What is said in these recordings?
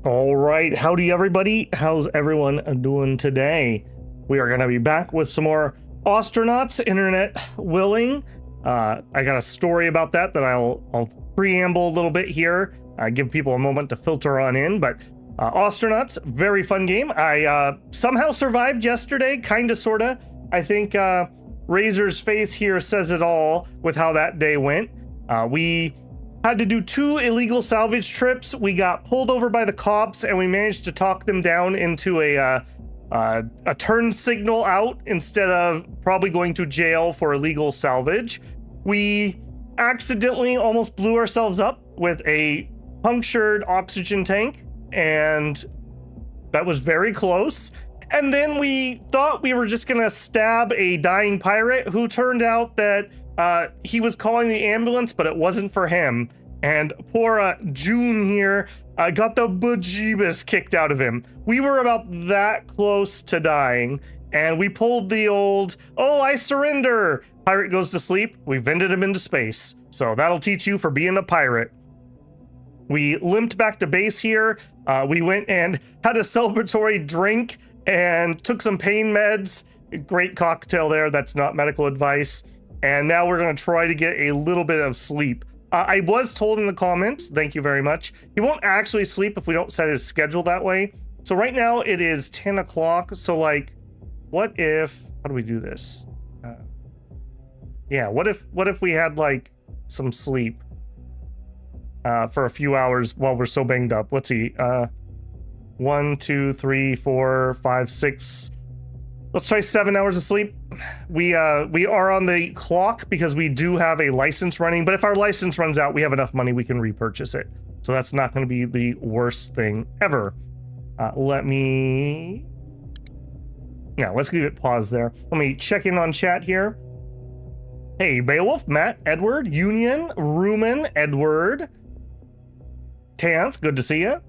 All right, howdy everybody. How's everyone doing today? We are going to be back with some more Ostranauts, internet willing. I got a story about that I'll preamble a little bit here, give people a moment to filter on in, but Ostranauts, very fun game. I somehow survived yesterday, kinda, sorta. I think Razor's face here says it all with how that day went. We had to do 2 illegal salvage trips. We got pulled over by the cops and we managed to talk them down into a turn signal out instead of probably going to jail for illegal salvage. We accidentally almost blew ourselves up with a punctured oxygen tank, and that was very close. And then we thought we were just gonna stab a dying pirate who turned out that he was calling the ambulance, but it wasn't for him. And poor June here got the bejeebus kicked out of him. We were about that close to dying, and we pulled the old, oh, I surrender. Pirate goes to sleep. We vented him into space. So that'll teach you for being a pirate. We limped back to base here. We went and had a celebratory drink and took some pain meds. Great cocktail there. That's not medical advice. And now we're going to try to get a little bit of sleep. I was told in the comments, thank you very much, he won't actually sleep if we don't set his schedule that way. So right now it is 10 o'clock. So like, what if, how do we do this? Yeah, what if we had like some sleep for a few hours while we're so banged up? Let's see. 1, 2, 3, 4, 5, 6. Let's try 7 hours of sleep. We are on the clock because we do have a license running, but if our license runs out, we have enough money, we can repurchase it. So that's not going to be the worst thing ever. Let's give it pause there. Let me check in on chat here. Hey, Beowulf, Matt, Edward, Union, Rumen, Edward, Tanth, good to see you.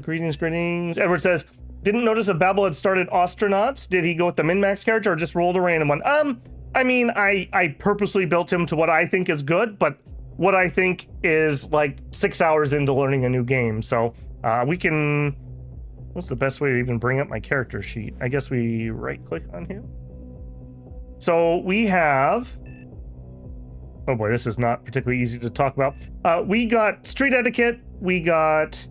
Greetings. Edward says, didn't notice if Babel had started Ostranauts. Did he go with the min-max character or just rolled a random one? I mean, I purposely built him to what I think is good, but what I think is like 6 hours into learning a new game. So we can, what's the best way to even bring up my character sheet? I guess we right click on him. So we have, oh boy, this is not particularly easy to talk about. We got street etiquette, we got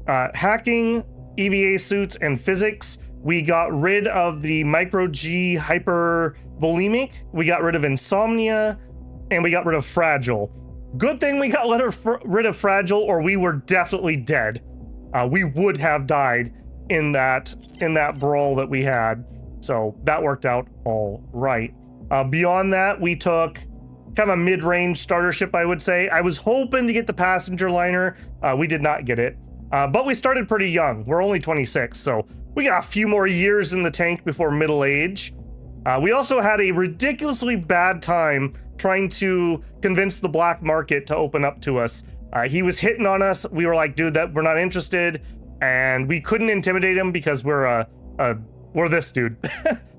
hacking, EVA suits, and physics. We got rid of the micro G hypervolemic. We got rid of insomnia, and we got rid of fragile. Good thing we got rid of fragile, or we were definitely dead. We would have died in that brawl that we had. So that worked out all right. Beyond that, we took kind of a mid-range starter ship, I would say. I was hoping to get the passenger liner. We did not get it. But we started pretty young. We're only 26, so we got a few more years in the tank before middle age. We also had a ridiculously bad time trying to convince the black market to open up to us. He was hitting on us. We were like, dude, we're not interested. And we couldn't intimidate him because we're this dude.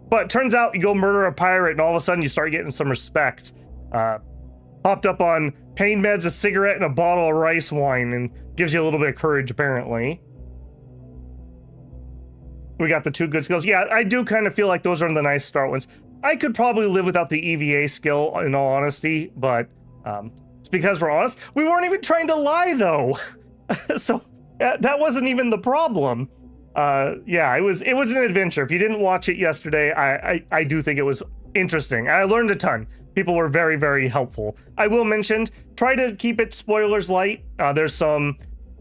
But it turns out you go murder a pirate and all of a sudden you start getting some respect. Hopped up on pain meds, a cigarette, and a bottle of rice wine, and gives you a little bit of courage, apparently. We got the 2 good skills. Yeah, I do kind of feel like those are the nice start ones. I could probably live without the EVA skill, in all honesty, but it's because we're honest. We weren't even trying to lie, though. So that wasn't even the problem. Yeah, it was an adventure. If you didn't watch it yesterday, I do think it was interesting. I learned a ton. People were very, very helpful. I will mention, try to keep it spoilers light. There's some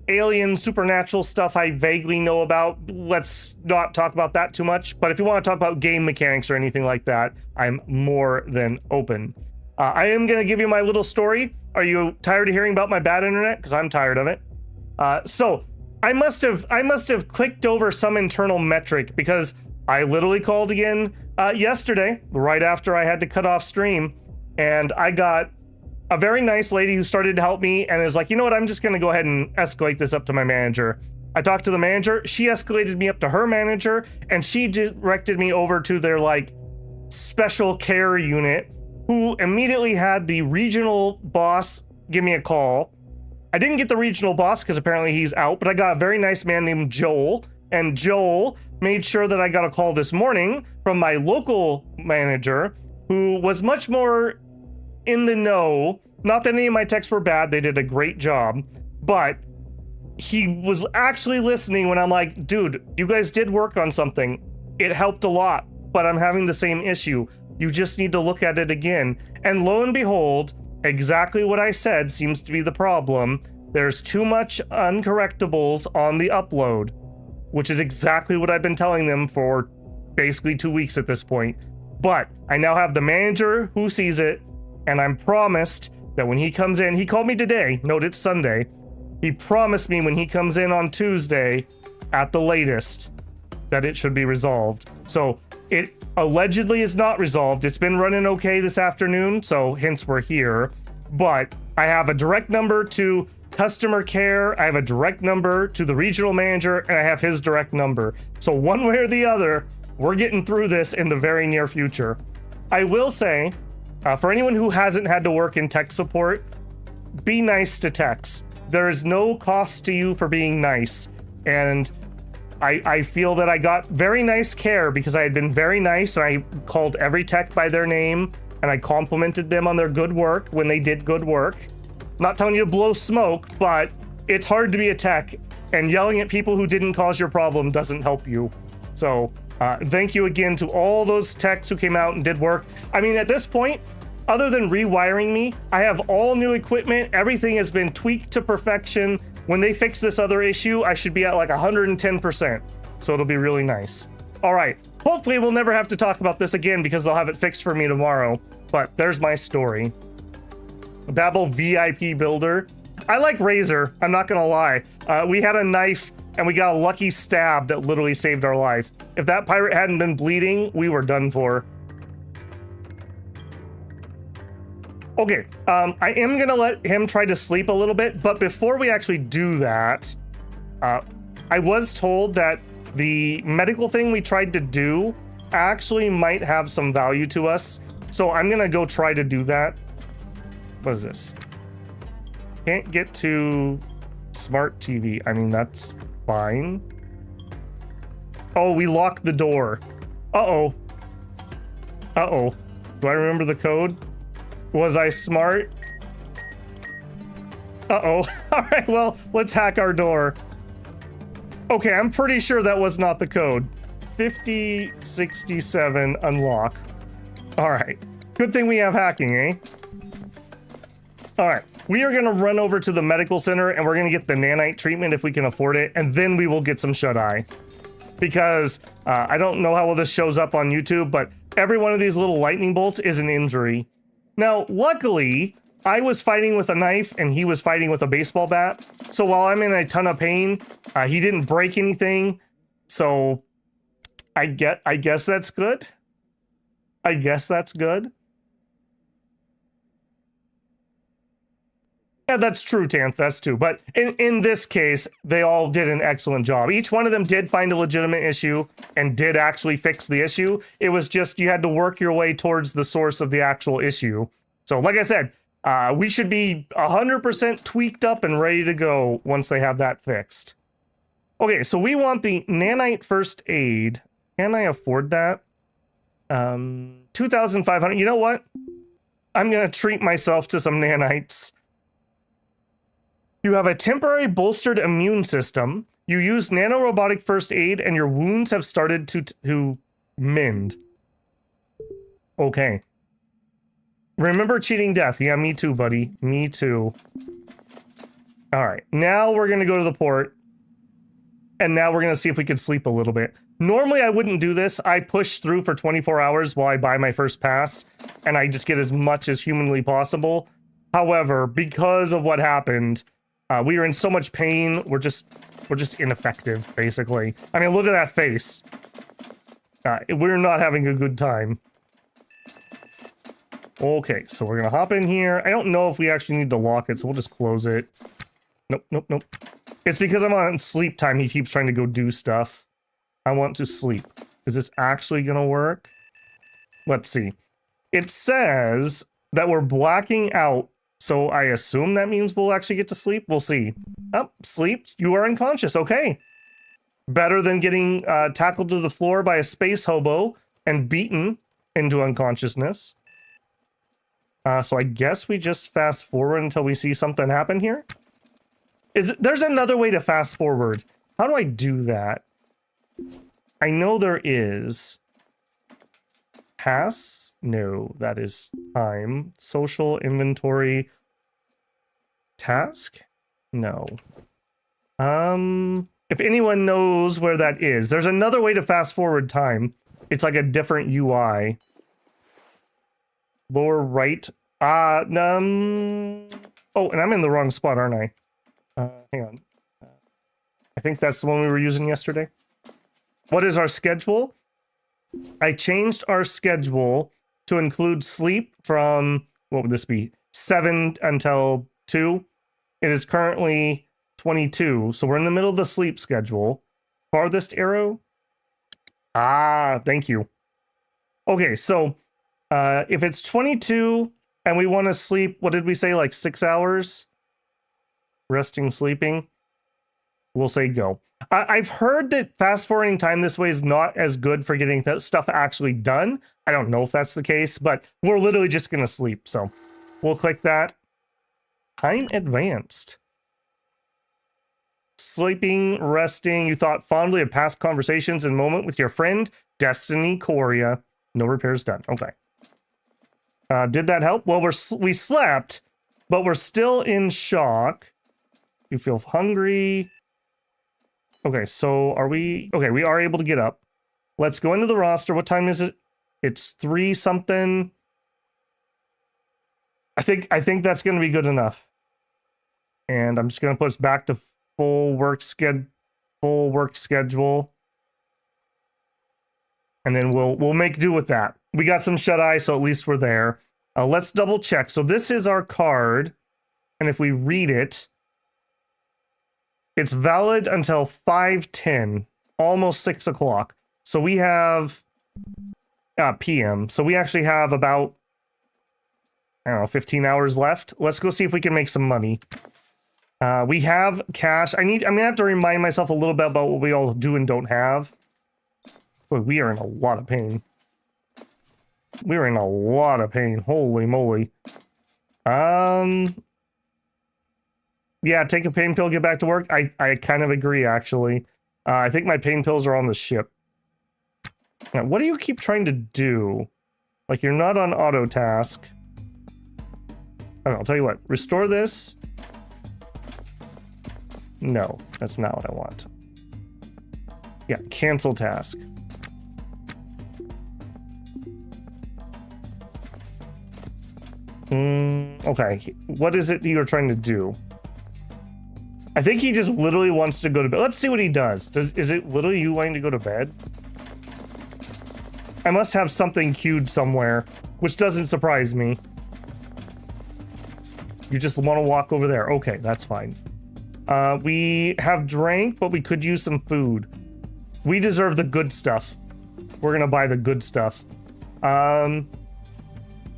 alien supernatural stuff I vaguely know about. Let's not talk about that too much. But if you want to talk about game mechanics or anything like that, I'm more than open. I am going to give you my little story. Are you tired of hearing about my bad internet? Because I'm tired of it. So I must have clicked over some internal metric because I literally called again yesterday, right after I had to cut off stream. And I got a very nice lady who started to help me and is like, you know what, I'm just going to go ahead and escalate this up to my manager. I talked to the manager. She escalated me up to her manager, and she directed me over to their like special care unit, who immediately had the regional boss give me a call. I didn't get the regional boss because apparently he's out, but I got a very nice man named Joel, and Joel made sure that I got a call this morning from my local manager, who was much more in the know. Not that any of my texts were bad, they did a great job, but he was actually listening when I'm like, dude, you guys did work on something. It helped a lot, but I'm having the same issue. You just need to look at it again. And lo and behold, exactly what I said seems to be the problem. There's too much uncorrectables on the upload, which is exactly what I've been telling them for basically 2 weeks at this point. But I now have the manager who sees it, and I'm promised that when he comes in, he called me today, note it's Sunday, he promised me when he comes in on Tuesday, at the latest, that it should be resolved. So it allegedly is not resolved. It's been running okay this afternoon, so hence we're here. But I have a direct number to customer care, I have a direct number to the regional manager, and I have his direct number. So one way or the other, we're getting through this in the very near future. I will say, for anyone who hasn't had to work in tech support, be nice to techs. There is no cost to you for being nice. And I feel that I got very nice care because I had been very nice, and I called every tech by their name, and I complimented them on their good work when they did good work. Not telling you to blow smoke, but it's hard to be a tech, and yelling at people who didn't cause your problem doesn't help you. So thank you again to all those techs who came out and did work. I mean, at this point, other than rewiring me, I have all new equipment. Everything has been tweaked to perfection. When they fix this other issue, I should be at like 110%. So it'll be really nice. All right. Hopefully we'll never have to talk about this again because they'll have it fixed for me tomorrow. But there's my story. Babel VIP builder. I like Razor, I'm not gonna lie. We had a knife and we got a lucky stab that literally saved our life. If that pirate hadn't been bleeding, we were done for. Okay, I am gonna let him try to sleep a little bit, but before we actually do that, I was told that the medical thing we tried to do actually might have some value to us. So I'm gonna go try to do that. What is this? Can't get to smart TV. I mean, that's fine. Oh, we locked the door. Uh-oh. Uh-oh. Do I remember the code? Was I smart? Uh-oh. All right, well, let's hack our door. Okay, I'm pretty sure that was not the code. 5067 unlock. All right. Good thing we have hacking, eh? All right. We are going to run over to the medical center and we're going to get the nanite treatment if we can afford it, and then we will get some shut-eye. Because I don't know how well this shows up on YouTube, but every one of these little lightning bolts is an injury. Now, luckily, I was fighting with a knife and he was fighting with a baseball bat. So while I'm in a ton of pain, he didn't break anything. So I guess that's good. I guess that's good. Yeah, that's true, Tanth. That's true. But in this case, they all did an excellent job. Each one of them did find a legitimate issue and did actually fix the issue. It was just you had to work your way towards the source of the actual issue. So like I said, we should be 100% tweaked up and ready to go once they have that fixed. Okay, so we want the nanite first aid. Can I afford that? 2,500. You know what? I'm going to treat myself to some nanites. You have a temporary bolstered immune system. You use nanorobotic first aid and your wounds have started to mend. Okay. Remember cheating death. Yeah, me too, buddy. Me too. All right. Now we're going to go to the port. And now we're going to see if we can sleep a little bit. Normally, I wouldn't do this. I push through for 24 hours while I buy my first pass. And I just get as much as humanly possible. However, because of what happened, we are in so much pain. We're just ineffective, basically. I mean, look at that face. We're not having a good time. Okay, so we're gonna hop in here. I don't know if we actually need to lock it, so we'll just close it. Nope, nope, nope. It's because I'm on sleep time. He keeps trying to go do stuff. I want to sleep. Is this actually gonna work? Let's see. It says that we're blacking out So I assume that means we'll actually get to sleep. We'll see. Oh, sleep. You are unconscious. Okay. Better than getting tackled to the floor by a space hobo and beaten into unconsciousness. So I guess we just fast forward until we see something happen here. There's another way to fast forward. How do I do that? I know there is. Pass? No, that is time. Social inventory. Task? No. If anyone knows where that is, there's another way to fast forward time. It's like a different UI. Lower right. Oh, and I'm in the wrong spot, aren't I? Hang on. I think that's the one we were using yesterday. What is our schedule? I changed our schedule to include sleep from, what would this be? 7 until 2. It is currently 22, so we're in the middle of the sleep schedule. Farthest arrow? Ah, thank you. Okay, so if it's 22 and we want to sleep, what did we say, like 6 hours? Resting, sleeping? We'll say go. I've heard that fast forwarding time this way is not as good for getting stuff actually done. I don't know if that's the case, but we're literally just going to sleep. So we'll click that. Time advanced. Sleeping, resting. You thought fondly of past conversations and moment with your friend, Destiny Coria. No repairs done. Okay. Did that help? Well, we slept, but we're still in shock. You feel hungry. Okay, so are we... Okay, we are able to get up. Let's go into the roster. What time is it? It's 3 something. I think that's going to be good enough. And I'm just going to put us back to full work schedule. And then we'll make do with that. We got some shut-eye, so at least we're there. Let's double check. So this is our card. And if we read it, it's valid until 5:10, almost 6 o'clock. So we have PM. So we actually have about, I don't know, 15 hours left. Let's go see if we can make some money. We have cash. I'm gonna have to remind myself a little bit about what we all do and don't have. Boy, we are in a lot of pain. We're in a lot of pain. Holy moly. Yeah, take a pain pill, get back to work. I kind of agree, actually. I think my pain pills are on the ship. Now, what do you keep trying to do? Like, you're not on auto task. I don't know, I'll tell you what. Restore this. No, that's not what I want. Yeah, cancel task. Okay, what is it you're trying to do? I think he just literally wants to go to bed. Let's see what he does. Is it literally you wanting to go to bed? I must have something queued somewhere, which doesn't surprise me. You just want to walk over there. Okay, that's fine. We have drank, but we could use some food. We deserve the good stuff. We're gonna buy the good stuff.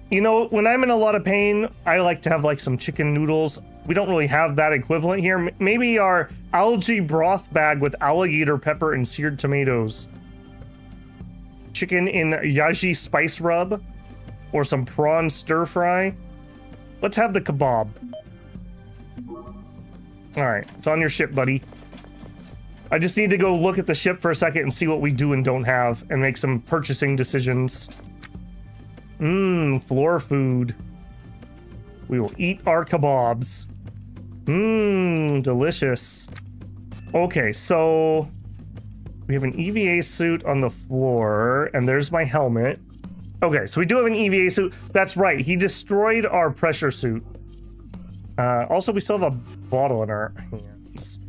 You know, when I'm in a lot of pain, I like to have like some chicken noodles. We don't really have that equivalent here. Maybe our algae broth bag with alligator pepper and seared tomatoes. Chicken in yaji spice rub. Or some prawn stir fry. Let's have the kebab. Alright, it's on your ship, buddy. I just need to go look at the ship for a second and see what we do and don't have. And make some purchasing decisions. Floor food. We will eat our kebabs. Delicious. Okay, so we have an EVA suit on the floor, and there's my helmet. Okay, so we do have an EVA suit. That's right, he destroyed our pressure suit. Also, we still have a bottle in our hands.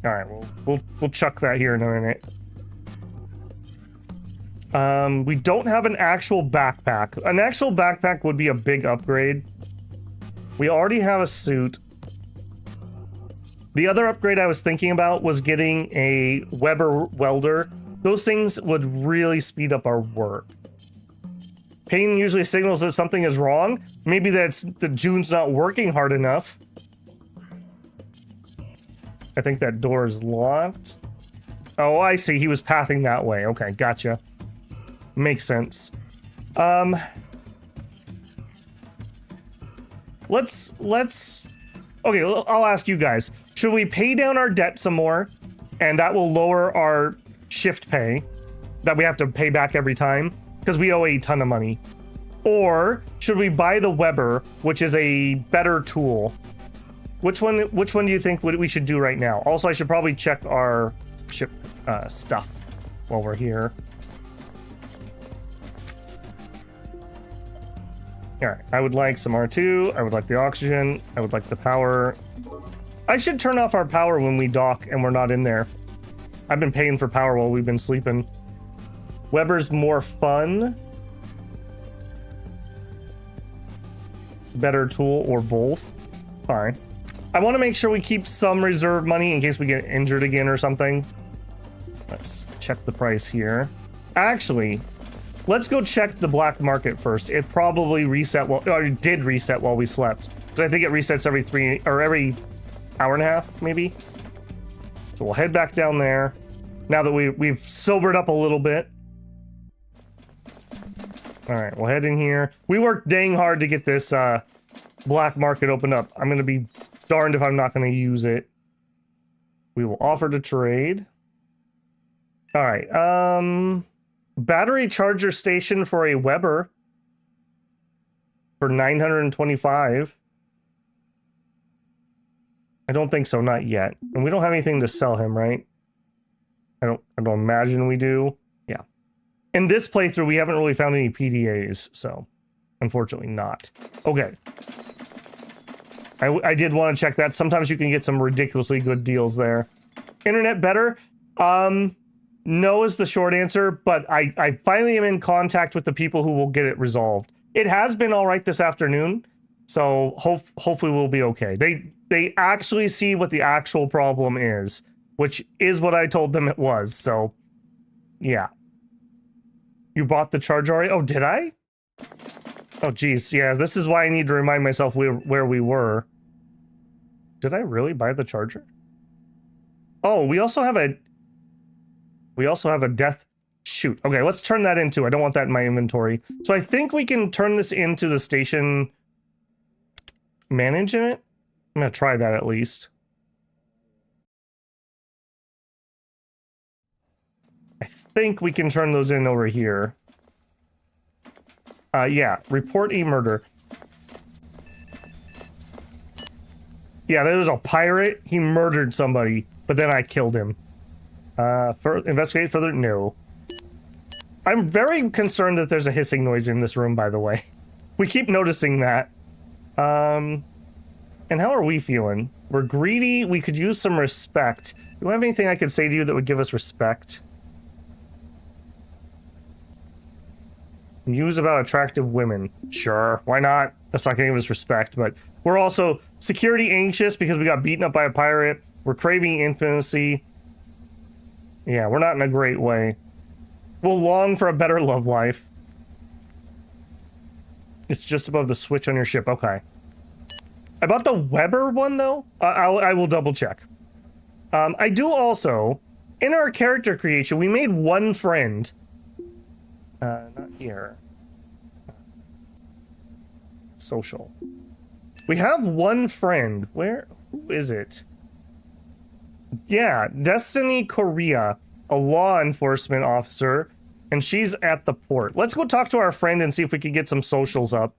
All right, we'll chuck that here in a minute. We don't have an actual backpack. An actual backpack would be a big upgrade. We already have a suit. The other upgrade I was thinking about was getting a Weber welder. Those things would really speed up our work. Pain usually signals that something is wrong. Maybe that's the June's not working hard enough. I think that door is locked. Oh, I see. He was pathing that way. Okay, gotcha. Makes sense. Let's okay, I'll ask you guys. Should we pay down our debt some more? And that will lower our shift pay that we have to pay back every time because we owe a ton of money. Or should we buy the Weber, which is a better tool? Which one do you think we should do right now? Also, I should probably check our ship stuff while we're here. All right, I would like some R2. I would like the oxygen. I would like the power. I should turn off our power when we dock and we're not in there. I've been paying for power while we've been sleeping. Weber's more fun. Better tool or both. Fine. I want to make sure we keep some reserve money in case we get injured again or something. Let's check the price here. Actually, let's go check the black market first. It probably reset or it did reset while we slept. Because I think it resets every hour and a half, maybe. So we'll head back down there. Now that we've sobered up a little bit. All right, we'll head in here. We worked dang hard to get this black market opened up. I'm gonna be darned if I'm not gonna use it. We will offer to trade. All right, battery charger station for a Weber for 925. I don't think so, not yet. And we don't have anything to sell him, right? I don't imagine we do. Yeah. In this playthrough, we haven't really found any PDAs, so unfortunately not. Okay. I did want to check that. Sometimes you can get some ridiculously good deals there. Internet better? No is the short answer, but I finally am in contact with the people who will get it resolved. It has been all right this afternoon, so hopefully we'll be okay. They actually see what the actual problem is, which is what I told them it was, so yeah. You bought the charger already? Oh, did I? Oh, geez, yeah, this is why I need to remind myself where we were. Did I really buy the charger? Oh, we also have a death shoot. Okay, let's turn that into. I don't want that in my inventory. So I think we can turn this into the station management. I'm gonna try that at least. I think we can turn those in over here. Yeah, report a murder. Yeah, there was a pirate. He murdered somebody, but then I killed him. Investigate further? No. I'm very concerned that there's a hissing noise in this room, by the way. We keep noticing that. And how are we feeling? We're greedy. We could use some respect. Do you have anything I could say to you that would give us respect? News about attractive women. Sure, why not? That's not gonna give us respect, but we're also security anxious because we got beaten up by a pirate. We're craving intimacy. Yeah, we're not in a great way. We'll long for a better love life. It's just above the switch on your ship. Okay. I bought the Weber one, though. I will double check. I do also, in our character creation, we made one friend. Not here. Social. We have one friend. Who is it? Yeah, Destiny Korea, a law enforcement officer, and she's at the port. Let's go talk to our friend and see if we can get some socials up.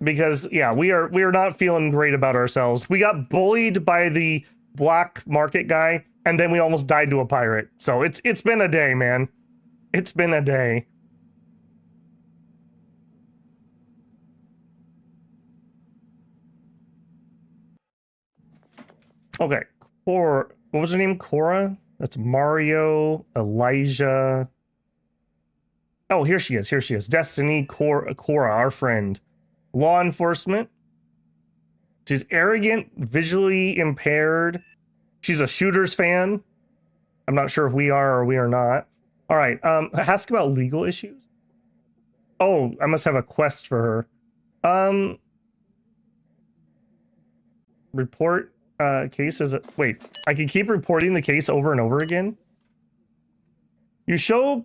Because, yeah, we are not feeling great about ourselves. We got bullied by the black market guy, and then we almost died to a pirate. So it's been a day, man. It's been a day. Okay, what was her name? Cora? That's Mario, Elijah. Oh, here she is. Here she is. Destiny Cora, our friend. Law enforcement. She's arrogant, visually impaired. She's a shooters fan. I'm not sure if we are or we are not. All right. Ask about legal issues. Oh, I must have a quest for her. Report case as a... Wait, I can keep reporting the case over and over again? You show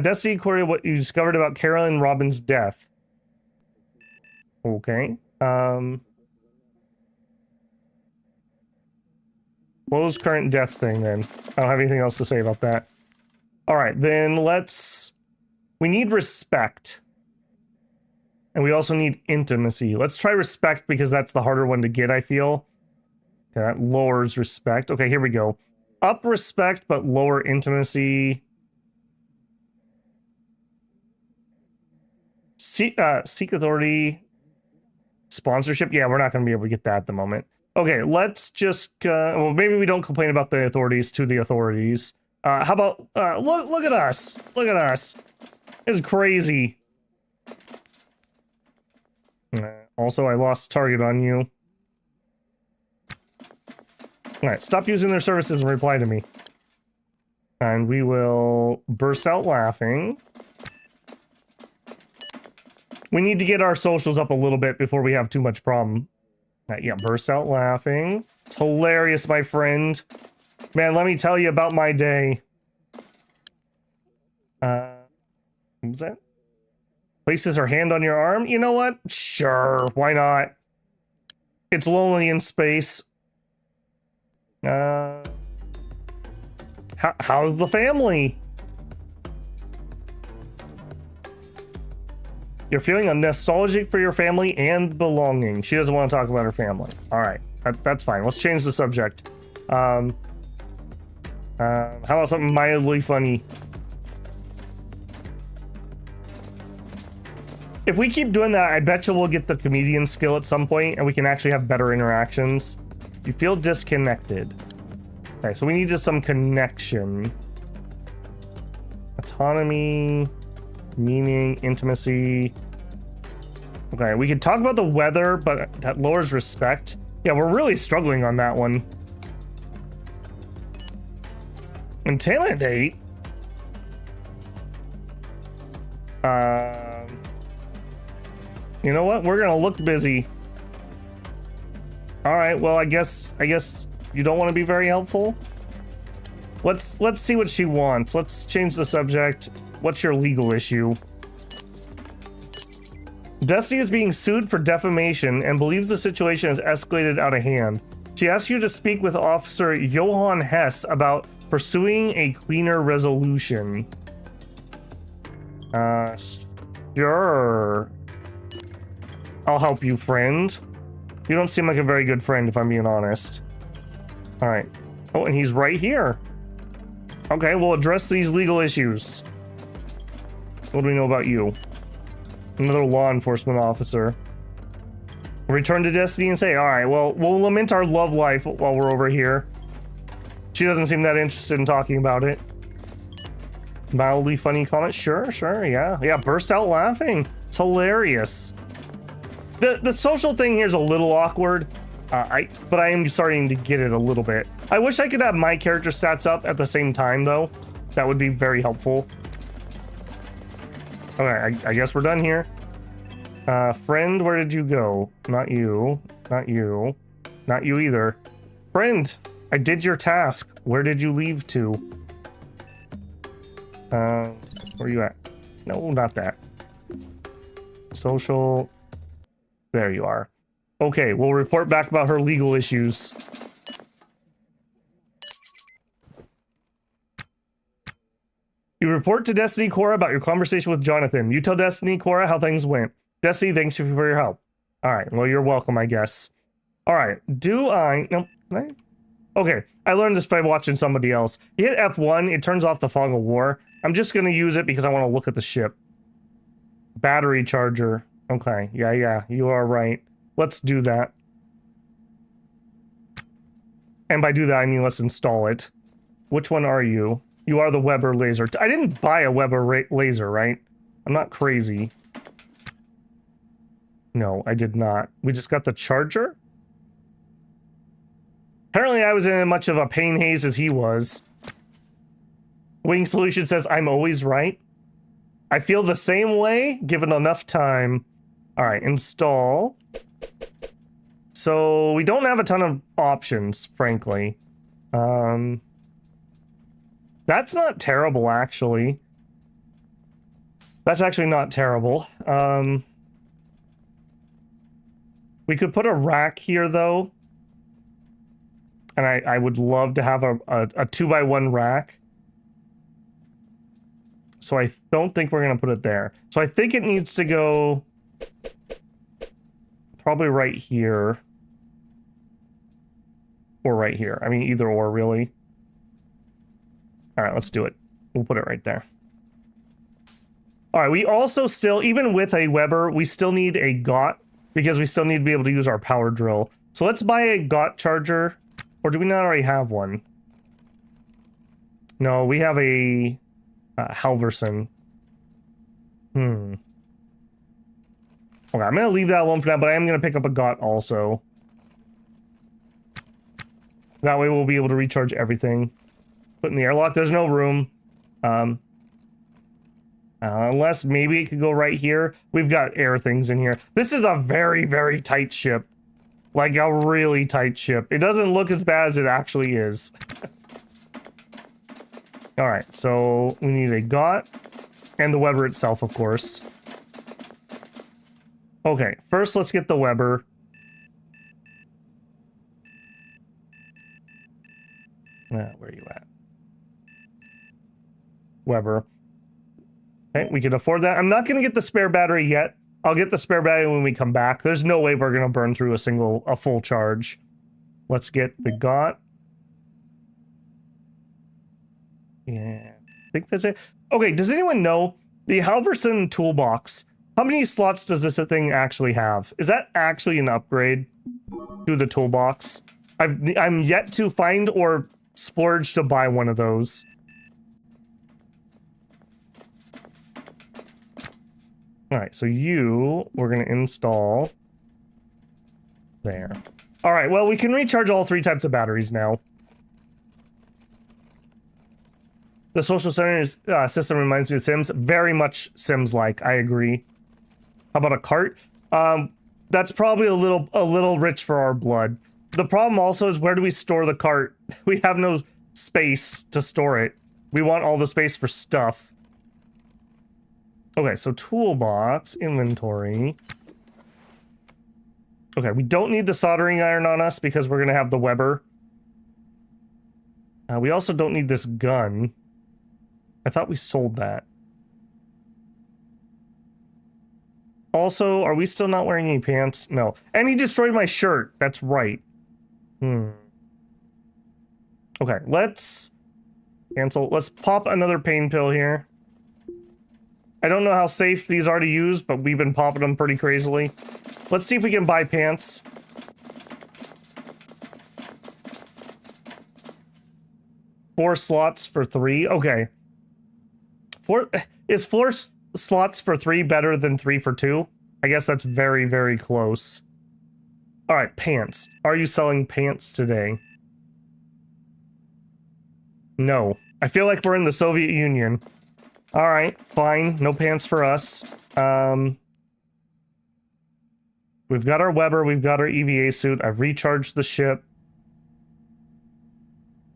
Destiny Corey what you discovered about Carolyn Robin's death. Okay. Close current death thing then. I don't have anything else to say about that. Alright, then let's... We need respect. And we also need intimacy. Let's try respect because that's the harder one to get, I feel. Okay, that lowers respect. Okay, here we go. Up respect, but lower intimacy. Seek authority. Sponsorship. Yeah, we're not going to be able to get that at the moment. Okay, let's just... well, maybe we don't complain about the authorities to the authorities. How about... look at us. Look at us. This is crazy. Also, I lost target on you. Alright, stop using their services and reply to me. And we will burst out laughing. We need to get our socials up a little bit before we have too much problem. Yeah, burst out laughing. It's hilarious, my friend. Man, let me tell you about my day. What was that? Places her hand on your arm? You know what? Sure, why not? It's lonely in space. How's the family? You're feeling nostalgic for your family and belonging. She doesn't want to talk about her family. All right, that's fine. Let's change the subject. How about something mildly funny? If we keep doing that, I bet you we'll get the comedian skill at some point and we can actually have better interactions. You feel disconnected. Okay, so we need just some connection. Autonomy, meaning, intimacy. Okay, we could talk about the weather, but that lowers respect. Yeah, we're really struggling on that one. Intimidate? You know what? We're gonna look busy. All right. Well, I guess you don't want to be very helpful. Let's see what she wants. Let's change the subject. What's your legal issue? Destiny is being sued for defamation and believes the situation has escalated out of hand. She asks you to speak with Officer Johann Hess about pursuing a cleaner resolution. Sure. I'll help you, friend. You don't seem like a very good friend, if I'm being honest. All right. Oh, and he's right here. Okay, we'll address these legal issues. What do we know about you? Another law enforcement officer. Return to Destiny and say, all right, well, we'll lament our love life while we're over here. She doesn't seem that interested in talking about it. Mildly funny comment. Sure, yeah. Yeah, burst out laughing. It's hilarious. The social thing here is a little awkward, but I am starting to get it a little bit. I wish I could have my character stats up at the same time, though. That would be very helpful. Okay, I guess we're done here. Friend, where did you go? Not you. Not you. Not you either. Friend, I did your task. Where did you leave to? Where are you at? No, not that. Social... There you are. Okay, we'll report back about her legal issues. You report to Destiny Cora about your conversation with Jonathan. You tell Destiny Cora how things went. Destiny thanks you for your help. Alright, well, you're welcome, I guess. Alright, do I... Nope. Okay, I learned this by watching somebody else. You hit F1, it turns off the fog of war. I'm just gonna use it because I want to look at the ship. Battery charger. Okay, yeah, you are right. Let's do that. And by do that, I mean let's install it. Which one are you? You are the Weber laser. I didn't buy a Weber laser, right? I'm not crazy. No, I did not. We just got the charger? Apparently I was in as much of a pain haze as he was. Wing Solution says, I'm always right. I feel the same way, given enough time. All right, install. So we don't have a ton of options, frankly. That's not terrible, actually. That's actually not terrible. We could put a rack here, though. And I would love to have a 2x1 rack. So I don't think we're going to put it there. So I think it needs to go probably right here. Or right here. I mean, either or, really. All right, let's do it. We'll put it right there. All right, we also still, even with a Weber, we still need a GOT because we still need to be able to use our power drill. So let's buy a GOT charger. Or do we not already have one? No, we have a Halverson. Okay, I'm going to leave that alone for now, but I am going to pick up a GOT also. That way we'll be able to recharge everything. Put in the airlock. There's no room. Unless maybe it could go right here. We've got air things in here. This is a very, very tight ship. Like a really tight ship. It doesn't look as bad as it actually is. All right, so we need a GOT and the Weber itself, of course. Okay, first let's get the Weber. Where are you at? Weber. Okay, we can afford that. I'm not going to get the spare battery yet. I'll get the spare battery when we come back. There's no way we're going to burn through a full charge. Let's get the GOT. Yeah, I think that's it. Okay, does anyone know the Halverson toolbox? How many slots does this thing actually have? Is that actually an upgrade to the toolbox? I'm yet to find or splurge to buy one of those. All right, so we're going to install there. All right, well, we can recharge all 3 types of batteries now. The social center system reminds me of Sims. Very much Sims-like, I agree. How about a cart? That's probably a little rich for our blood. The problem also is, where do we store the cart? We have no space to store it. We want all the space for stuff. Okay, so toolbox, inventory. Okay, we don't need the soldering iron on us because we're going to have the Weber. We also don't need this gun. I thought we sold that. Also, are we still not wearing any pants? No. And he destroyed my shirt. That's right. Okay, let's cancel. Let's pop another pain pill here. I don't know how safe these are to use, but we've been popping them pretty crazily. Let's see if we can buy pants. Four slots for 3. Okay. Is 4 slots for 3 better than 3 for 2? I guess that's very, very close. All right, pants. Are you selling pants today? No. I feel like we're in the Soviet Union. All right, fine. No pants for us. We've got our Weber. We've got our EVA suit. I've recharged the ship.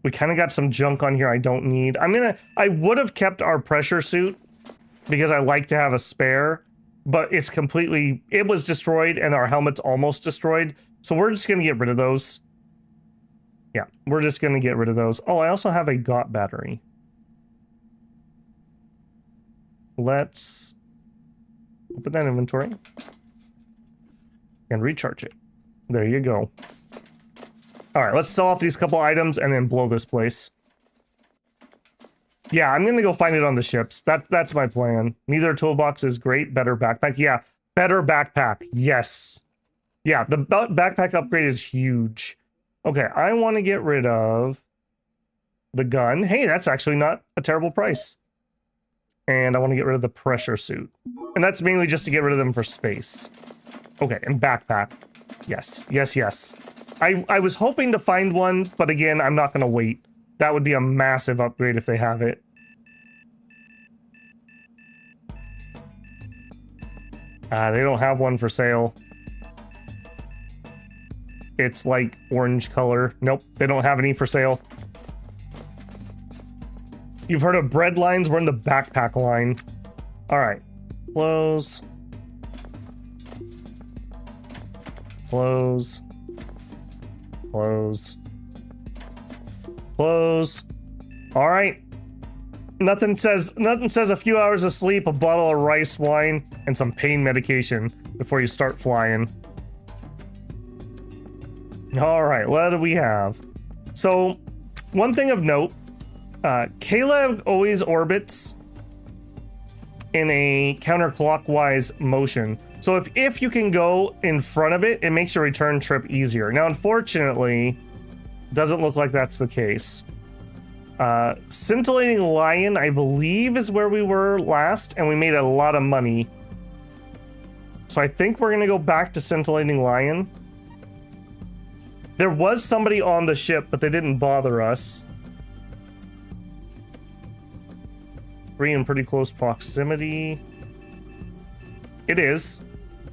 We kind of got some junk on here I don't need. I would have kept our pressure suit because I like to have a spare, but it was destroyed and our helmet's almost destroyed. So we're just going to get rid of those. Yeah, we're just going to get rid of those. Oh, I also have a GOT battery. Let's open that inventory and recharge it. There you go. All right, let's sell off these couple items and then blow this place. Yeah, I'm gonna go find it on the ships. That's my plan. Neither toolbox is great. Better backpack. Yeah, better backpack. Yes. Yeah, the backpack upgrade is huge. Okay, I want to get rid of the gun. Hey, that's actually not a terrible price. And I want to get rid of the pressure suit. And that's mainly just to get rid of them for space. Okay, and backpack. Yes, yes, yes. I was hoping to find one, but again, I'm not going to wait. That would be a massive upgrade if they have it. They don't have one for sale. It's like orange color. Nope, they don't have any for sale. You've heard of bread lines? We're in the backpack line. All right, close. Close. Close. Close. All right. Nothing says a few hours of sleep, a bottle of rice wine, and some pain medication before you start flying. All right, what do we have? So, one thing of note, Caleb always orbits in a counterclockwise motion. So if you can go in front of it, it makes your return trip easier. Now, unfortunately, doesn't look like that's the case. Scintillating Lion, I believe, is where we were last, and we made a lot of money. So I think we're gonna go back to Scintillating Lion. There was somebody on the ship, but they didn't bother us. 3 in pretty close proximity. It is.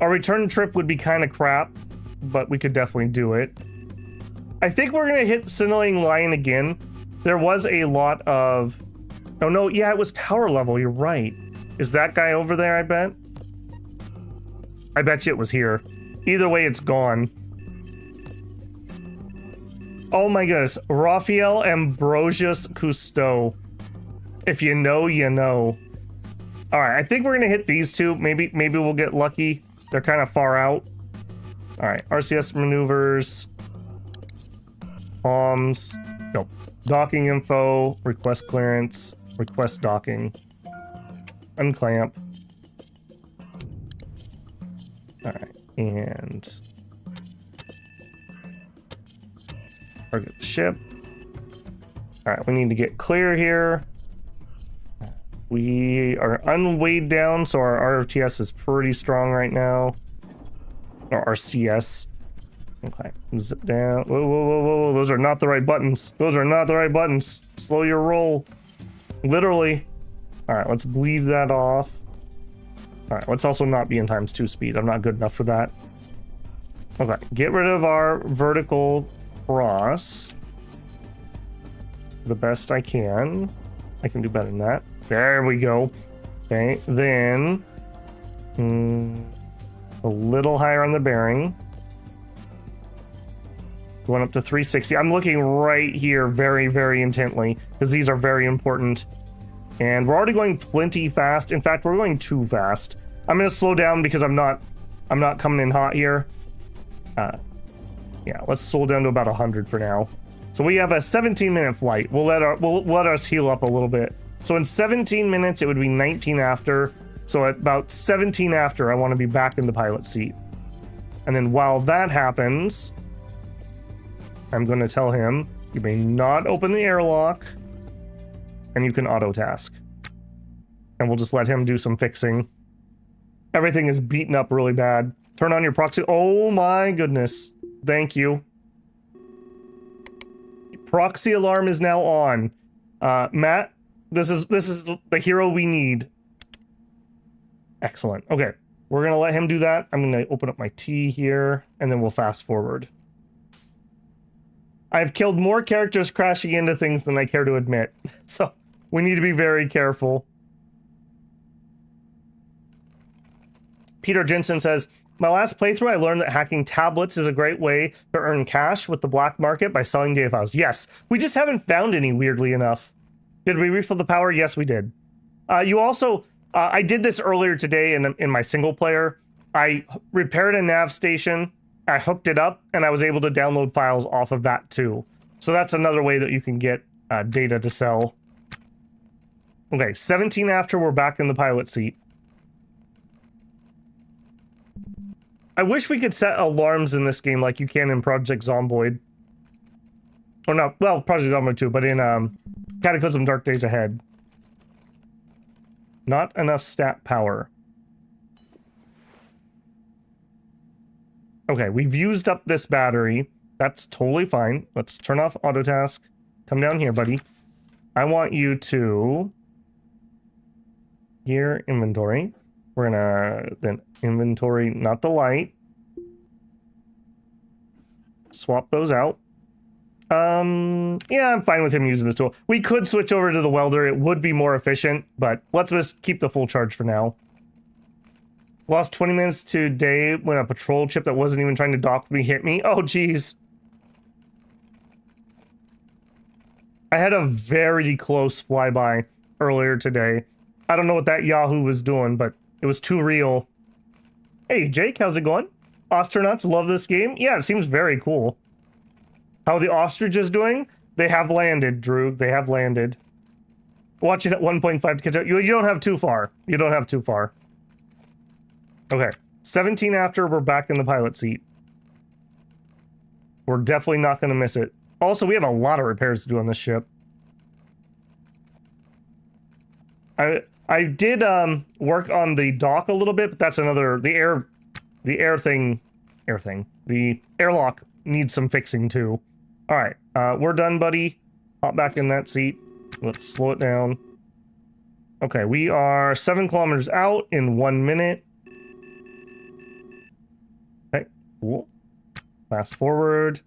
Our return trip would be kind of crap, but we could definitely do it. I think we're gonna hit Scintillating Lion again. There was a lot of... Oh no, yeah, it was power level, you're right. Is that guy over there, I bet? I bet you it was here. Either way, it's gone. Oh my goodness, Raphael Ambrosius Cousteau. If you know, you know. All right, I think we're gonna hit these two. Maybe we'll get lucky. They're kind of far out. All right, RCS maneuvers. Bombs. Nope. Docking info. Request clearance. Request docking. Unclamp. All right, and target the ship. All right, we need to get clear here. We are unweighed down, so our RTS is pretty strong right now. Or RCS. Okay, zip down. Whoa, whoa, whoa, whoa, those are not the right buttons. Those are not the right buttons. Slow your roll. Literally. All right, let's bleed that off. All right, let's also not be in ×2 speed. I'm not good enough for that. Okay, get rid of our vertical cross. The best I can. I can do better than that. There we go. Okay, then a little higher on the bearing. Going up to 360. I'm looking right here very, very intently because these are very important. And we're already going plenty fast. In fact, we're going too fast. I'm gonna slow down because I'm not coming in hot here. Yeah, let's slow down to about 100 for now. So we have a 17-minute flight. We'll let us heal up a little bit. So in 17 minutes, it would be 19 after. So at about 17 after, I want to be back in the pilot seat. And then while that happens, I'm going to tell him, you may not open the airlock, and you can auto task. And we'll just let him do some fixing. Everything is beaten up really bad. Turn on your proxy. Oh my goodness. Thank you. Proxy alarm is now on. Matt, this is the hero we need. Excellent. Okay, we're gonna let him do that. I'm gonna open up my T here, and then we'll fast forward. I've killed more characters crashing into things than I care to admit, so we need to be very careful. Peter Jensen says, my last playthrough, I learned that hacking tablets is a great way to earn cash with the black market by selling data files. Yes, we just haven't found any, weirdly enough. Did we refill the power? Yes, we did. You also, I did this earlier today in my single player. I repaired a nav station, I hooked it up, and I was able to download files off of that too. So that's another way that you can get data to sell. Okay, 17 after, we're back in the pilot seat. I wish we could set alarms in this game like you can in Project Zomboid. Or no, well, Project Zomboid too, but in Cataclysm Dark Days Ahead. Not enough stat power. Okay, we've used up this battery. That's totally fine. Let's turn off auto task. Come down here, buddy. I want you to... Gear inventory. We're gonna then inventory, not the light. Swap those out. Yeah, I'm fine with him using this tool. We could switch over to the welder. It would be more efficient, but let's just keep the full charge for now. Lost 20 minutes today when a patrol ship that wasn't even trying to dock with me hit me. Oh, geez. I had a very close flyby earlier today. I don't know what that Yahoo was doing, but it was too real. Hey, Jake, how's it going? Ostranauts love this game? Yeah, it seems very cool. How are the ostriches doing? They have landed, Drew. They have landed. Watching at 1.5 to catch up. You don't have too far. You don't have too far. Okay. 17 after, we're back in the pilot seat. We're definitely not going to miss it. Also, we have a lot of repairs to do on this ship. I did work on the dock a little bit, but that's another... The airlock needs some fixing too. All right, we're done, buddy. Hop back in that seat. Let's slow it down. Okay, we are 7 kilometers out in 1 minute. Okay, cool. Fast forward.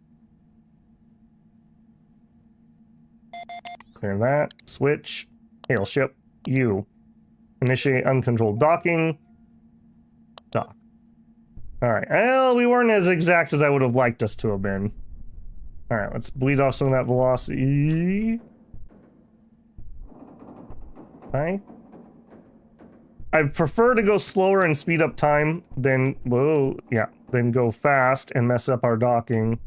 Clear that. Switch. Hail ship. You. Initiate uncontrolled docking. Dock. Alright, well, we weren't as exact as I would have liked us to have been. Alright, let's bleed off some of that velocity. Okay. I prefer to go slower and speed up time than, whoa, yeah, than go fast and mess up our docking.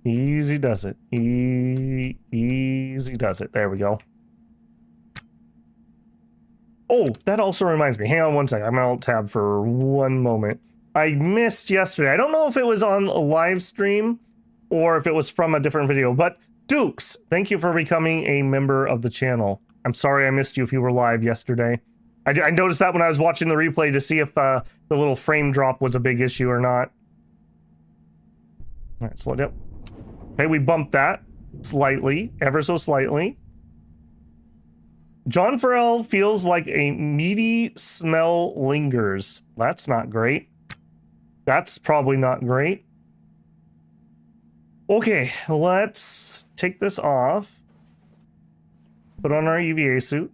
Easy does it. Easy does it. There we go. Oh, that also reminds me. Hang on one second. I'm going to alt tab for one moment. I missed yesterday. I don't know if it was on a live stream or if it was from a different video, but Dukes, thank you for becoming a member of the channel. I'm sorry I missed you if you were live yesterday. I noticed that when I was watching the replay to see if the little frame drop was a big issue or not. All right, slow down. Okay, we bumped that slightly, ever so slightly. John Farrell feels like a meaty smell lingers. That's not great. That's probably not great. Okay, let's take this off. Put on our EVA suit.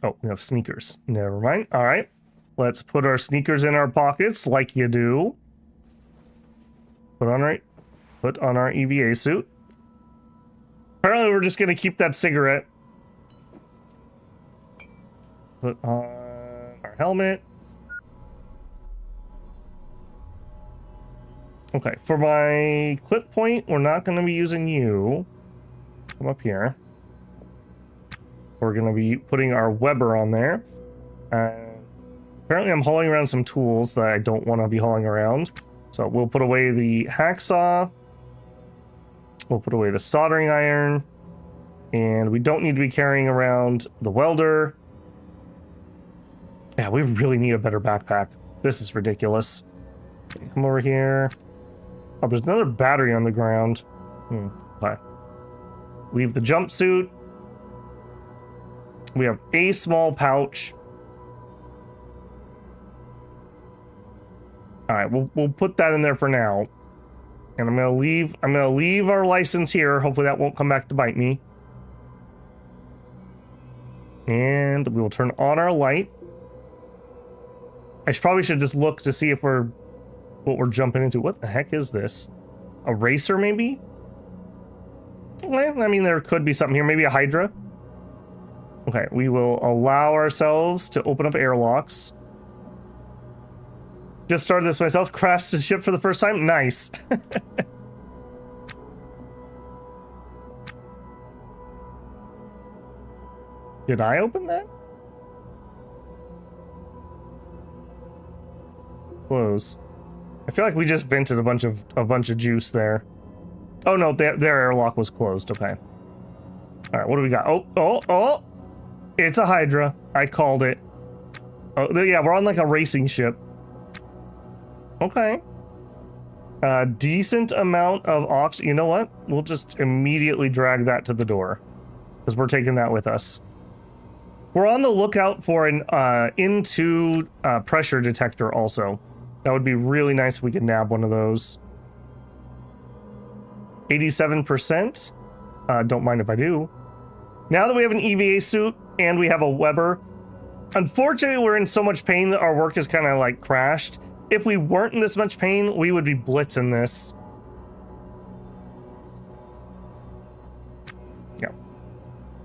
Oh, we have sneakers. Never mind. All right. Let's put our sneakers in our pockets like you do. Put on our EVA suit. Apparently we're just going to keep that cigarette. Put on our helmet. Okay, for my clip point, we're not going to be using you. Come up here. We're going to be putting our Weber on there. Apparently I'm hauling around some tools that I don't want to be hauling around. So we'll put away the hacksaw. We'll put away the soldering iron. And we don't need to be carrying around the welder. Yeah, we really need a better backpack. This is ridiculous. Okay, come over here. Oh, there's another battery on the ground. Okay. Leave the jumpsuit. We have a small pouch. All right, we'll put that in there for now. And I'm gonna leave our license here. Hopefully that won't come back to bite me. And we will turn on our light. I probably should just look to see if what we're jumping into. What the heck is this? A racer, maybe? Well, I mean, there could be something here. Maybe a Hydra. Okay, we will allow ourselves to open up airlocks. Just started this myself. Crashed the ship for the first time. Nice. Did I open that? Close. I feel like we just vented a bunch of juice there. Oh no, their airlock was closed. Okay. All right, what do we got? Oh! It's a Hydra. I called it. Oh yeah, we're on like a racing ship. Okay. Decent amount of oxygen. You know what? We'll just immediately drag that to the door. because we're taking that with us. We're on the lookout for an into pressure detector also. That would be really nice if we could nab one of those. 87%. Don't mind if I do. Now that we have an EVA suit and we have a Weber, unfortunately we're in so much pain that our work is kind of like crashed. If we weren't in this much pain, we would be blitzing this. Yeah.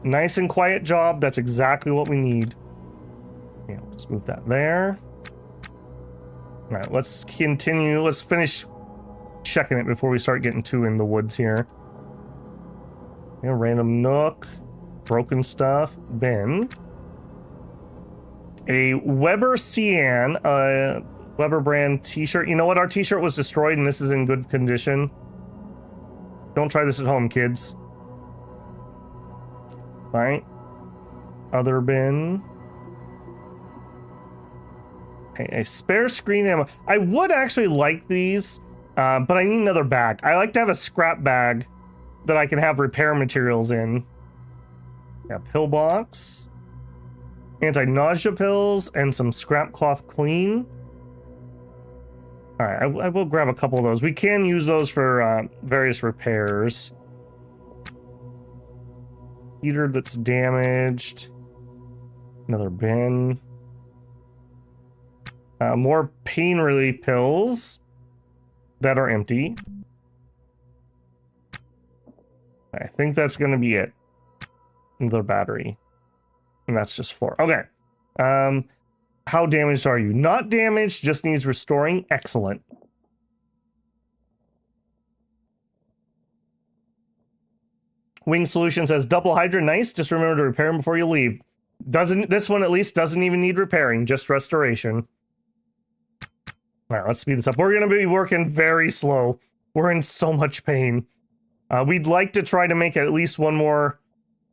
Nice and quiet job. That's exactly what we need. Yeah, let's move that there. All right, let's continue. Let's finish checking it before we start getting too in the woods here. Yeah, random nook, broken stuff, bin. A Weber Cian, Weber brand t-shirt. You know what? Our t-shirt was destroyed and this is in good condition. Don't try this at home, kids. All right. Other bin. Okay, a spare screen ammo. I would actually like these, but I need another bag. I like to have a scrap bag that I can have repair materials in. Yeah, pillbox. Anti-nausea pills and some scrap cloth clean. All right, I will grab a couple of those. We can use those for various repairs. Heater that's damaged. Another bin. More pain relief pills that are empty. I think that's going to be it. Another battery. And that's just floor. Okay. How damaged are you? Not damaged, just needs restoring. Excellent. Wing Solution says double Hydra, nice. Just remember to repair them before you leave. This one at least doesn't even need repairing, just restoration. All right, let's speed this up. We're going to be working very slow. We're in so much pain. We'd like to try to make at least one more.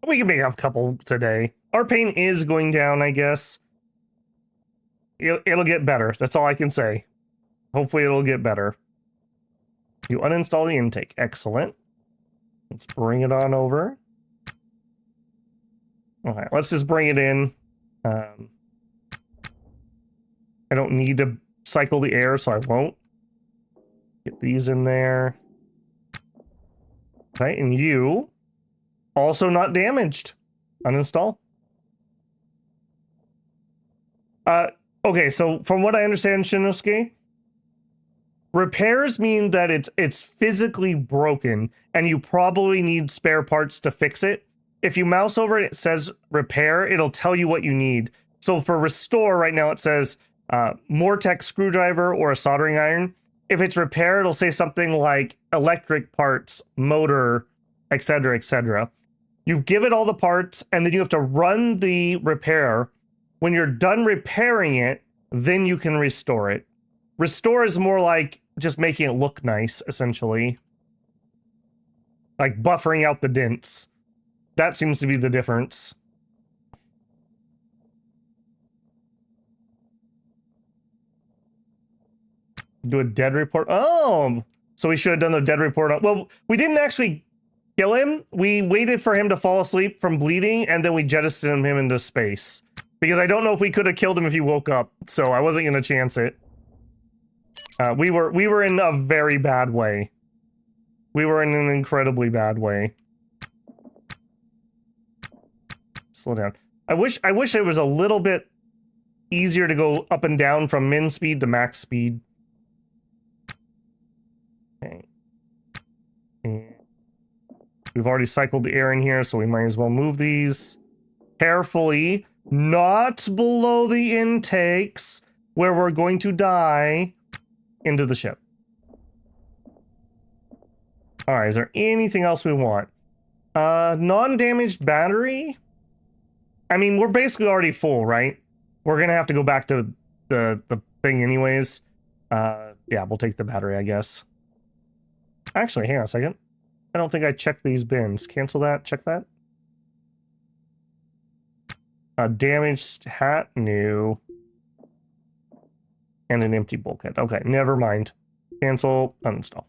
We can make a couple today. Our pain is going down, I guess. It'll get better. That's all I can say. Hopefully it'll get better. You uninstall the intake. Excellent. Let's bring it on over. All right, let's just bring it in. I don't need to cycle the air, so I won't. Get these in there. Okay, and you also not damaged. Uninstall. Okay, so from what I understand, Shinosuke, repairs mean that it's physically broken and you probably need spare parts to fix it. If you mouse over it, it says repair, it'll tell you what you need. So for restore right now, it says Mortex screwdriver or a soldering iron. If it's repair, it'll say something like electric parts, motor, etc., etc. You give it all the parts and then you have to run the repair. When you're done repairing it, then you can restore it. Restore is more like just making it look nice, essentially. Like buffering out the dents. That seems to be the difference. Do a dead report. Oh, so we should have done the dead report on. Well, we didn't actually kill him. We waited for him to fall asleep from bleeding, and then we jettisoned him into space. Because I don't know if we could have killed him if he woke up, so I wasn't going to chance it. We were in a very bad way. We were in an incredibly bad way. Slow down. I wish it was a little bit easier to go up and down from min speed to max speed. Okay. And we've already cycled the air in here, so we might as well move these carefully. Not below the intakes where we're going to die into the ship. All right, is there anything else we want? Non-damaged battery? I mean, we're basically already full, right? We're going to have to go back to the thing anyways. Yeah, we'll take the battery, I guess. Actually, hang on a second. I don't think I checked these bins. Cancel that, check that. Damaged hat, new. And an empty bulkhead. Okay, never mind. Cancel, uninstall.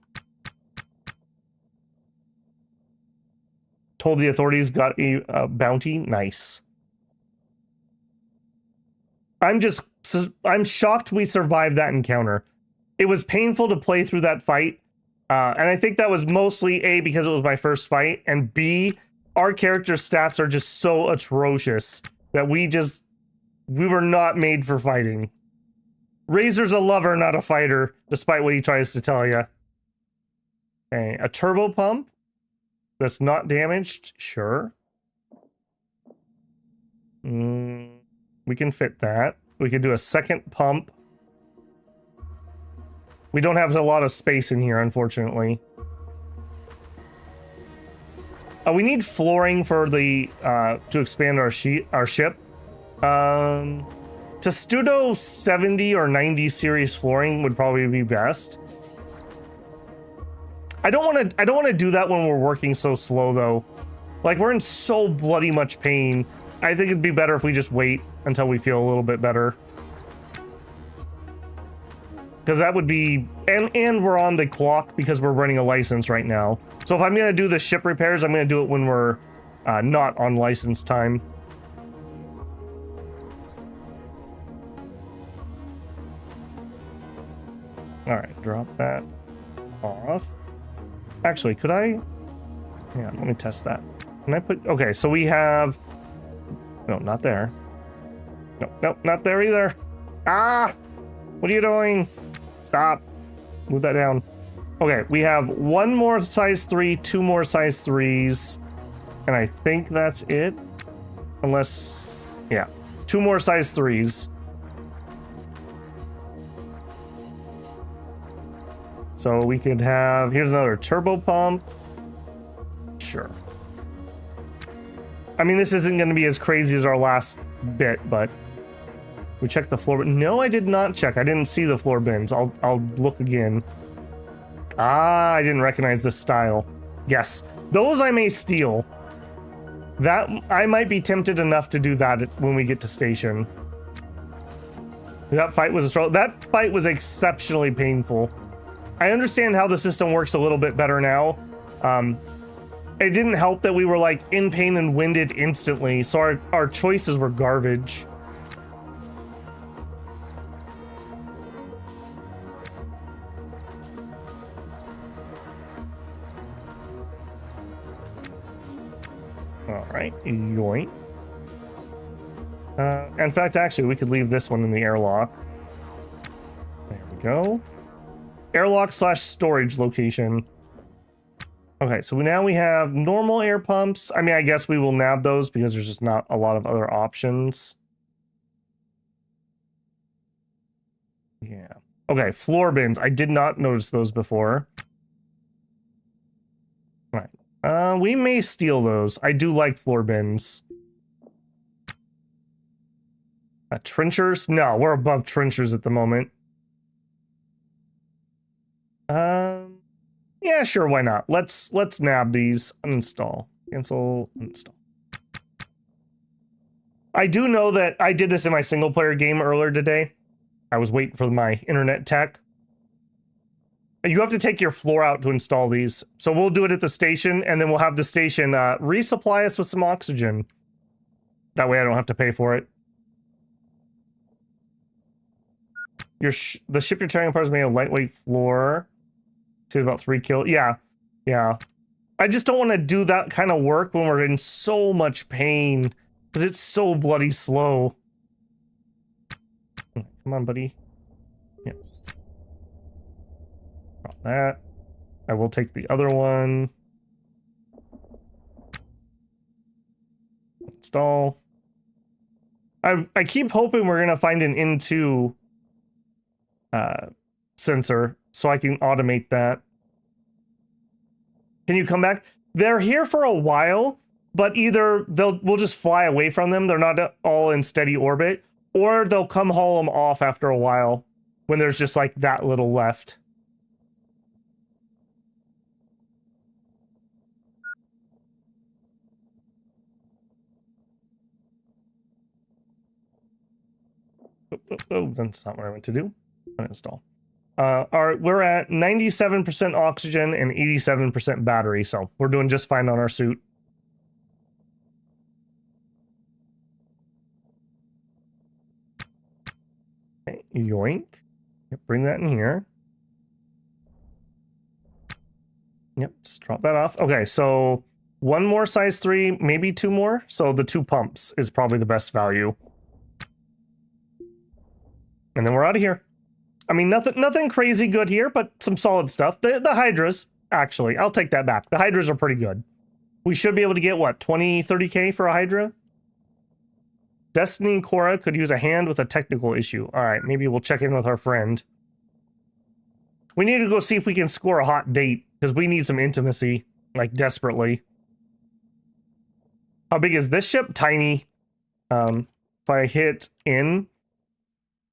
told the authorities, got a bounty. Nice. I'm shocked we survived that encounter. It was painful to play through that fight. And I think that was mostly A, because it was my first fight, and B, our character stats are just so atrocious that we were not made for fighting. Razor's a lover, not a fighter, despite what he tries to tell you. Okay, a turbo pump that's not damaged, sure. We can fit that. We could do a second pump. We don't have a lot of space in here, unfortunately. We need flooring for the to expand our ship. Testudo 70 or 90 series flooring would probably be best. I don't want to do that when we're working so slow though. Like, we're in so bloody much pain. I think it'd be better if we just wait until we feel a little bit better. Because that would be, and we're on the clock because we're running a license right now. So if I'm going to do the ship repairs, I'm going to do it when we're not on license time. All right, drop that off. Actually, could I? Yeah, let me test that. Can I put, okay, so we have, no, not there. No, not there either. Ah, what are you doing? Stop. Move that down. Okay, we have one more size 3, 2 more size 3s, and I think that's it. Unless, yeah, 2 more size 3s. So we could have, here's another turbo pump. Sure. I mean, this isn't going to be as crazy as our last bit, but we checked the floor. No, I did not check. I didn't see the floor bins. I'll look again. Ah, I didn't recognize this style. Yes, those I may steal. That, I might be tempted enough to do that when we get to station. That fight was a struggle. That fight was exceptionally painful. I understand how the system works a little bit better now. It didn't help that we were like in pain and winded instantly, so our choices were garbage. All right, yoink. In fact, actually, we could leave this one in the airlock. There we go. Airlock / storage location. Okay, so now we have normal air pumps. I mean, I guess we will nab those because there's just not a lot of other options. Yeah. Okay, floor bins. I did not notice those before. All right. We may steal those. I do like floor bins. Trenchers? No, we're above trenchers at the moment. Yeah, sure, why not? Let's nab these. Uninstall. Cancel. Uninstall. I do know that I did this in my single player game earlier today. I was waiting for my internet tech. You have to take your floor out to install these. So we'll do it at the station, and then we'll have the station resupply us with some oxygen. That way I don't have to pay for it. The ship you're tearing apart is made of lightweight floor. To about 3 kills. Yeah. I just don't want to do that kind of work when we're in so much pain. Because it's so bloody slow. Come on, buddy. Yeah. Drop that. I will take the other one. Install. I keep hoping we're going to find an N2 sensor so I can automate that. Can you come back? They're here for a while, but either we'll just fly away from them. They're not all in steady orbit, or they'll come haul them off after a while when there's just like that little left. Oh, that's not what I meant to do. Uninstall. We're at 97% oxygen and 87% battery, so we're doing just fine on our suit. Yoink. Yep, bring that in here. Yep, just drop that off. Okay, so one more size 3, maybe 2 more. So the 2 pumps is probably the best value. And then we're out of here. I mean, nothing crazy good here, but some solid stuff. The Hydras, actually, I'll take that back. The Hydras are pretty good. We should be able to get, what, 20, 30k for a Hydra? Destiny Cora could use a hand with a technical issue. All right, maybe we'll check in with our friend. We need to go see if we can score a hot date, because we need some intimacy, like, desperately. How big is this ship? Tiny. If I hit in,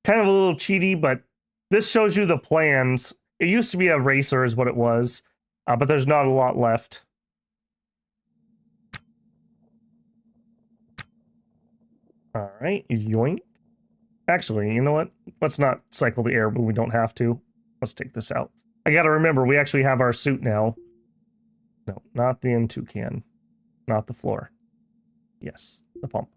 kind of a little cheaty, but this shows you the plans. It used to be a racer is what it was, but there's not a lot left. All right, yoink. Actually, you know what? Let's not cycle the air when we don't have to. Let's take this out. I gotta remember, we actually have our suit now. No, not the N2 can. Not the floor. Yes, the pump.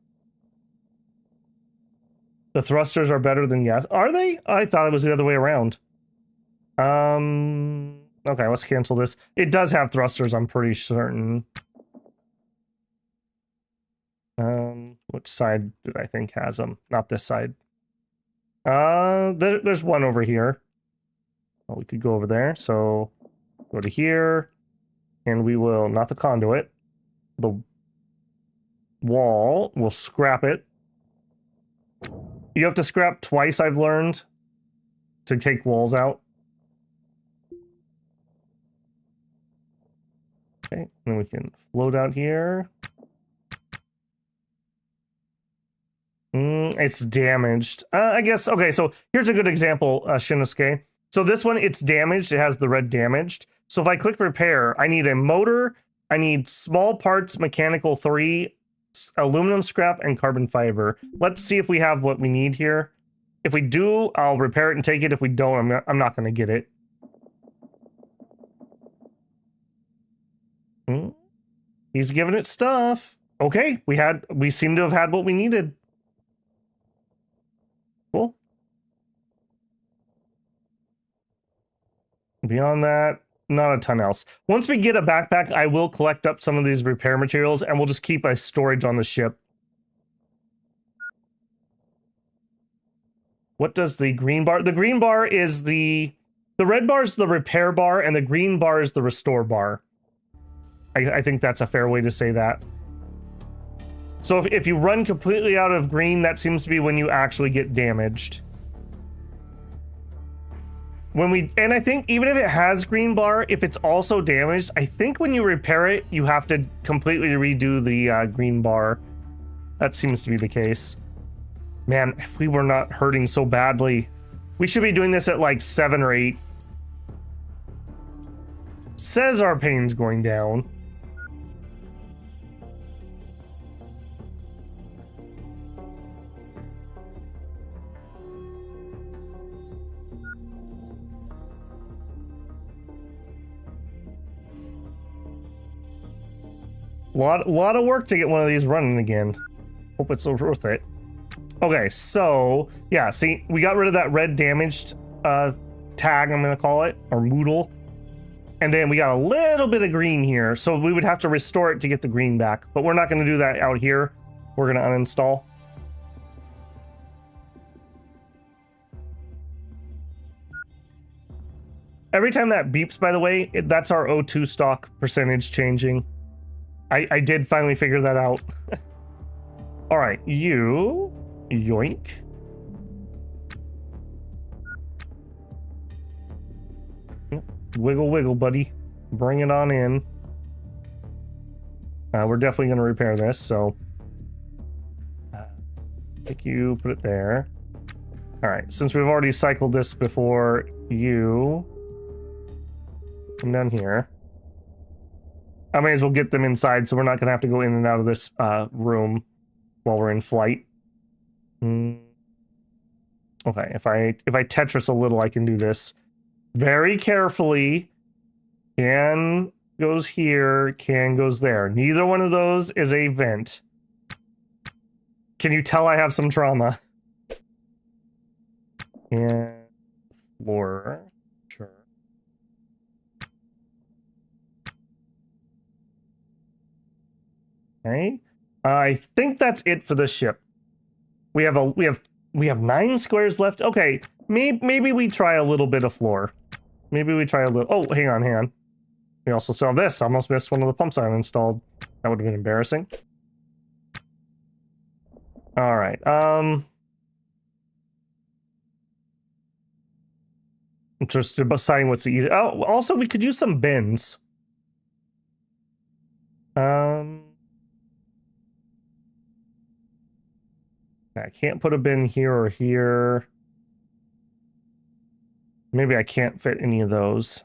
The thrusters are better than gas. Are they? I thought it was the other way around. Okay, let's cancel this. It does have thrusters, I'm pretty certain. Which side did I think has them? Not this side. There's one over here. Oh, we could go over there. So go to here, and we will, not the conduit, the wall. We'll scrap it. You have to scrap twice, I've learned, to take walls out. Okay, and we can float out here. It's damaged. I guess, okay, so here's a good example, Shinosuke. So this one, it's damaged. It has the red damaged. So if I click repair, I need a motor, I need small parts, mechanical 3, aluminum scrap, and carbon fiber. Let's see if we have what we need here. If we do, I'll repair it and take it. If we don't, I'm not going to get it. He's giving it stuff. Okay, we seem to have had what we needed. Cool. Beyond that, not a ton else. Once we get a backpack, I will collect up some of these repair materials, and we'll just keep a storage on the ship. What does the green bar? The green bar is the red bar is the repair bar, and the green bar is the restore bar. I think that's a fair way to say that. So if you run completely out of green, that seems to be when you actually get damaged. And I think even if it has green bar, if it's also damaged, I think when you repair it, you have to completely redo the green bar. That seems to be the case. Man, if we were not hurting so badly, we should be doing this at like 7 or 8. Says our pain's going down. Lot of work to get one of these running again. Hope it's worth it. Okay, so yeah, see, we got rid of that red damaged tag, I'm gonna call it, or moodle. And then we got a little bit of green here, so we would have to restore it to get the green back, but we're not gonna do that out here. We're gonna uninstall. Every time that beeps, by the way, that's our O2 stock percentage changing. I did finally figure that out. All right, you, yoink. Wiggle, wiggle, buddy. Bring it on in. We're definitely going to repair this, so. Take you, put it there. All right, since we've already cycled this before, you come down here. I may as well get them inside, so we're not going to have to go in and out of this room while we're in flight. Okay, if I Tetris a little, I can do this very carefully. Can goes here, can goes there. Neither one of those is a vent. Can you tell I have some trauma? And floor. Sure. Okay. I think that's it for the ship. We have 9 squares left. Okay, maybe we try a little bit of floor. Maybe we try a little. Oh, hang on. We also saw this. I almost missed one of the pumps I installed. That would have been embarrassing. All right. I'm just deciding what's the easy. Oh, also we could use some bins. I can't put a bin here or here. Maybe I can't fit any of those.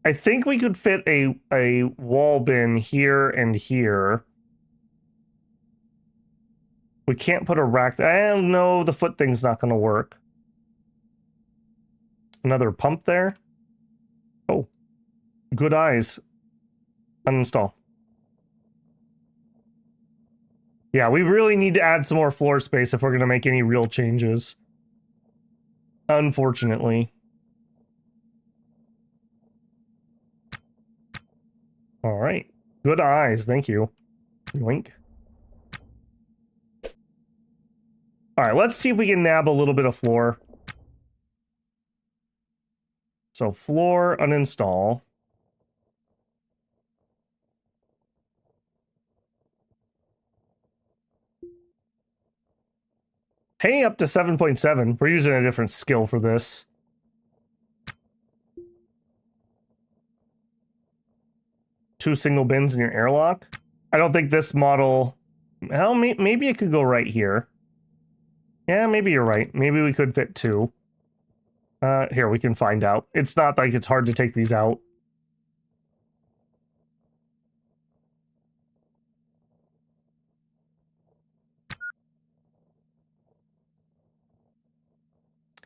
I think we could fit a wall bin here and here. We can't put a rack. I don't know, the foot thing's not going to work. Another pump there. Oh, good eyes. Uninstall. Yeah, we really need to add some more floor space if we're going to make any real changes. Unfortunately. All right. Good eyes. Thank you. Yoink. All right, let's see if we can nab a little bit of floor. So floor, uninstall. Pay up to 7.7. We're using a different skill for this. Two single bins in your airlock. I don't think this model... Well, maybe it could go right here. Yeah, maybe you're right. Maybe we could fit 2. Here, we can find out. It's not like it's hard to take these out.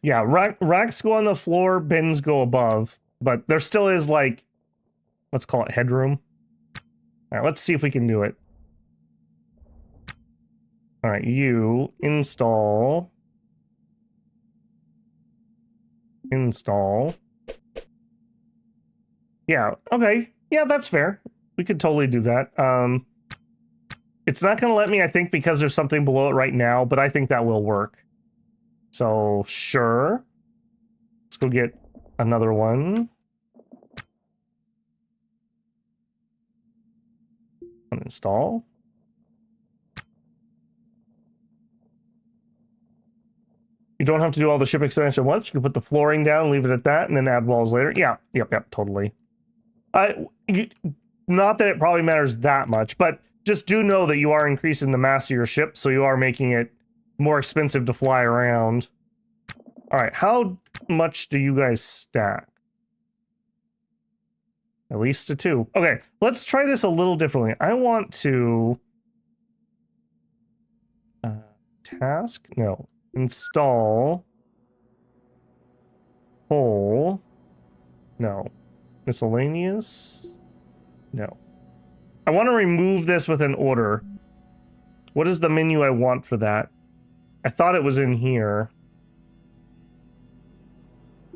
Yeah, racks go on the floor, bins go above. But there still is, like, let's call it headroom. All right, let's see if we can do it. All right, you install. Yeah, okay. Yeah, that's fair. We could totally do that. It's not going to let me, I think, because there's something below it right now, but I think that will work. So, sure. Let's go get another one. Uninstall. You don't have to do all the ship expansion once. You can put the flooring down, leave it at that, and then add walls later. Yeah, yep, totally. Not that it probably matters that much, but just do know that you are increasing the mass of your ship, so you are making it more expensive to fly around. All right, how much do you guys stack? At least a 2. Okay, let's try this a little differently. I want to... task? No. Install. Whole. No. Miscellaneous? No. I want to remove this with an order. What is the menu I want for that? I thought it was in here.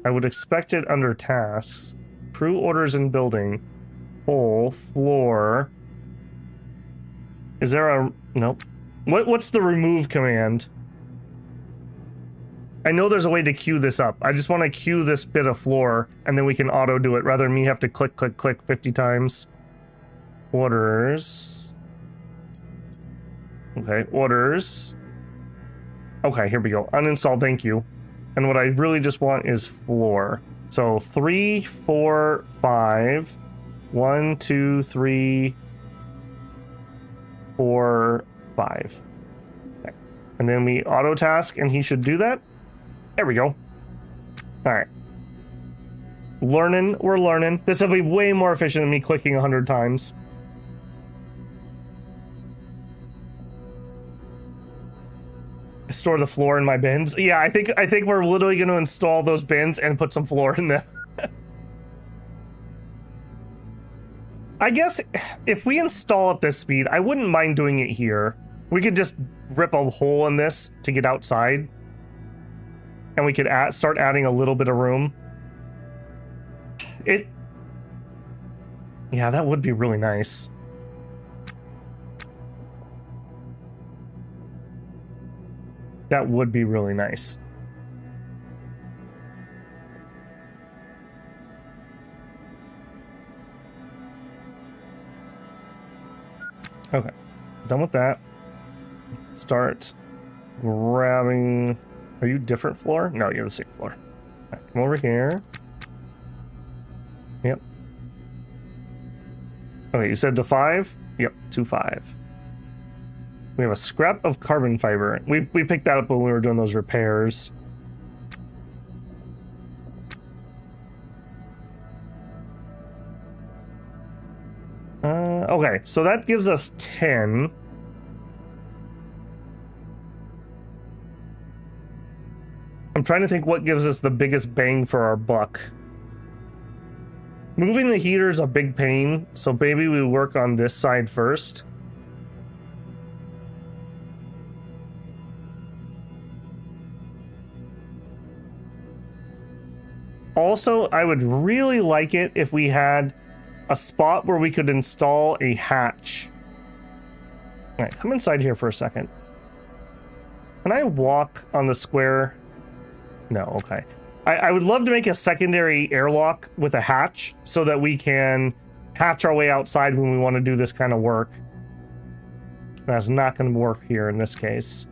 I would expect it under tasks. Crew orders and building. Whole. Floor. Is there a... Nope. What's the remove command? I know there's a way to queue this up. I just want to queue this bit of floor, and then we can auto do it, rather than me have to click 50 times. Orders. Okay, orders. Okay, here we go. Uninstall, thank you. And what I really just want is floor. So 3, 4, 5. 1, 2, 3, 4, 5. Okay. And then we auto task, and he should do that. There we go. All right. We're learning. This will be way more efficient than me clicking 100 times. Store the floor in my bins. Yeah, I think we're literally going to install those bins and put some floor in them. I guess if we install at this speed, I wouldn't mind doing it here. We could just rip a hole in this to get outside. and we could start adding a little bit of room. Yeah, that would be really nice. That would be really nice. Okay, done with that. Start grabbing. Are you different floor? No, you're the same floor. All right, come over here. Yep. Okay, you said to 5? Yep, to 5. We have a scrap of carbon fiber. We picked that up when we were doing those repairs. Okay, so that gives us 10. I'm trying to think what gives us the biggest bang for our buck. Moving the heater is a big pain, so maybe we work on this side first. Also, I would really like it if we had a spot where we could install a hatch. All right, come inside here for a second. Can I walk on the square? No, okay. I would love to make a secondary airlock with a hatch so that we can hatch our way outside when we want to do this kind of work. That's not going to work here in this case.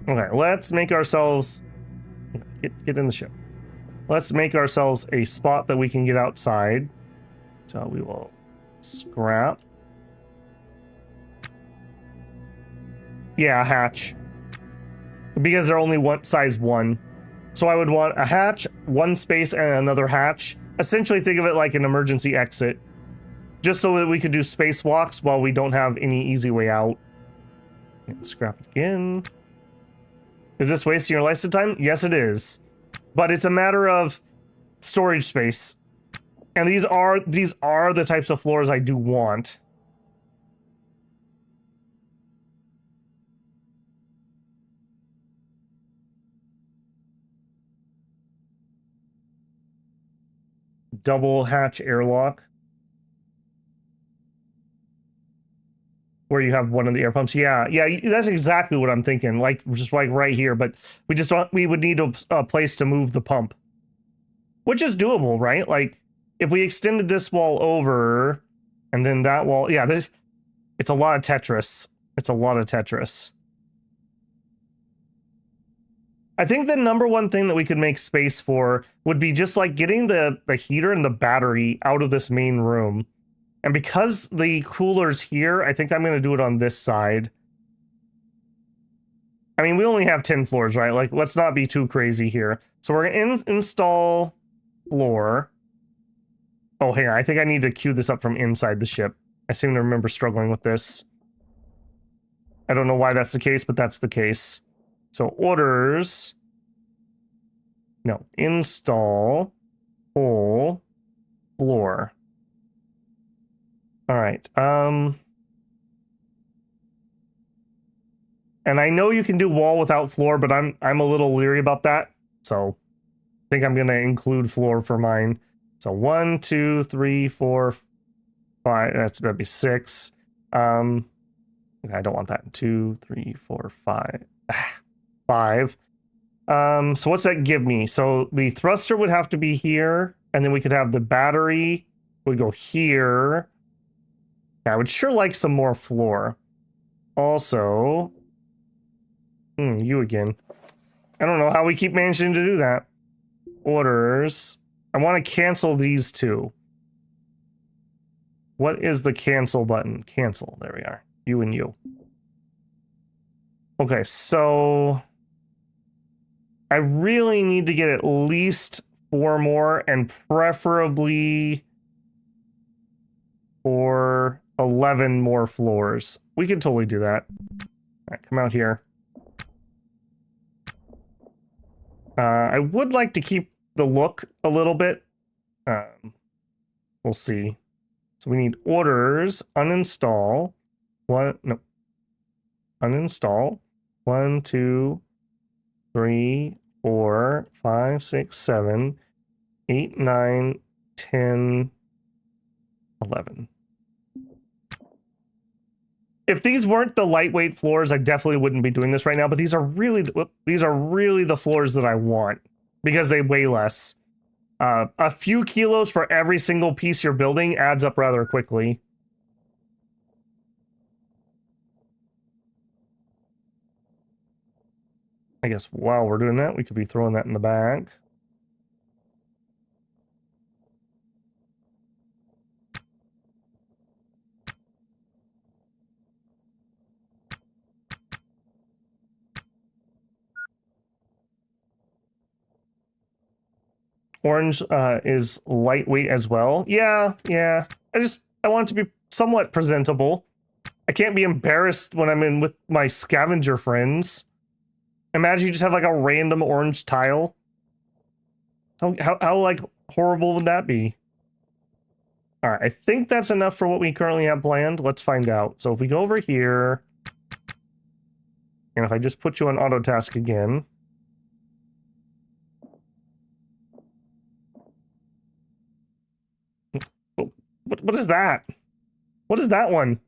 Okay, let's make ourselves... Get in the ship. Let's make ourselves a spot that we can get outside. So we will scrap. Yeah, a hatch. Because they're only size 1. So I would want a hatch, one space, and another hatch. Essentially, think of it like an emergency exit. Just so that we could do spacewalks while we don't have any easy way out. Scrap it again. Is this wasting your license time? Yes, it is. But it's a matter of storage space. And these are the types of floors I do want. Double hatch airlock. Where you have one of the air pumps. Yeah, that's exactly what I'm thinking. Like, just like right here, but we would need a place to move the pump. Which is doable, right? Like, if we extended this wall over, and then that wall, yeah, it's a lot of Tetris. It's a lot of Tetris. I think the number one thing that we could make space for would be just like getting the heater and the battery out of this main room. And because the cooler's here, I think I'm going to do it on this side. I mean, we only have 10 floors, right? Like, let's not be too crazy here. So we're going to install floor. Oh, hang on. I think I need to queue this up from inside the ship. I seem to remember struggling with this. I don't know why that's the case, but that's the case. So orders. No, install whole floor. All right. And I know you can do wall without floor, but I'm a little leery about that. So I think I'm gonna include floor for mine. So 1, 2, 3, 4, 5. That's gonna be 6. Okay, I don't want that. 2, 3, 4, 5. 5. So what's that give me? So the thruster would have to be here, and then we could have the battery would go here. Yeah, I would sure like some more floor. Also, you again. I don't know how we keep managing to do that. Orders. I want to cancel these two. What is the cancel button? Cancel. There we are. You and you. Okay, so I really need to get at least 4 more, and preferably for 11 more floors. We can totally do that. All right, come out here. I would like to keep the look a little bit. We'll see. So we need orders, uninstall. Uninstall. 1, 2, 3, 4, 5, 6, 7, 8, 9, 10, 11. If these weren't the lightweight floors, I definitely wouldn't be doing this right now, but these are really the floors that I want because they weigh less. A few kilos for every single piece you're building adds up rather quickly. I guess while we're doing that, we could be throwing that in the bag. Orange is lightweight as well. Yeah. I want it to be somewhat presentable. I can't be embarrassed when I'm in with my scavenger friends. Imagine you just have like a random orange tile. How like horrible would that be? All right, I think that's enough for what we currently have planned. Let's find out. So if we go over here, and if I just put you on auto task again. What is that? What is that one?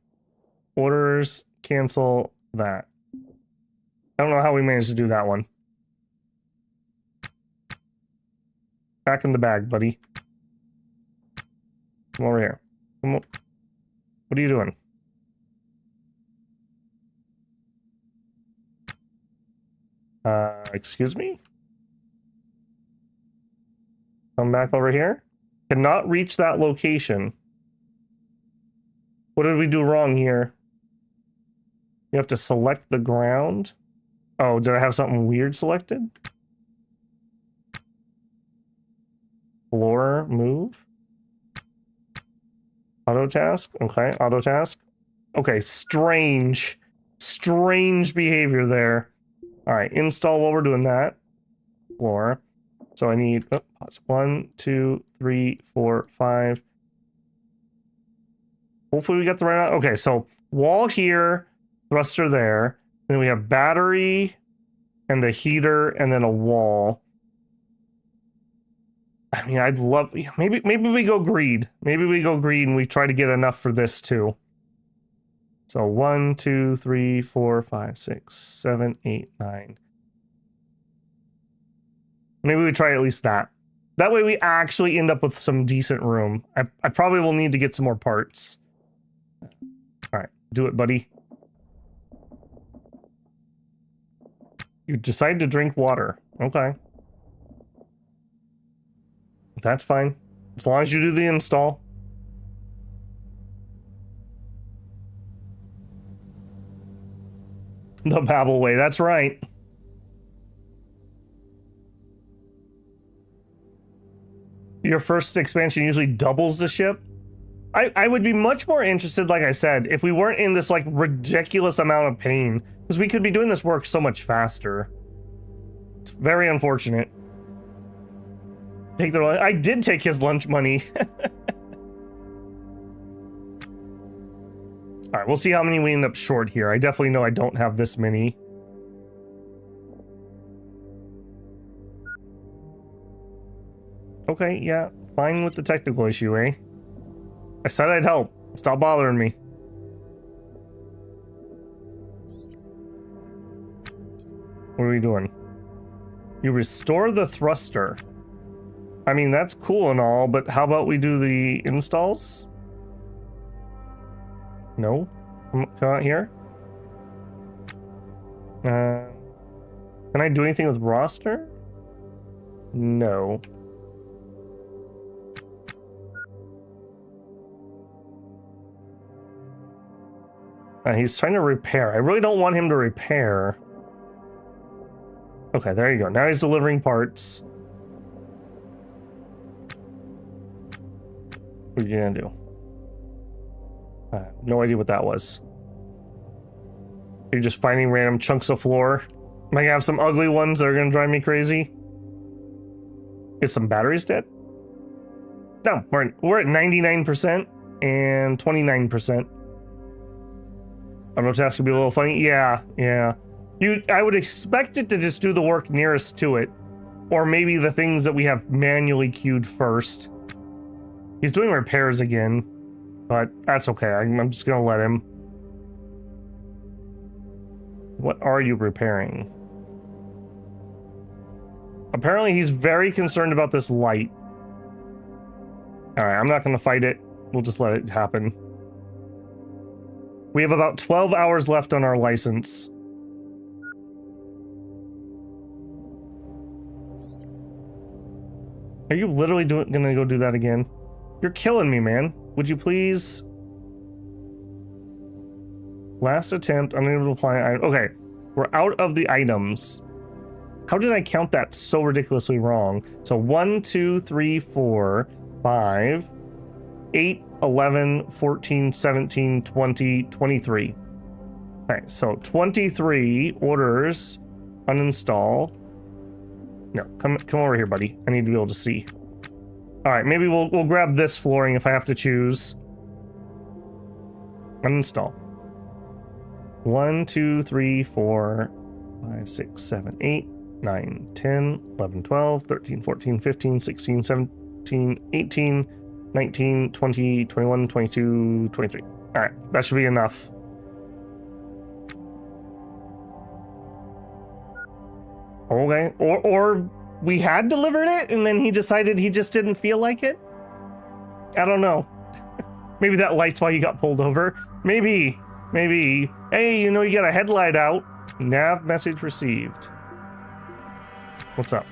Orders, cancel that. I don't know how we managed to do that one. Back in the bag, buddy. Come over here. Come on. What are you doing? Excuse me? Come back over here. Cannot reach that location. What did we do wrong here? You have to select the ground. Oh, did I have something weird selected? Floor, move. Auto task. Okay, auto task. Okay, strange. Strange behavior there. All right, install while we're doing that. Floor. So I need 1, 2, 3, 4, 5. Hopefully we got the right. Okay, so wall here, thruster there. Then we have battery and the heater and then a wall. I mean, I'd love maybe we go greed. Maybe we go greed and we try to get enough for this too. So 1, 2, 3, 4, 5, 6, 7, 8, 9. Maybe we try at least that. That way we actually end up with some decent room. I probably will need to get some more parts. All right, do it, buddy. You decide to drink water. Okay. That's fine. As long as you do the install. The Babel way, that's right. Your first expansion usually doubles the ship. I would be much more interested, like I said, if we weren't in this like ridiculous amount of pain, because we could be doing this work so much faster. It's very unfortunate. Take their lunch. I did take his lunch money. All right, we'll see how many we end up short here. I definitely know I don't have this many. Okay, yeah, fine with the technical issue, eh? I said I'd help. Stop bothering me. What are we doing? You restore the thruster. I mean, that's cool and all, but how about we do the installs? No? Come out here? Can I do anything with roster? No. He's trying to repair. I really don't want him to repair. Okay, there you go. Now he's delivering parts. What are you gonna do? I have no idea what that was. You're just finding random chunks of floor. Am I gonna have some ugly ones that are gonna drive me crazy? Is some batteries dead? No, we're at 99% and 29%. Auto task would be a little funny. Yeah. I would expect it to just do the work nearest to it. Or maybe the things that we have manually queued first. He's doing repairs again. But that's okay. I'm just gonna let him. What are you repairing? Apparently he's very concerned about this light. Alright, I'm not gonna fight it. We'll just let it happen. We have about 12 hours left on our license. Are you literally gonna go do that again? You're killing me, man. Would you please? Last attempt, unable to apply. Okay, we're out of the items. How did I count that so ridiculously wrong? So 1, 2, 3, 4, 5, 8, 11, 14, 17, 20, 23. Okay, so 23 orders, uninstall. No, come over here, buddy. I need to be able to see. All right, maybe we'll grab this flooring if I have to choose. Uninstall. 1, 2, 3, 4, 5, 6, 7, 8, 9, 10, 11, 12, 13, 14, 15, 16, 17, 18, 19, 20, 21, 22, 23. All right, that should be enough. Okay, or we had delivered it and then he decided he just didn't feel like it? I don't know. Maybe that light's why you got pulled over. Maybe. Hey, you know you got a headlight out. Nav message received. What's up?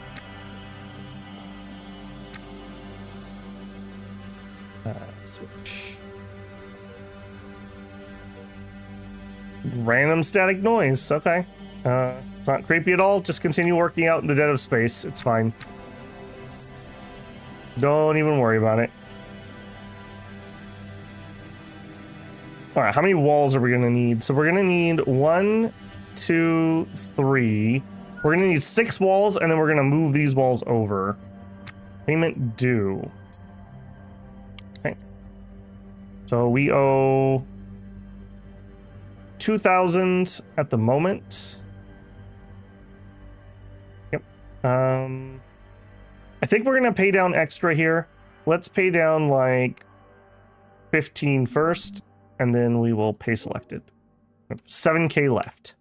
Switch. Random static noise. Okay. It's not creepy at all. Just continue working out in the dead of space. It's fine. Don't even worry about it. All right, how many walls are we gonna need? So we're gonna need 1, 2, 3. We're gonna need 6 walls, and then we're gonna move these walls over. Payment due. Okay. So we owe 2,000 at the moment. Yep. I think we're gonna pay down extra here. Let's pay down like 15 first, and then we will pay selected. 7K left.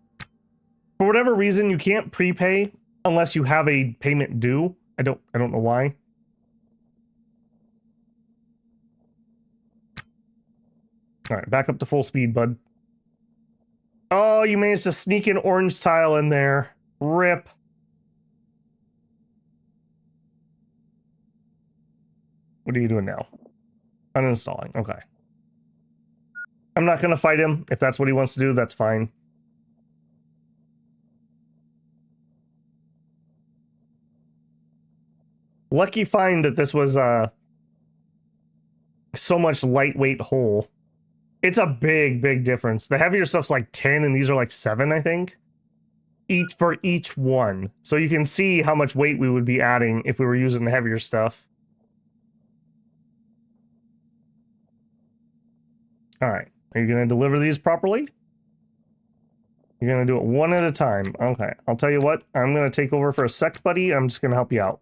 For whatever reason, you can't prepay unless you have a payment due. I don't know why. All right, back up to full speed, bud. Oh, you managed to sneak an orange tile in there. Rip. What are you doing now? Uninstalling. Okay. I'm not going to fight him. If that's what he wants to do, that's fine. Lucky find that this was so much lightweight hole. It's a big difference. The heavier stuff's like 10 and these are like 7, I think. For each one. So you can see how much weight we would be adding if we were using the heavier stuff. All right. Are you going to deliver these properly? You're going to do it one at a time. Okay. I'll tell you what. I'm going to take over for a sec, buddy. I'm just going to help you out.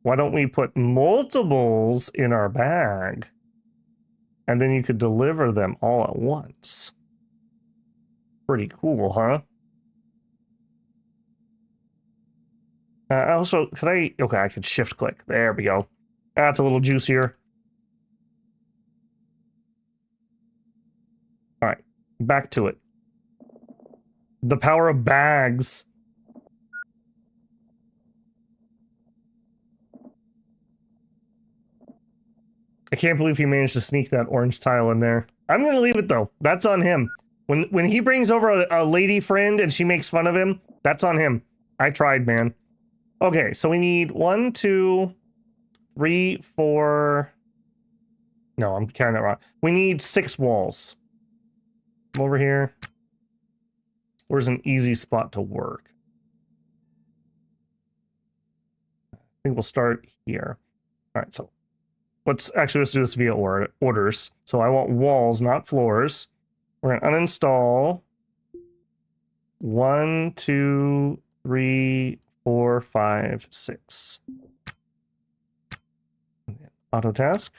Why don't we put multiples in our bag? And then you could deliver them all at once. Pretty cool, huh? Also, could I... Okay, I could shift click. There we go. That's a little juicier. All right, back to it. The power of bags. I can't believe he managed to sneak that orange tile in there. I'm going to leave it, though. That's on him. When he brings over a lady friend and she makes fun of him, that's on him. I tried, man. Okay, so we need 1, 2, 3, 4... No, I'm counting that wrong. We need 6 walls. Come over here. Where's an easy spot to work? I think we'll start here. All right, so let's do this via orders. So I want walls, not floors. We're going to uninstall 1, 2, 3, 4, 5, 6. Auto task.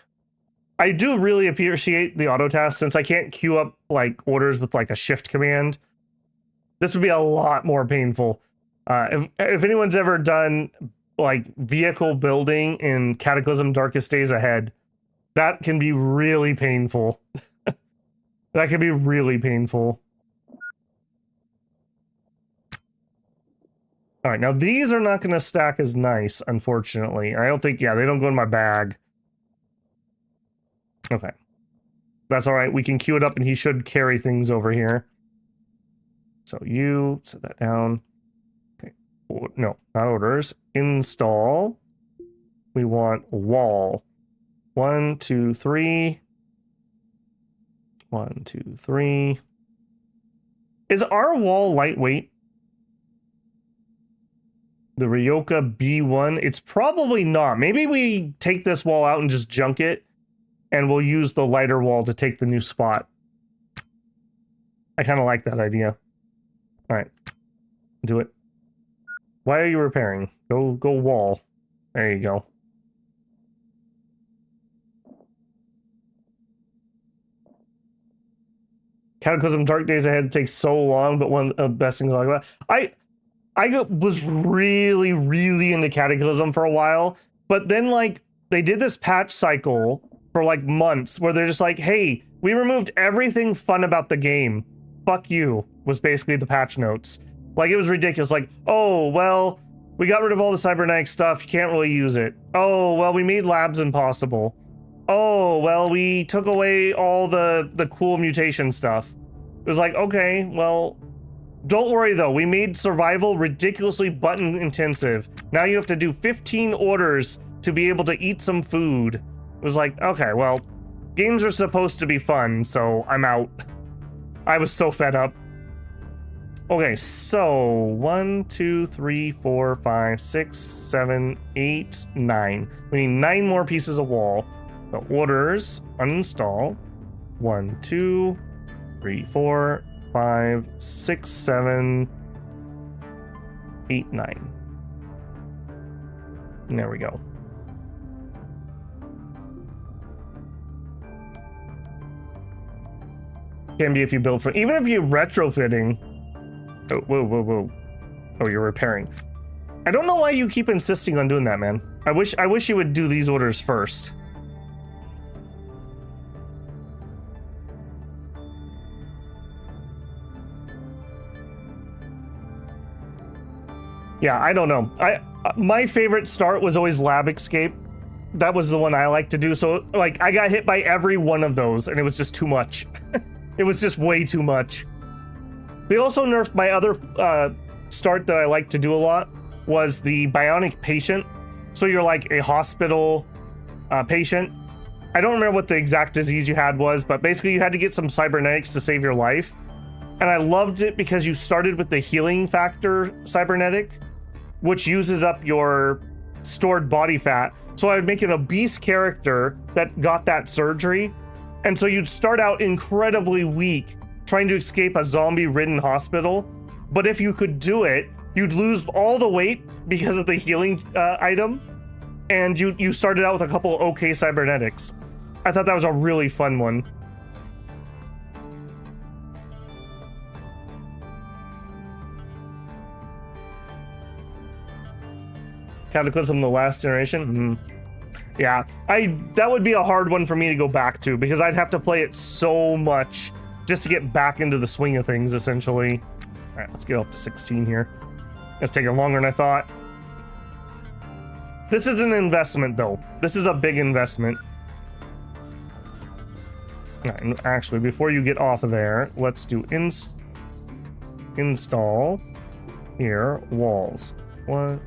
I do really appreciate the auto task since I can't queue up like orders with like a shift command. This would be a lot more painful. If anyone's ever done like vehicle building in Cataclysm Darkest Days Ahead, that can be really painful. That can be really painful. All right, now these are not going to stack as nice, unfortunately. I don't think, yeah, they don't go in my bag. Okay. That's all right. We can queue it up and he should carry things over here. So you set that down. Okay. No, not orders. Install. We want wall. 1, 2, 3. 1, 2, 3. Is our wall lightweight? The Ryoka B1? It's probably not. Maybe we take this wall out and just junk it, and we'll use the lighter wall to take the new spot. I kind of like that idea. All right. Do it. Why are you repairing? Go wall. There you go. Cataclysm Dark Days Ahead takes so long, but one of the best things I like about it. I was really, really into Cataclysm for a while, but then like they did this patch cycle for like months where they're just like, hey, we removed everything fun about the game. Fuck you, was basically the patch notes. Like it was ridiculous. Like, oh, well, we got rid of all the cybernetic stuff. You can't really use it. Oh, well, we made labs impossible. Oh, well, we took away all the cool mutation stuff. It was like, okay, well, don't worry though. We made survival ridiculously button intensive. Now you have to do 15 orders to be able to eat some food. It was like, okay, well, games are supposed to be fun, so I'm out. I was so fed up. Okay, so 1, 2, 3, 4, 5, 6, 7, 8, 9. We need 9 more pieces of wall. The orders, uninstall. 1, 2, 3, 4, 5, 6, 7, 8, 9. And there we go. Can be if you build for, even if you're retrofitting. Oh, whoa. Oh, you're repairing. I don't know why you keep insisting on doing that, man. I wish you would do these orders first. Yeah, I don't know. My favorite start was always Lab Escape. That was the one I like to do. So, like, I got hit by every one of those, and it was just too much. It was just way too much. They also nerfed my other start that I like to do a lot was the Bionic Patient. So you're like a hospital patient. I don't remember what the exact disease you had was, but basically you had to get some cybernetics to save your life. And I loved it because you started with the healing factor cybernetic, which uses up your stored body fat. So I would make an obese character that got that surgery. And so you'd start out incredibly weak, trying to escape a zombie-ridden hospital. But if you could do it, you'd lose all the weight because of the healing item. And you started out with a couple okay cybernetics. I thought that was a really fun one. Cataclysm the last generation? Yeah, that would be a hard one for me to go back to because I'd have to play it so much just to get back into the swing of things, essentially. All right, let's get up to 16 here. It's taking longer than I thought. This is an investment, though. This is a big investment. All right, actually, before you get off of there, let's do install here, walls. What?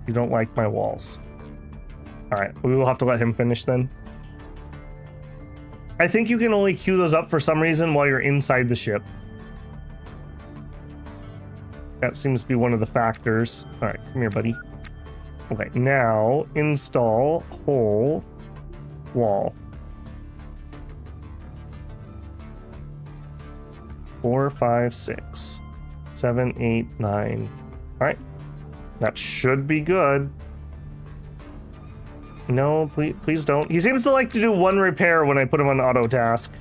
You don't like my walls. All right, we will have to let him finish then. I think you can only queue those up for some reason while you're inside the ship. That seems to be one of the factors. All right, come here, buddy. Okay, now install whole wall. 4, 5, 6. 7, 8, 9. All right. That should be good. No, please don't. He seems to like to do one repair when I put him on auto task.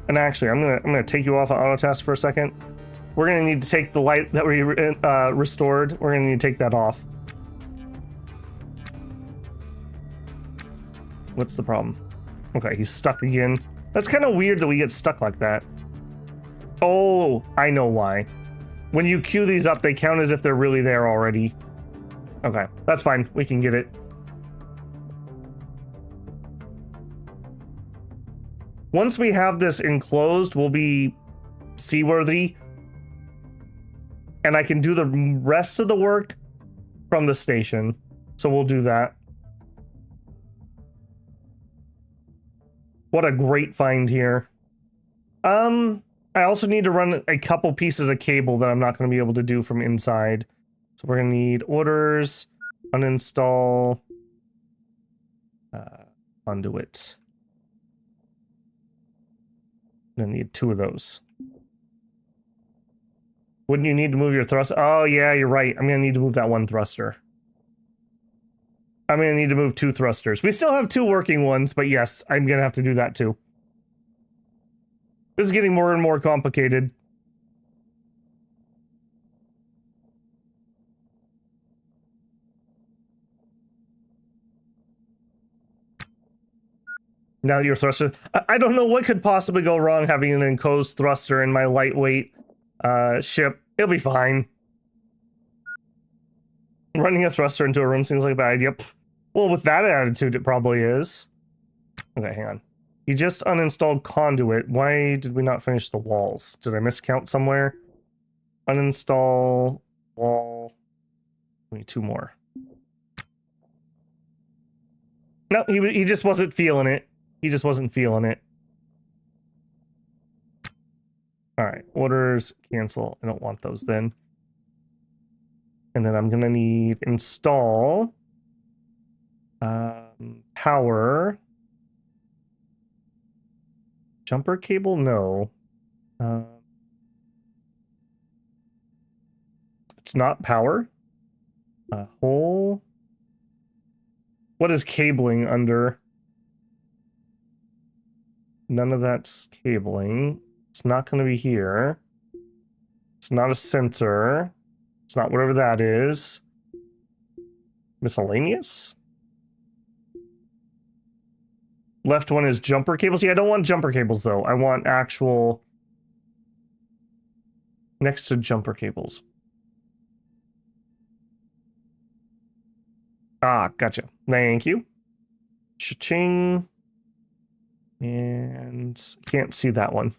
And actually, I'm gonna take you off of auto task for a second. We're gonna need to take the light that we restored. We're gonna need to take that off. What's the problem? Okay, he's stuck again. That's kind of weird that we get stuck like that. Oh, I know why. When you queue these up, they count as if they're really there already. Okay, that's fine. We can get it. Once we have this enclosed, we'll be seaworthy. And I can do the rest of the work from the station. So we'll do that. What a great find here. I also need to run a couple pieces of cable that I'm not going to be able to do from inside. So we're going to need orders, uninstall, conduit. I'm going to need 2 of those. Wouldn't you need to move your thruster? Oh, yeah, you're right. I'm going to need to move that 1 thruster. I'm going to need to move 2 thrusters. We still have 2 working ones, but yes, I'm going to have to do that too. This is getting more and more complicated. Now your thruster... I don't know what could possibly go wrong having an enclosed thruster in my lightweight ship. It'll be fine. Running a thruster into a room seems like a bad idea. Well, with that attitude, it probably is. Okay, hang on. You just uninstalled conduit. Why did we not finish the walls? Did I miscount somewhere? Uninstall wall. We need 2 more. No, he just wasn't feeling it. He just wasn't feeling it. All right, orders, cancel. I don't want those then. And then I'm gonna need install power. Jumper cable, no. It's not power. Hole. What is cabling under? None of that's cabling. It's not going to be here. It's not a sensor. It's not whatever that is. Miscellaneous? Left one is jumper cables. Yeah, I don't want jumper cables, though. I want actual... next to jumper cables. Ah, gotcha. Thank you. Cha-ching. And can't see that one.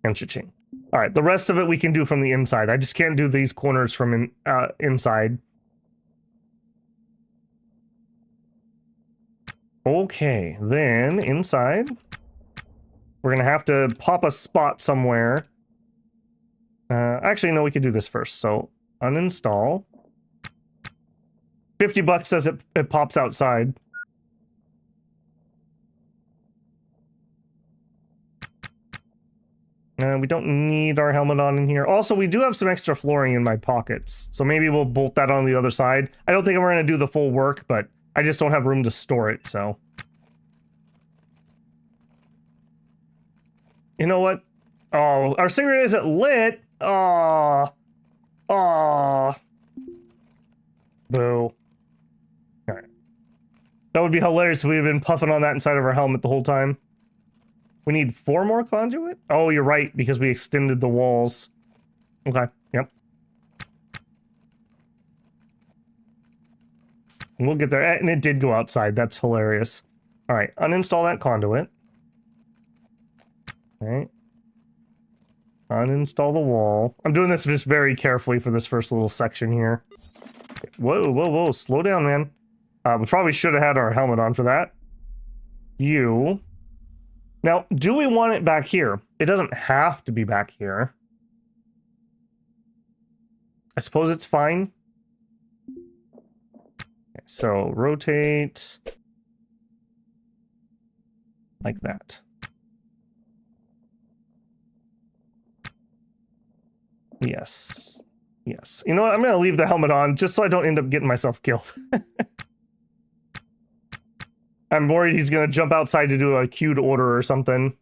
And cha-ching. All right, the rest of it we can do from the inside. I just can't do these corners from inside. Okay, then inside, we're gonna have to pop a spot somewhere. Actually, no, we could do this first. So uninstall. $50 says it pops outside. We don't need our helmet on in here. Also, we do have some extra flooring in my pockets, so maybe we'll bolt that on the other side. I don't think I'm going to do the full work, but I just don't have room to store it, so. You know what? Oh, our cigarette isn't lit. Oh. Oh. Boo. All right. That would be hilarious if we had been puffing on that inside of our helmet the whole time. We need 4 more conduit? Oh, you're right, because we extended the walls. Okay, yep. We'll get there. And it did go outside. That's hilarious. All right, uninstall that conduit. All right. Uninstall the wall. I'm doing this just very carefully for this first little section here. Whoa, whoa, whoa. Slow down, man. We probably should have had our helmet on for that. You... Now, do we want it back here? It doesn't have to be back here. I suppose it's fine. Okay, so rotate like that. Yes. Yes. You know what? I'm going to leave the helmet on just so I don't end up getting myself killed. I'm worried he's going to jump outside to do a queued order or something.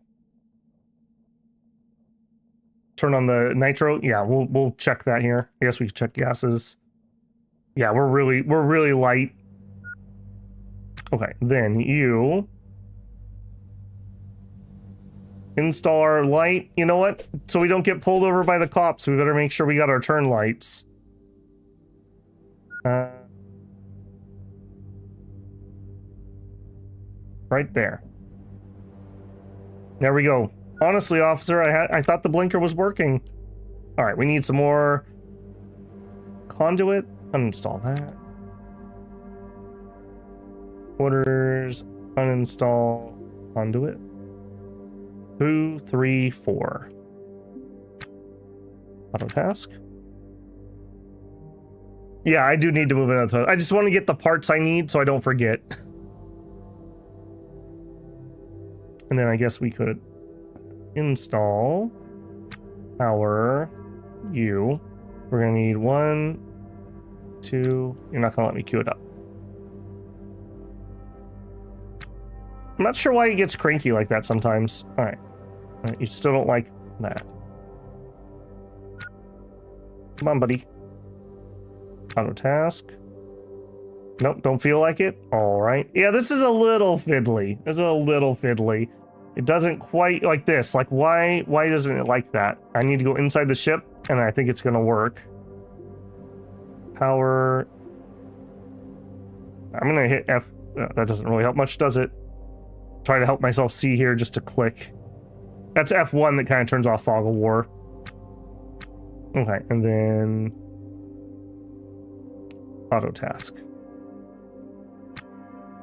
Turn on the nitro. Yeah, we'll check that here. I guess we can check gases. Yeah, we're really light. Okay, then you install our light. You know what? So we don't get pulled over by the cops, we better make sure we got our turn lights. Right there. There we go. Honestly, officer, I thought the blinker was working. All right, we need some more conduit. Uninstall that. Orders. Uninstall conduit. 2, 3, 4. Auto task. Yeah, I do need to move another. I just want to get the parts I need so I don't forget. And then I guess we could install our U. We're gonna need 1, 2. You're not gonna let me queue it up. I'm not sure why he gets cranky like that sometimes. All right, you still don't like that. Come on, buddy. Auto task. Nope, don't feel like it. All right. Yeah, this is a little fiddly. This is a little fiddly. It doesn't quite like this. Like, why doesn't it like that? I need to go inside the ship, and I think it's gonna work. Power. I'm gonna hit F. That doesn't really help much, does it? Try to help myself see here just to click. That's F1 that kind of turns off Fog of War. Okay, and then auto task.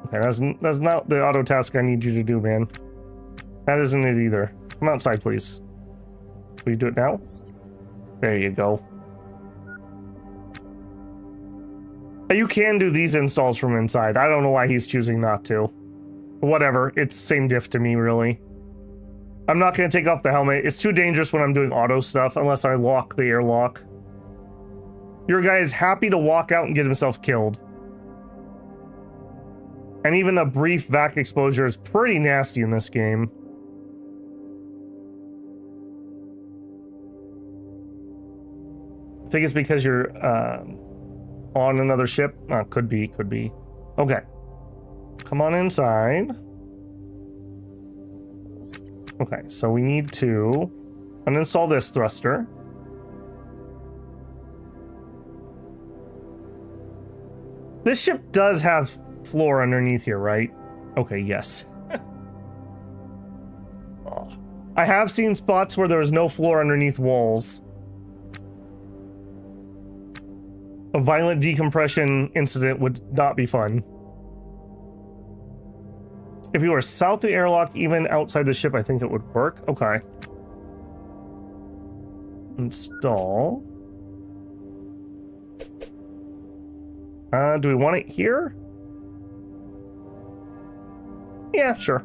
Okay, that's not the auto task I need you to do, man. That isn't it either. Come outside, please. Will you do it now? There you go. You can do these installs from inside. I don't know why he's choosing not to. Whatever, it's same diff to me, really. I'm not going to take off the helmet. It's too dangerous when I'm doing auto stuff, unless I lock the airlock. Your guy is happy to walk out and get himself killed. And even a brief vac exposure is pretty nasty in this game. I think it's because you're on another ship. Could be. Okay. Come on inside. Okay, so we need to uninstall this thruster. This ship does have floor underneath here, right? Okay, yes. I have seen spots where there was no floor underneath walls. A violent decompression incident would not be fun. If you were south of the airlock, even outside the ship, I think it would work. Okay. Install. Do we want it here? Yeah, sure.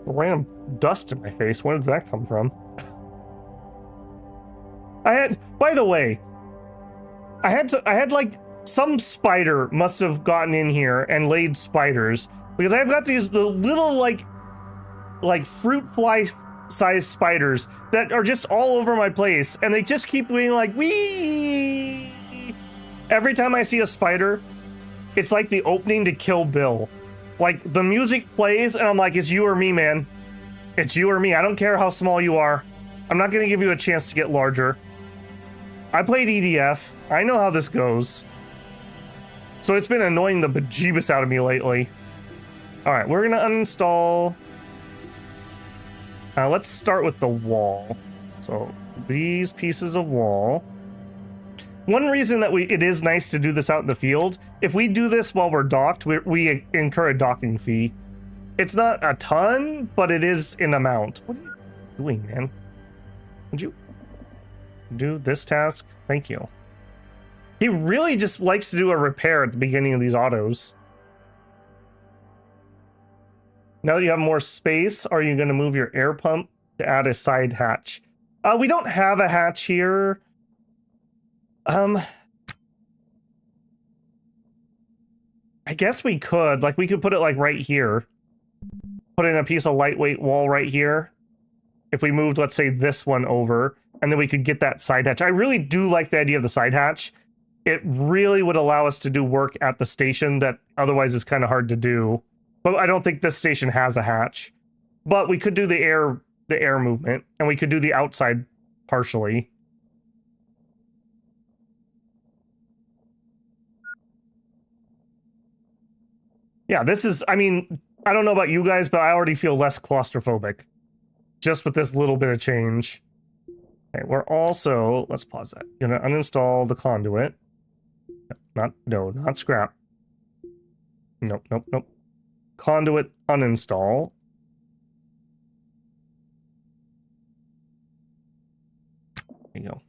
Random dust in my face. Where did that come from? By the way, I had like some spider must have gotten in here and laid spiders, because I've got the little like fruit fly sized spiders that are just all over my place, and they just keep being like, wee. Every time I see a spider, it's like the opening to Kill Bill. Like, the music plays and I'm like, it's you or me, man. It's you or me. I don't care how small you are. I'm not gonna give you a chance to get larger. I played EDF. I know how this goes. So it's been annoying the bejeebus out of me lately. All right, we're gonna uninstall. Let's start with the wall. So these pieces of wall. One reason that it is nice to do this out in the field, if we do this while we're docked, we incur a docking fee. It's not a ton, but it is an amount. What are you doing, man? Would you do this task? Thank you. He really just likes to do a repair at the beginning of these autos. Now that you have more space, are you going to move your air pump to add a side hatch? We don't have a hatch here. I guess we could. Like, we could put it, like, right here. Put in a piece of lightweight wall right here. If we moved, let's say, this one over, and then we could get that side hatch. I really do like the idea of the side hatch. It really would allow us to do work at the station that otherwise is kind of hard to do. But I don't think this station has a hatch. But we could do the air movement, and we could do the outside partially. Yeah, this is, I mean, I don't know about you guys, but I already feel less claustrophobic. Just with this little bit of change. Okay, we're also, let's pause that. Gonna uninstall the conduit. No, not scrap. Nope. Conduit uninstall. There you go.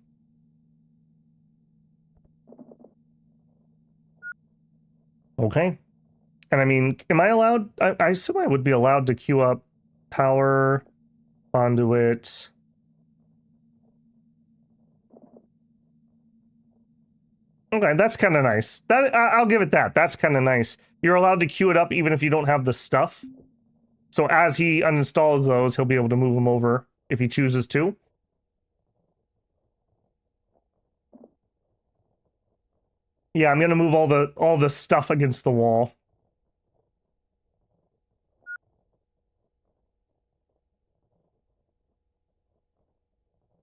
Okay. And I mean, am I allowed? I assume I would be allowed to queue up power, conduit. Okay, that's kind of nice. I'll give it that. That's kind of nice. You're allowed to queue it up even if you don't have the stuff. So as he uninstalls those, he'll be able to move them over if he chooses to. Yeah, I'm gonna move all the stuff against the wall.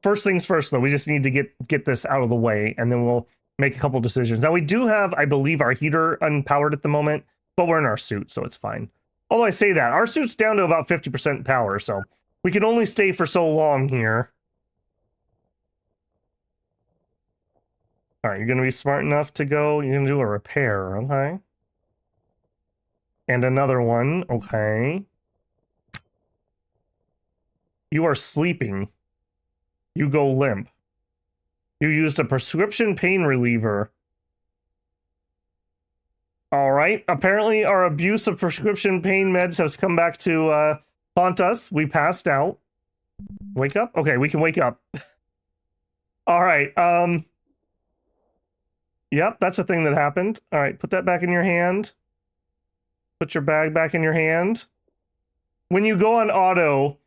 First things first, though, we just need to get this out of the way, and then we'll make a couple decisions. Now, we do have, I believe, our heater unpowered at the moment, but we're in our suit, so it's fine. Although I say that, our suit's down to about 50% power, so we can only stay for so long here. All right, you're going to be smart enough to go, you're going to do a repair, okay? And another one, okay. You are sleeping. You go limp. You used a prescription pain reliever. All right. Apparently, our abuse of prescription pain meds has come back to haunt us. We passed out. Wake up? Okay, we can wake up. All right. Yep, that's a thing that happened. All right, put that back in your hand. Put your bag back in your hand. When you go on auto,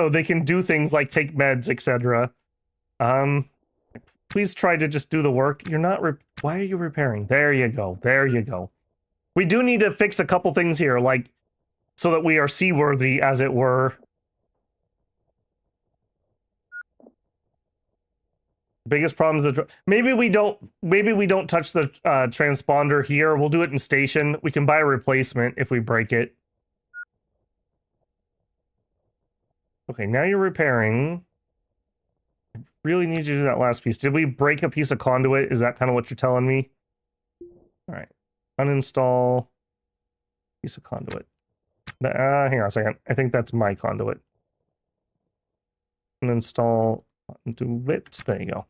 they can do things like take meds, etc. Please try to just do the work. You're not why are you repairing? There you go. There you go. We do need to fix a couple things here, like so that we are seaworthy, as it were. Biggest problem is the maybe we don't touch the transponder here. We'll do it in station. We can buy a replacement if we break it. Okay, now you're repairing. I really need you to do that last piece. Did we break a piece of conduit? Is that kind of what you're telling me? All right. Uninstall piece of conduit. Hang on a second. I think that's my conduit. Uninstall conduit. There you go.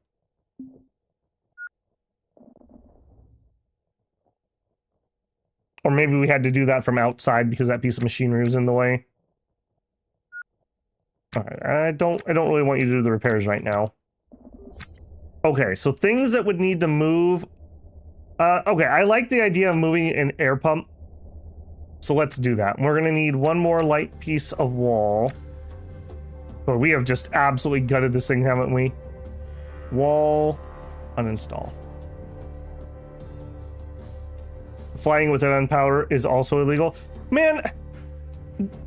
Or maybe we had to do that from outside because that piece of machinery was in the way. All right, I don't really want you to do the repairs right now. Okay, so things that would need to move. Okay, I like the idea of moving an air pump. So let's do that. We're gonna need one more light piece of wall. But we have just absolutely gutted this thing, haven't we? Wall, uninstall. Flying with an unpowered is also illegal. Man,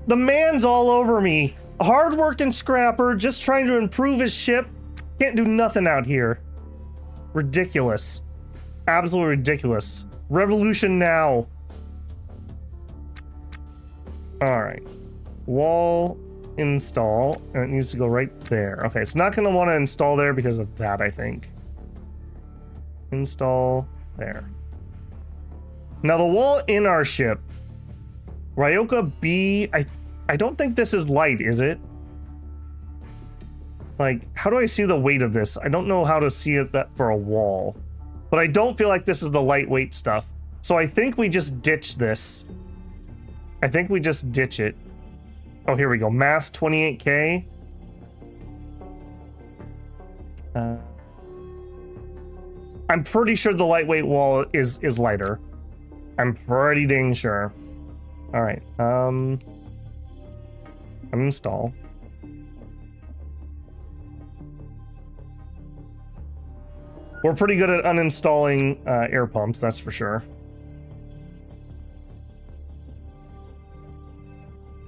the man's all over me. A hard-working scrapper just trying to improve his ship. Can't do nothing out here. Ridiculous. Absolutely ridiculous. Revolution now. All right. Wall install. And it needs to go right there. Okay, it's not going to want to install there because of that, I think. Install there. Now, the wall in our ship. Ryoka B. I don't think this is light, is it? Like, how do I see the weight of this? I don't know how to see it that for a wall. but I don't feel like this is the lightweight stuff. So I think we just ditch this. I think we just ditch it. Oh, here we go. Mass 28K. I'm pretty sure the lightweight wall is lighter. I'm pretty dang sure. All right. Uninstall. We're pretty good at uninstalling air pumps, that's for sure.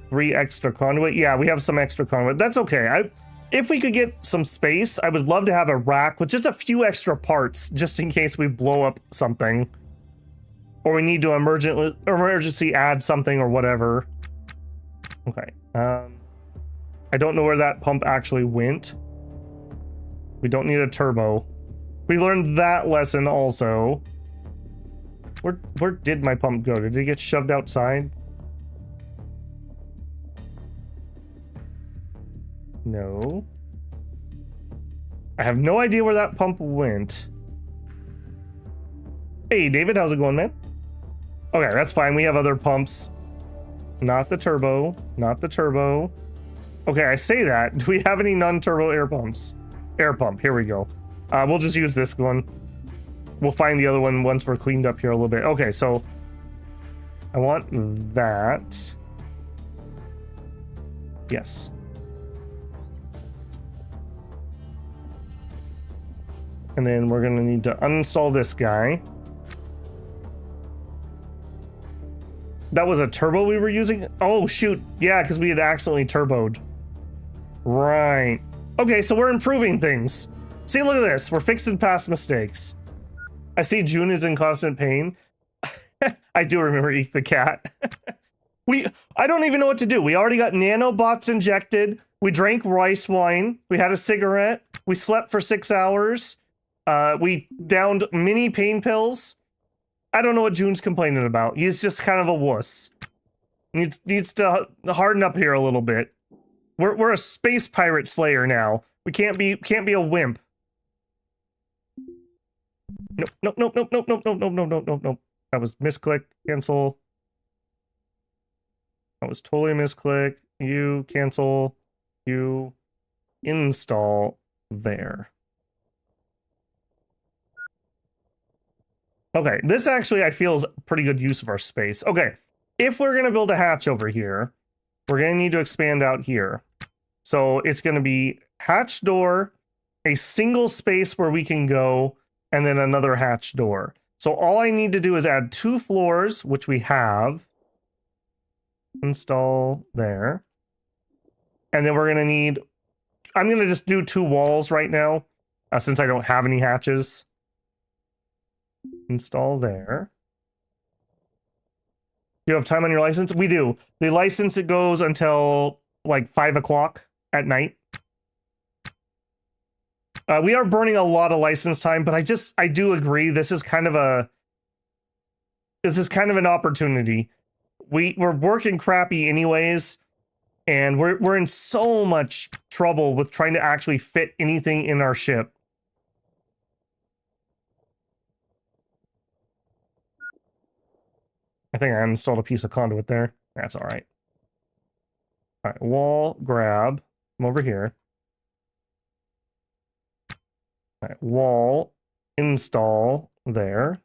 3 extra conduit. Yeah, we have some extra conduit. That's okay. If we could get some space, I would love to have a rack with just a few extra parts, just in case we blow up something. Or we need to emergency add something or whatever. Okay. I don't know where that pump actually went. We don't need a turbo. We learned that lesson also. Where did my pump go? Did it get shoved outside? No. I have no idea where that pump went. Hey, David, how's it going, man? Okay, that's fine. We have other pumps. Not the turbo. Not the turbo. Okay, I say that. Do we have any non-turbo air pumps? Air pump. Here we go. We'll just use this one. We'll find the other one once we're cleaned up here a little bit. Okay, so I want that. Yes. And then we're gonna need to uninstall this guy. That was a turbo we were using? Oh, shoot. Yeah, because we had accidentally turboed. Right. Okay, so we're improving things. See, look at this. We're fixing past mistakes. I see June is in constant pain. I do remember Eek the cat. I don't even know what to do. We already got nanobots injected. We drank rice wine. We had a cigarette. We slept for 6 hours. We downed mini pain pills. I don't know what June's complaining about. He's just kind of a wuss. Needs to harden up here a little bit. We're a space pirate slayer now. We can't be a wimp. Nope. That was misclick. Cancel. That was totally a misclick. You cancel. You install there. Okay, this actually I feel is pretty good use of our space. Okay, if we're gonna build a hatch over here, we're gonna need to expand out here. So it's gonna be hatch door, a single space where we can go, and then another hatch door. So all I need to do is add 2 floors, which we have. Install there. And then we're gonna need, I'm gonna just do 2 walls right now, since I don't have any hatches. Install there. You have time on your license? We do. The license, it goes until like 5 o'clock at night. We are burning a lot of license time, but I do agree this is kind of an opportunity. We're working crappy anyways, and we're in so much trouble with trying to actually fit anything in our ship. I think I installed a piece of conduit there. That's all right. All right, wall grab. I'm over here. All right, wall install there.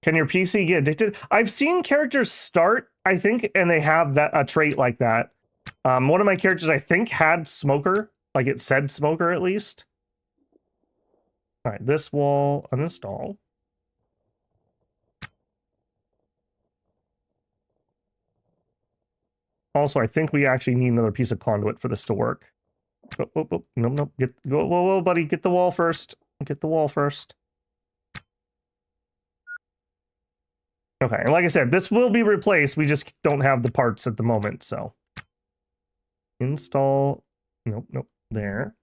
Can your PC get addicted? I've seen characters start, I think, and they have that a trait like that. One of my characters, I think, had smoker. Like it said smoker at least. All right, this wall uninstall. Also, I think we actually need another piece of conduit for this to work. Oh, no. Whoa, buddy. Get the wall first. Get the wall first. Okay, and like I said, this will be replaced. We just don't have the parts at the moment, so. Install. Nope. There.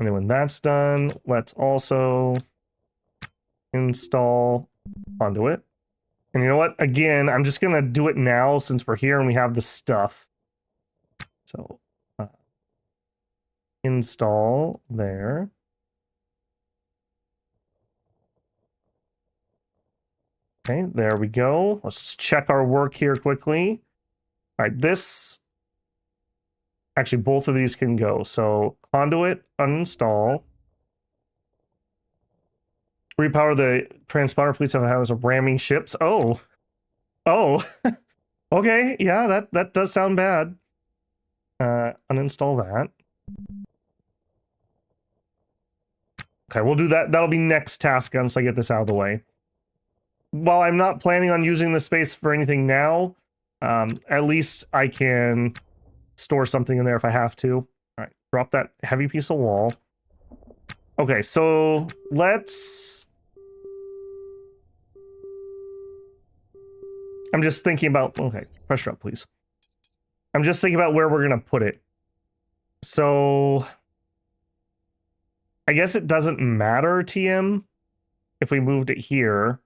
And then when that's done, let's also install conduit. And you know what? Again, I'm just going to do it now since we're here and we have the stuff. So install there. Okay, there we go. Let's check our work here quickly. All right, this, actually both of these can go. So conduit, uninstall. Repower the transponder fleets of having of ramming ships. Oh. Okay, yeah, that does sound bad. Uninstall that. Okay, we'll do that. That'll be next task once I get this out of the way. While I'm not planning on using the space for anything now, at least I can store something in there if I have to. All right, drop that heavy piece of wall. Okay, so let's... I'm just thinking about... Okay, pressure up, please. I'm just thinking about where we're going to put it. So... I guess it doesn't matter, TM, if we moved it here.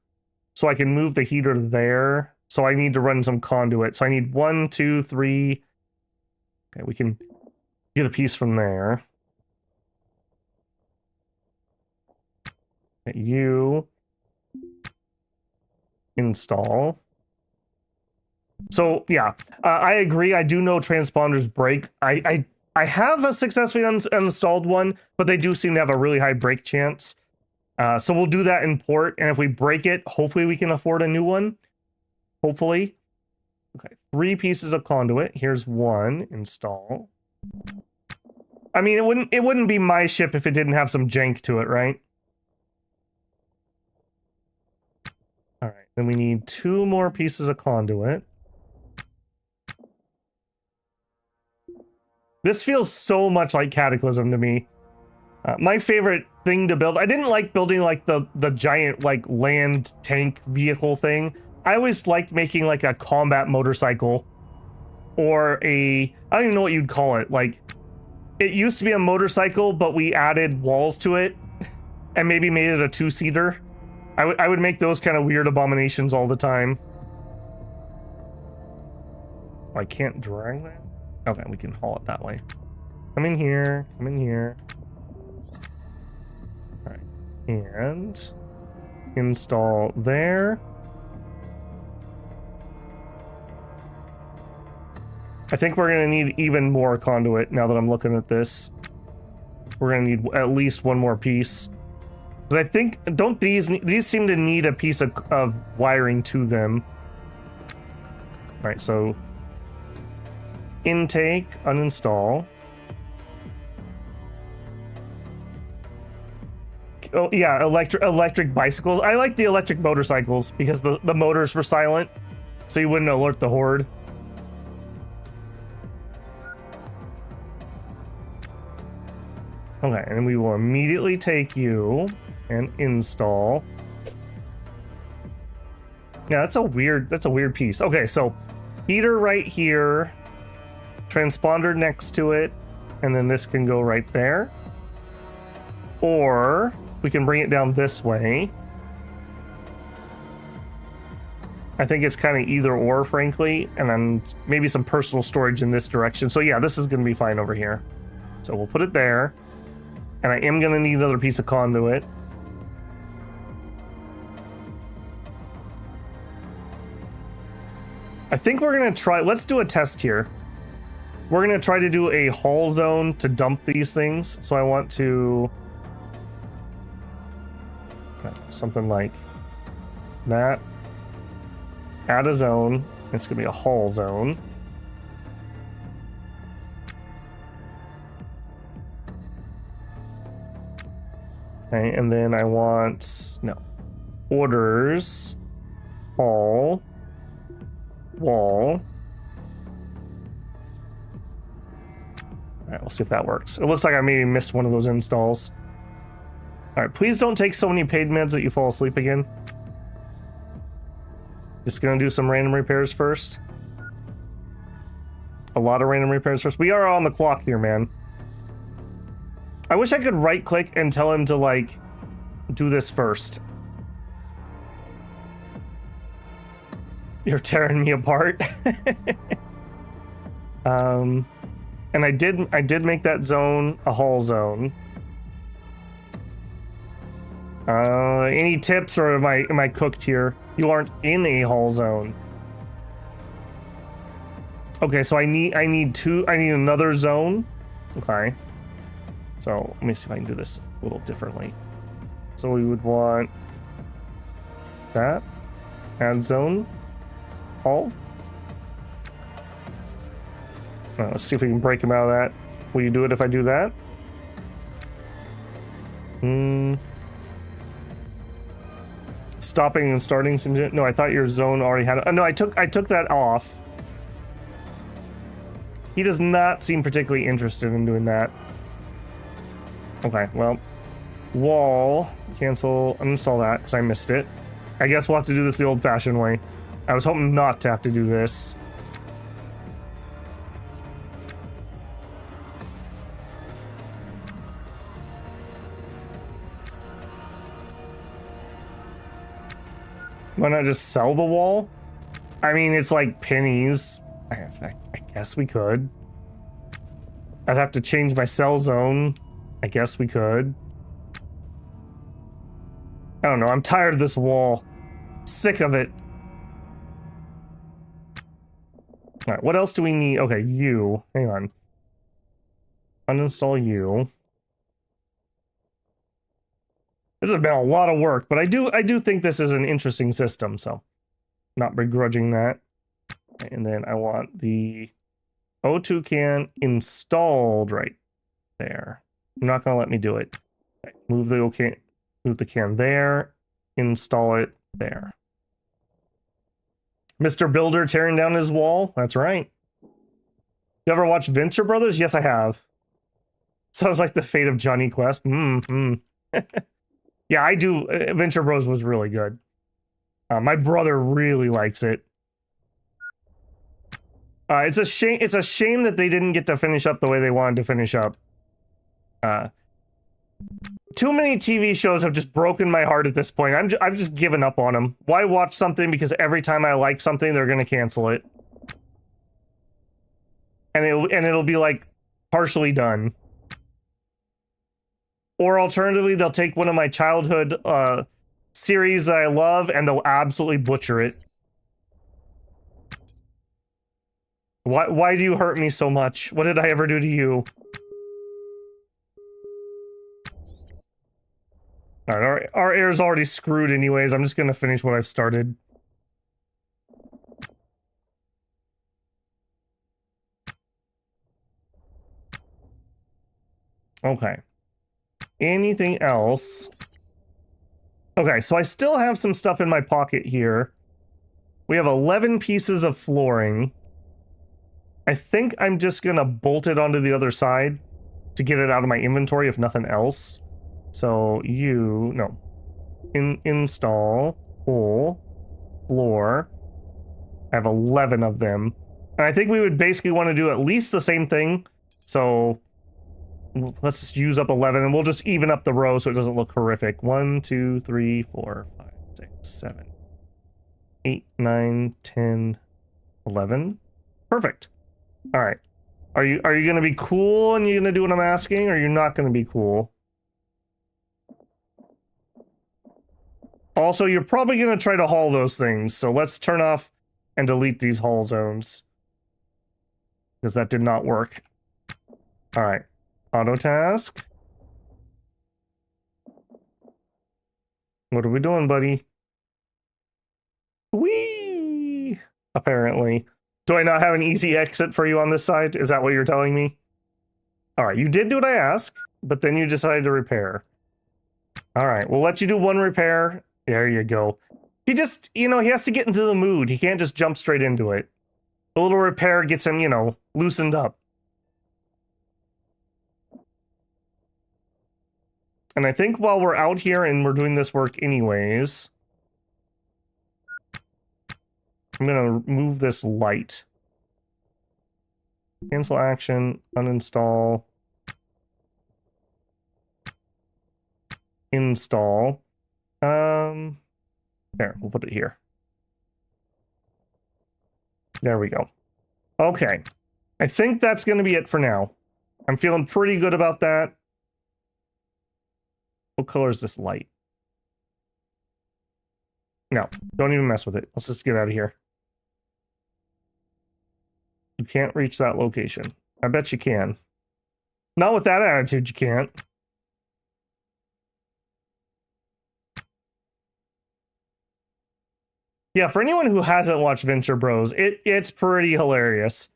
So I can move the heater there. So I need to run some conduit. So I need 1, 2, 3. Okay, we can get a piece from there. Okay, you install. So yeah, I agree. I do know transponders break. I have a successfully uninstalled one, but they do seem to have a really high break chance. So we'll do that in port, and if we break it, hopefully we can afford a new one. Hopefully. Okay, 3 pieces of conduit. Here's 1. Install. I mean, it wouldn't be my ship if it didn't have some jank to it, right? All right, then we need 2 more pieces of conduit. This feels so much like Cataclysm to me. My favorite thing to build, I didn't like building like the giant like land tank vehicle thing. I always liked making like a combat motorcycle or I don't even know what you'd call it. Like it used to be a motorcycle, but we added walls to it and maybe made it a 2-seater. I would make those kind of weird abominations all the time. Oh, I can't drag that? Okay, we can haul it that way. Come in here, come in here. All right, and install there. I think we're gonna need even more conduit now that I'm looking at this. We're gonna need at least 1 more piece. But I think, don't these seem to need a piece of wiring to them. All right, so intake, uninstall. Oh yeah, electric bicycles. I like the electric motorcycles because the motors were silent, so you wouldn't alert the horde. Okay, and we will immediately take you and install. Yeah, that's a weird piece. Okay, so heater right here, transponder next to it, and then this can go right there. Or we can bring it down this way. I think it's kind of either or, frankly, and then maybe some personal storage in this direction. So yeah, this is going to be fine over here. So we'll put it there. And I am going to need another piece of conduit. I think we're going to try... Let's do a test here. We're going to try to do a haul zone to dump these things. So I want to... something like that. Add a zone. It's going to be a haul zone. Okay, and then I want, no, orders, haul, wall. All right, we'll see if that works. It looks like I maybe missed one of those installs. All right, please don't take so many paid meds that you fall asleep again. Just gonna do some random repairs first. A lot of random repairs first. We are on the clock here, man. I wish I could right click and tell him to like do this first. You're tearing me apart. And I did make that zone a haul zone. Any tips, or am I cooked here? You aren't in a haul zone. Okay, so I need another zone. Okay. So let me see if I can do this a little differently. So we would want that. Add zone. Haul. Let's see if we can break him out of that. Will you do it if I do that? Stopping and starting some. No, I thought your zone already had. Oh, no, I took that off. He does not seem particularly interested in doing that. Okay, well, wall, cancel, uninstall that because I missed it. I guess we'll have to do this the old-fashioned way. I was hoping not to have to do this. Why not just sell the wall? I mean, it's like pennies. I guess we could. I'd have to change my sell zone. I guess we could. I don't know. I'm tired of this wall. Sick of it. All right. What else do we need? Okay, you. Hang on. Uninstall you. This has been a lot of work, but I do think this is an interesting system, so not begrudging that. And then I want the O2 can installed right there. You're not gonna let me do it. Move the can there, install it there. Mr. Builder tearing down his wall. That's right. You ever watch Venture Brothers? Yes, I have. Sounds like the fate of Johnny Quest. Yeah, I do. Venture Bros was really good. My brother really likes it. It's a shame. It's a shame that they didn't get to finish up the way they wanted to finish up. Too many TV shows have just broken my heart at this point. I've just given up on them. Why watch something because every time I like something, they're gonna cancel it, and it'll be like partially done. Or alternatively, they'll take one of my childhood series that I love and they'll absolutely butcher it. Why do you hurt me so much? What did I ever do to you? All right, our air's already screwed anyways. I'm just gonna finish what I've started. Okay. Anything else? Okay, so I still have some stuff in my pocket here. We have 11 pieces of flooring. I think I'm just gonna bolt it onto the other side to get it out of my inventory, if nothing else. So install whole floor. I have 11 of them. And I think we would basically want to do at least the same thing. So let's just use up 11 and we'll just even up the row so it doesn't look horrific. 1, 2, 3, 4, 5, 6, 7, 8, 9, 10, 11. Perfect. All right. Are you going to be cool and you're going to do what I'm asking, or you're not going to be cool? Also, you're probably going to try to haul those things. So let's turn off and delete these haul zones, because that did not work. All right. Auto task. What are we doing, buddy? Whee! Apparently. Do I not have an easy exit for you on this side? Is that what you're telling me? All right, you did do what I asked, but then you decided to repair. All right, we'll let you do one repair. There you go. He just, he has to get into the mood. He can't just jump straight into it. A little repair gets him, loosened up. And I think while we're out here and we're doing this work anyways, I'm going to remove this light. Cancel action, uninstall, install. There, we'll put it here. There we go. Okay. I think that's going to be it for now. I'm feeling pretty good about that. What color is this light? No, don't even mess with it. Let's just get out of here. You can't reach that location. I bet you can. Not with that attitude, you can't. Yeah, for anyone who hasn't watched Venture Bros, it's pretty hilarious.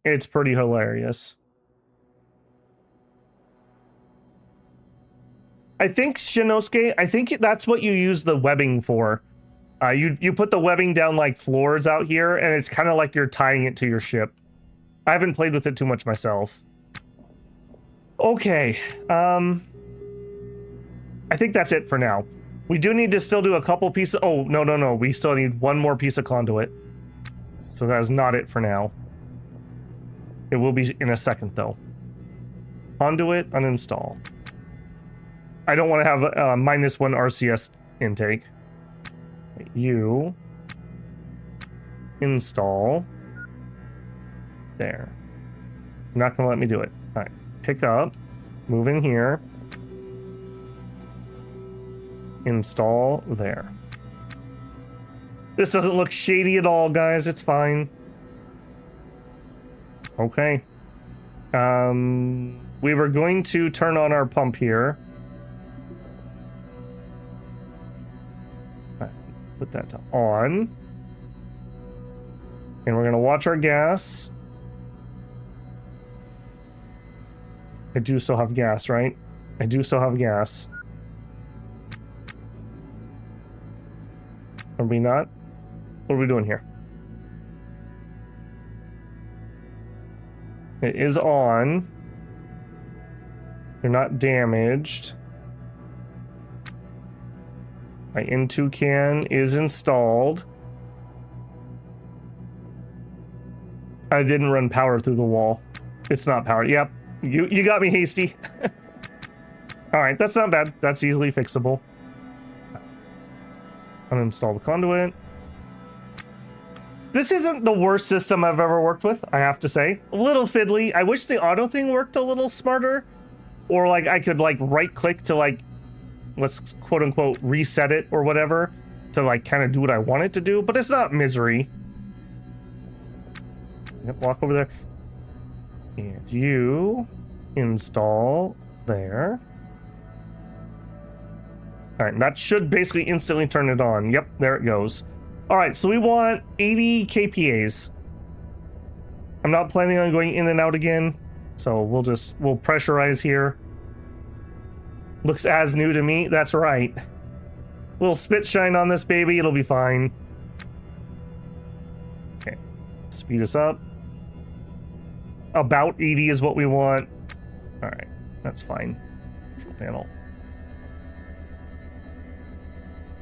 It's pretty hilarious. I think, Shinosuke, I think that's what you use the webbing for. You put the webbing down like floors out here, and it's kind of like you're tying it to your ship. I haven't played with it too much myself. Okay, I think that's it for now. We do need to still do a couple pieces. Oh, no. We still need one more piece of conduit. So that is not it for now. It will be in a second, though. Conduit, uninstall. I don't want to have a -1 RCS intake. You install. There. You're not going to let me do it. All right. Pick up. Move in here. Install there. This doesn't look shady at all, guys. It's fine. Okay. We were going to turn on our pump here. Put that to on. And we're going to watch our gas. I do still have gas, right? I do still have gas. Are we not? What are we doing here? It is on. They're not damaged. My N2 can is installed. I didn't run power through the wall. It's not powered. Yep. You got me hasty. All right, that's not bad. That's easily fixable. Uninstall the conduit. This isn't the worst system I've ever worked with, I have to say. A little fiddly. I wish the auto thing worked a little smarter. Or like I could like right click to like, let's quote unquote reset it or whatever to like kind of do what I want it to do, but it's not misery. Yep, walk over there. And you install there. All right, that should basically instantly turn it on. Yep, there it goes. All right, so we want 80 kPAs. I'm not planning on going in and out again, so we'll pressurize here. Looks as new to me, that's right. Little spit shine on this baby, it'll be fine. Okay, speed us up. About 80 is what we want. All right, that's fine. Control panel.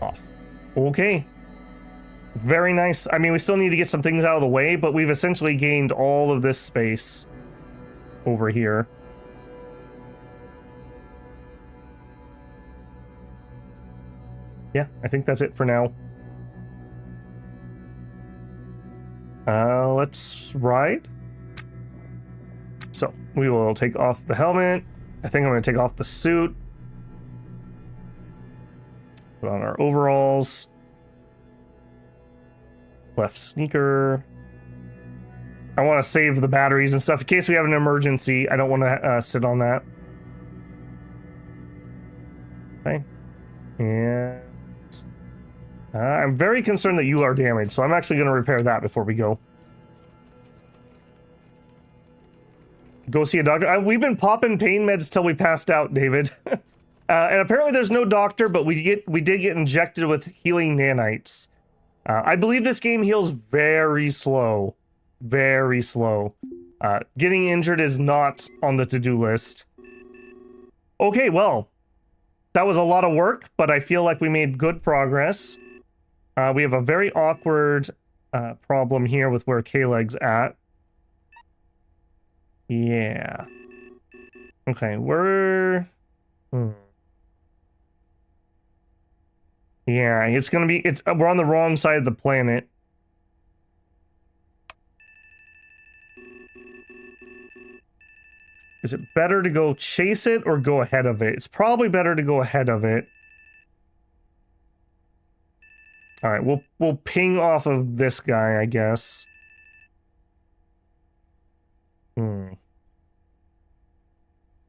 Off. Okay. Very nice. I mean, we still need to get some things out of the way, but we've essentially gained all of this space over here. Yeah, I think that's it for now. Let's ride. So we will take off the helmet. I think I'm going to take off the suit. Put on our overalls. Left sneaker. I want to save the batteries and stuff in case we have an emergency. I don't want to sit on that. Okay. And I'm very concerned that you are damaged, so I'm actually going to repair that before we go. Go see a doctor. We've been popping pain meds till we passed out, David. And apparently there's no doctor, but we did get injected with healing nanites. I believe this game heals very slow. Very slow. Getting injured is not on the to-do list. Okay, well, that was a lot of work, but I feel like we made good progress. We have a very awkward problem here with where K-Leg's at. Yeah. Okay, we're... Yeah, it's gonna be... we're on the wrong side of the planet. Is it better to go chase it or go ahead of it? It's probably better to go ahead of it. All right, we'll ping off of this guy, I guess.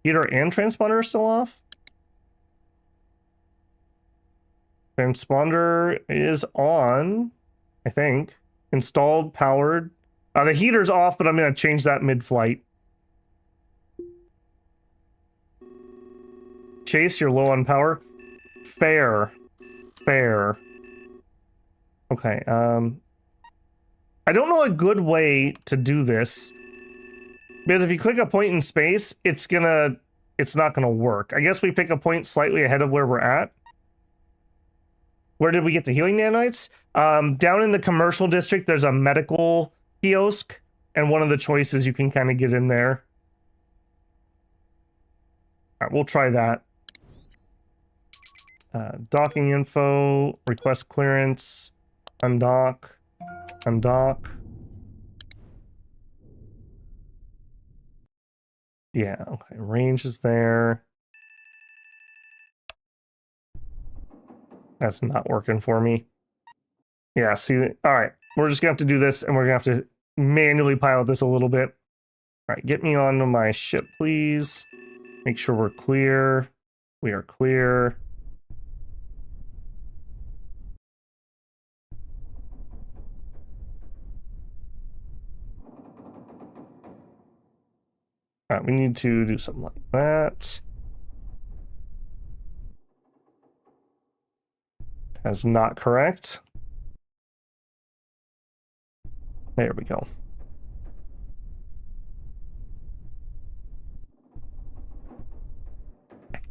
Heater and transponder are still off? Transponder is on, I think. Installed, powered. The heater's off, but I'm going to change that mid-flight. Chase, you're low on power. Fair. Fair. Okay, I don't know a good way to do this. Because if you click a point in space, it's not gonna work. I guess we pick a point slightly ahead of where we're at. Where did we get the healing nanites? Down in the commercial district, there's a medical kiosk, and one of the choices you can kind of get in there. All right, we'll try that. Docking info, request clearance, undock, undock. Yeah, okay, range is there. That's not working for me. Yeah, see, all right, we're just gonna have to do this, and we're gonna have to manually pilot this a little bit. All right, get me onto my ship, please. Make sure we're clear. We are clear. All right, we need to do something like that. That's not correct. There we go.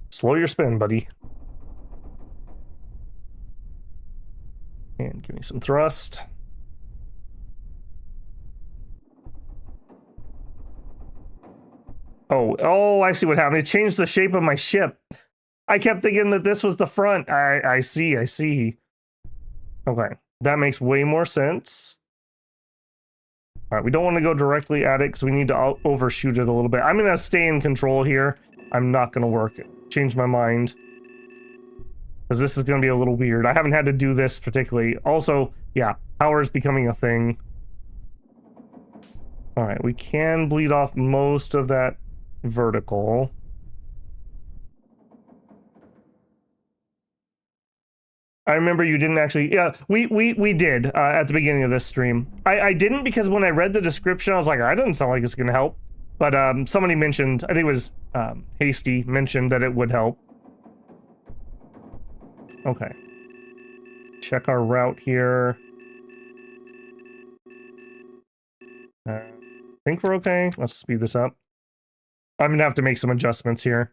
Slow your spin, buddy. And give me some thrust. Oh, I see what happened. It changed the shape of my ship. I kept thinking that this was the front. I see. Okay, that makes way more sense. All right, we don't want to go directly at it because we need to overshoot it a little bit. I'm going to stay in control here. I'm not going to work it. Change my mind. Because this is going to be a little weird. I haven't had to do this particularly. Also, yeah, power is becoming a thing. All right, we can bleed off most of that vertical. I remember you didn't actually, yeah, we did at the beginning of this stream. I didn't because when I read the description, I was like, that doesn't sound like it's going to help. But somebody mentioned, I think it was Hasty, mentioned that it would help. Okay. Check our route here. I think we're okay. Let's speed this up. I'm going to have to make some adjustments here.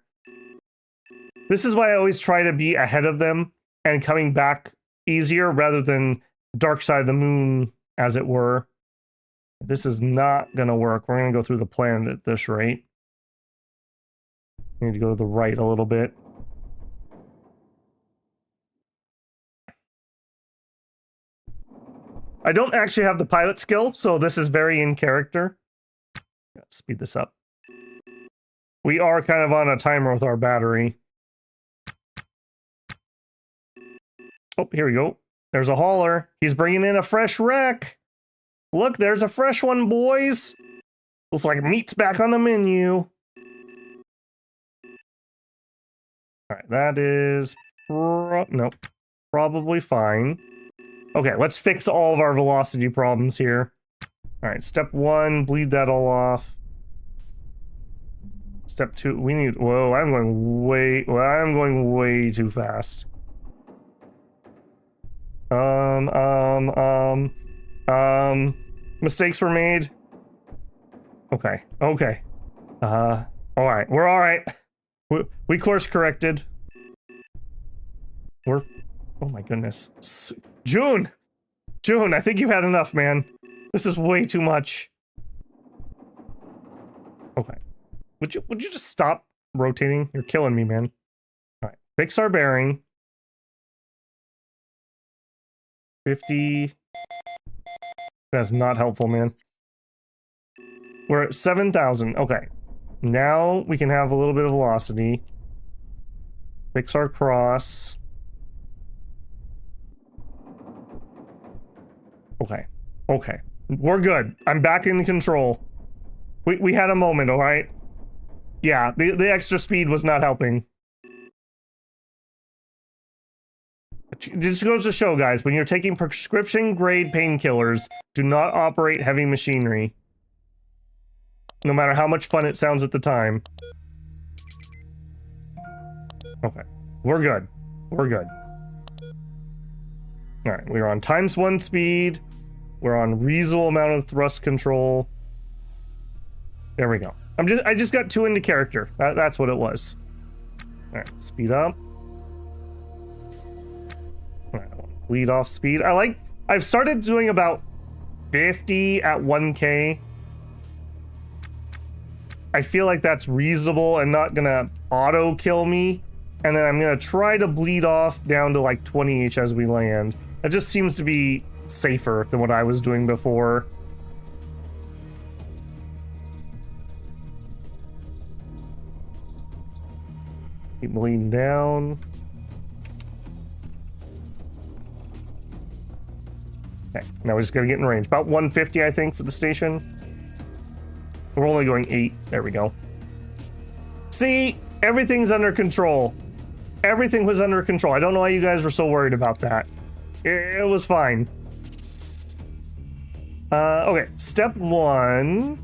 This is why I always try to be ahead of them and coming back easier rather than dark side of the moon, as it were. This is not going to work. We're going to go through the planet at this rate. Need to go to the right a little bit. I don't actually have the pilot skill, so this is very in character. Let's speed this up. We are kind of on a timer with our battery. Oh, here we go. There's a hauler. He's bringing in a fresh wreck. Look, there's a fresh one, boys. Looks like meat's back on the menu. All right, that is... nope. Probably fine. Okay, let's fix all of our velocity problems here. All right, step 1, bleed that all off. Step 2, we need... Whoa, I'm going way too fast. Mistakes were made. Okay. All right, we're all right. We course corrected. We're... Oh my goodness. June, I think you've had enough, man. This is way too much. Okay. Would you just stop rotating? You're killing me, man. All right. Fix our bearing. 50. That's not helpful, man. We're at 7,000. Okay. Now we can have a little bit of velocity. Fix our cross. Okay. Okay. We're good. I'm back in control. We had a moment, all right? Yeah, the extra speed was not helping. It just goes to show, guys, when you're taking prescription-grade painkillers, do not operate heavy machinery. No matter how much fun it sounds at the time. Okay. We're good. We're good. Alright, we're on ×1 speed. We're on reasonable amount of thrust control. There we go. I just got too into character. That's what it was. Alright, speed up. Alright, lead off speed. I've started doing about 50 at 1K. I feel like that's reasonable and not gonna auto kill me. And then I'm gonna try to bleed off down to like 20 each as we land. That just seems to be safer than what I was doing before. Keep bleeding down. Okay, now we just gotta get in range. About 150, I think, for the station. We're only going 8. There we go. See? Everything's under control. Everything was under control. I don't know why you guys were so worried about that. It was fine. Okay, step 1.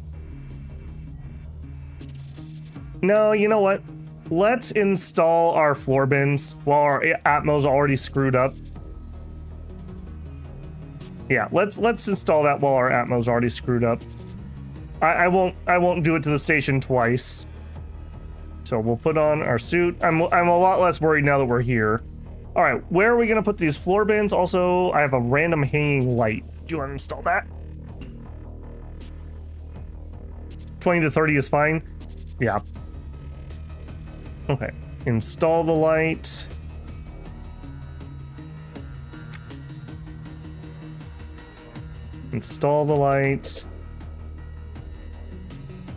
No, you know what? Let's install our floor bins while our Atmo's already screwed up. Yeah, let's install that while our Atmo's already screwed up. I won't do it to the station twice. So we'll put on our suit. I'm a lot less worried now that we're here. All right, where are we gonna put these floor bins? Also, I have a random hanging light. Do you want to install that? 20 to 30 is fine. Yeah. Okay, install the light. Install the light.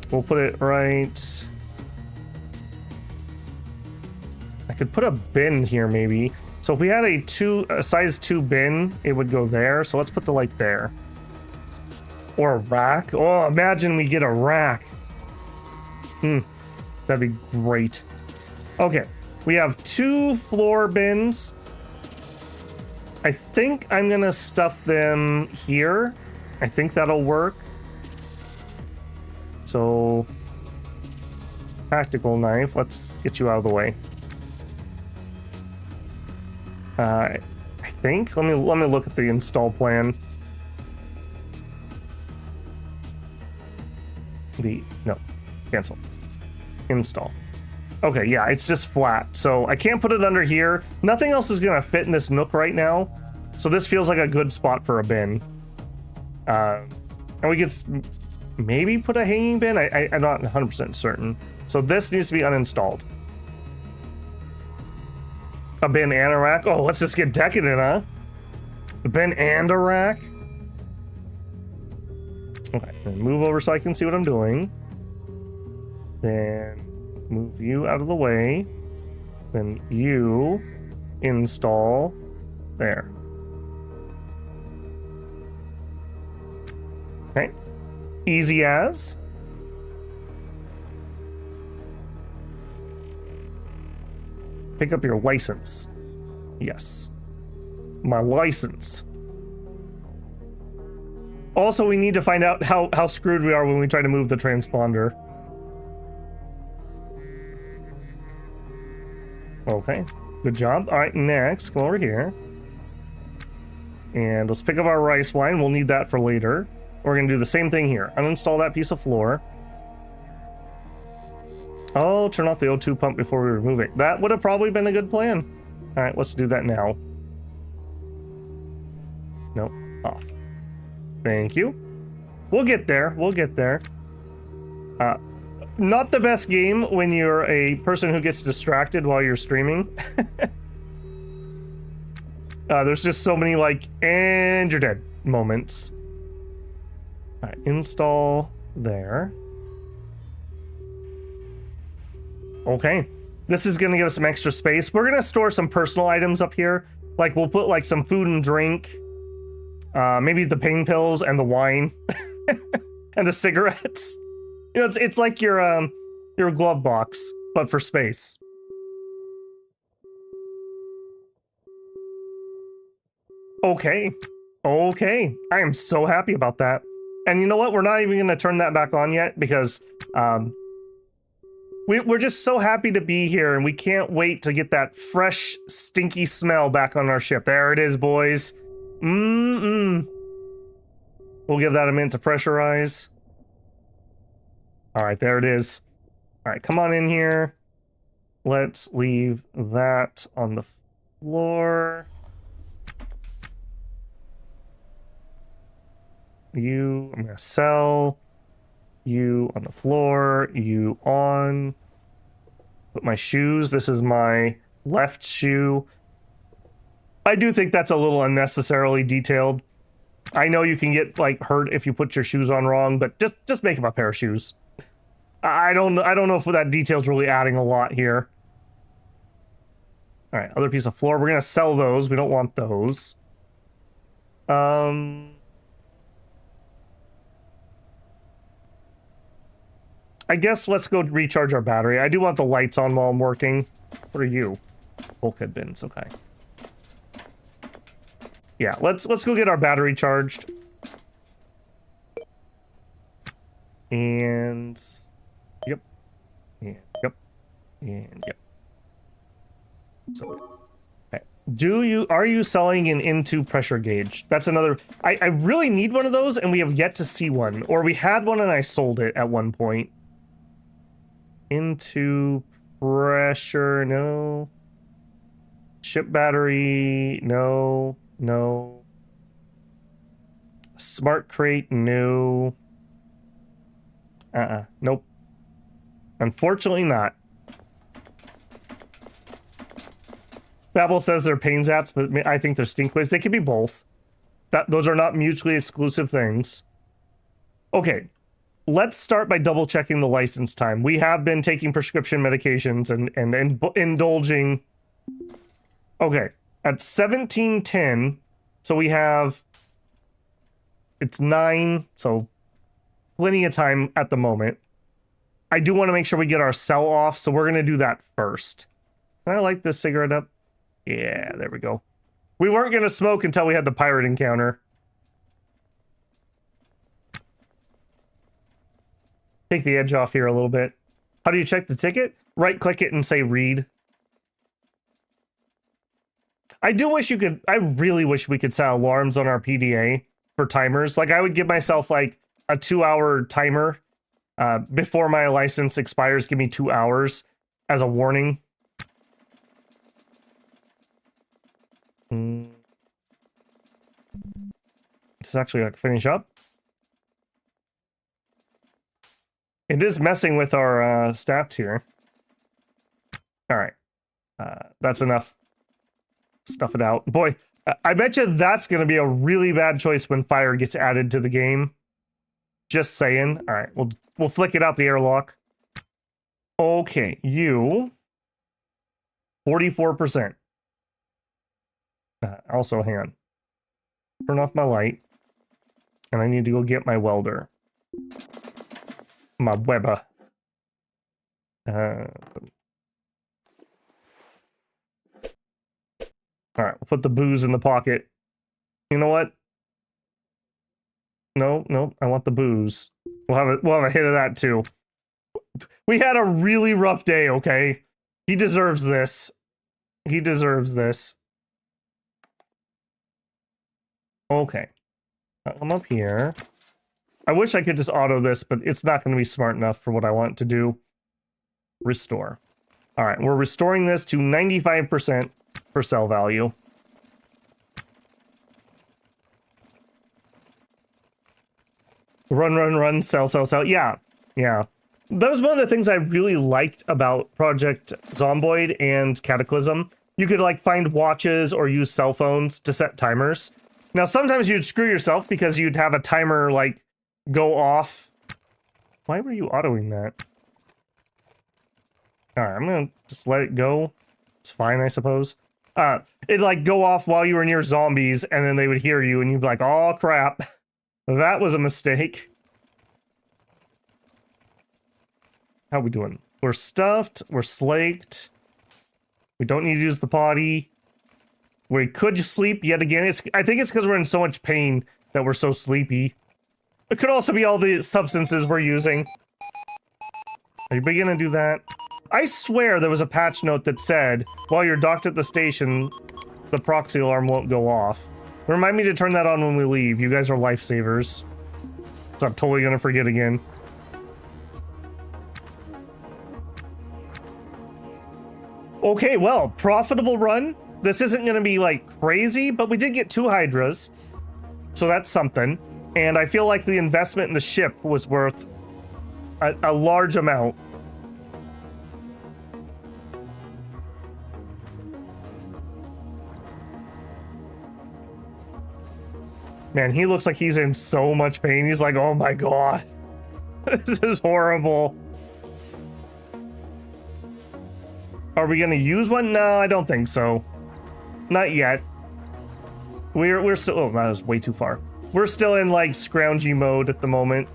We'll put it right. I could put a bin here maybe. So if we had a size 2 bin, it would go there. So let's put the light there. Or a rack. Oh, imagine we get a rack. That'd be great. Okay, we have 2 floor bins. I think I'm gonna stuff them here. I think that'll work. So, tactical knife, let's get you out of the way. I think, let me look at the install plan. No, cancel. Install. Okay, yeah, it's just flat. So I can't put it under here. Nothing else is gonna fit in this nook right now. So this feels like a good spot for a bin. And we could maybe put a hanging bin. I'm not 100% certain. So this needs to be uninstalled. A bin and a rack? Oh, let's just get decadent, huh? A bin and a rack? Okay, then move over so I can see what I'm doing. Then move you out of the way. Then you install there. Okay. Easy as. Pick up your license. Yes. My license. Also, we need to find out how screwed we are when we try to move the transponder. Okay, good job. All right, next, come over here. And let's pick up our rice wine. We'll need that for later. We're gonna do the same thing here. Uninstall that piece of floor. Oh, turn off the O2 pump before we remove it. That would have probably been a good plan. All right, let's do that now. Nope, off. Thank you. We'll get there. We'll get there. Not the best game when you're a person who gets distracted while you're streaming. There's just so many like, and you're dead moments. All right, install there. Okay. This is going to give us some extra space. We're going to store some personal items up here. Like, we'll put, like, some food and drink. Maybe the pain pills and the wine. And the cigarettes. You know, it's like your glove box, but for space. Okay. Okay. I am so happy about that. And you know what? We're not even going to turn that back on yet because we're just so happy to be here, and we can't wait to get that fresh, stinky smell back on our ship. There it is, boys. We'll give that a minute to pressurize. All right, there it is. All right, come on in here. Let's leave that on the floor. You, I'm gonna sell. You on the floor, you on. Put my shoes. This is my left shoe. I do think that's a little unnecessarily detailed. I know you can get like hurt if you put your shoes on wrong, but just make them a pair of shoes. I don't know if that detail's really adding a lot here. All right, other piece of floor. We're gonna sell those. We don't want those. I guess let's go recharge our battery. I do want the lights on while I'm working. What are you? Bulkhead bins, okay. Yeah, let's go get our battery charged. And yep. And yep. And yep. So okay. Are you selling an into pressure gauge? That's another. I really need one of those, and we have yet to see one. Or we had one and I sold it at one point. Into pressure, no. Ship battery, no. No. Smart crate, no. Nope. Unfortunately not. Babel says they're pain zaps, but I think they're stinkways. They could be both. Those are not mutually exclusive things. Okay. Let's start by double checking the license time. We have been taking prescription medications and indulging. Okay, at 17:10, so we have, it's 9, so plenty of time at the moment. I do want to make sure we get our sell off, so we're going to do that first. Can I light this cigarette up? Yeah, there we go. We weren't going to smoke until we had the pirate encounter. Take the edge off here a little bit. How do you check the ticket? Right click it and say read. I really wish we could set alarms on our PDA for timers. Like, I would give myself like a 2-hour timer before my license expires. Give me 2 hours as a warning. Let's actually like finish up. It is messing with our stats here. All right. That's enough. Stuff it out. Boy, I bet you that's going to be a really bad choice when fire gets added to the game. Just saying. All right, we'll flick it out the airlock. Okay, you 44%. Also, hang on. Turn off my light. And I need to go get my welder. My Weber. All right, we'll put the booze in the pocket. You know what? No, I want the booze. We'll have a hit of that too. We had a really rough day, okay? He deserves this. He deserves this. Okay. I'm up here. I wish I could just auto this, but it's not going to be smart enough for what I want to do. Restore. All right, we're restoring this to 95% for sell value. Run, sell. Yeah. That was one of the things I really liked about Project Zomboid and Cataclysm. You could like find watches or use cell phones to set timers. Now, sometimes you'd screw yourself because you'd have a timer like go off. Why were you autoing that? All right, I'm gonna just let it go. It's fine, I suppose. It'd like go off while you were near zombies, and then they would hear you, and you'd be like, "Oh crap, that was a mistake." How we doing? We're stuffed. We're slaked. We don't need to use the potty. We could sleep yet again. I think it's because we're in so much pain that we're so sleepy. It could also be all the substances we're using. Are you gonna do that? I swear there was a patch note that said, while you're docked at the station, the proxy alarm won't go off. Remind me to turn that on when we leave. You guys are lifesavers. So I'm totally gonna forget again. Okay, well, profitable run. This isn't gonna be like crazy, but we did get 2 hydras. So that's something. And I feel like the investment in the ship was worth a large amount. Man, he looks like he's in so much pain. He's like, oh my god. This is horrible. Are we gonna use one? No, I don't think so. Not yet. We're still, oh, that was way too far. We're still in like scroungy mode at the moment.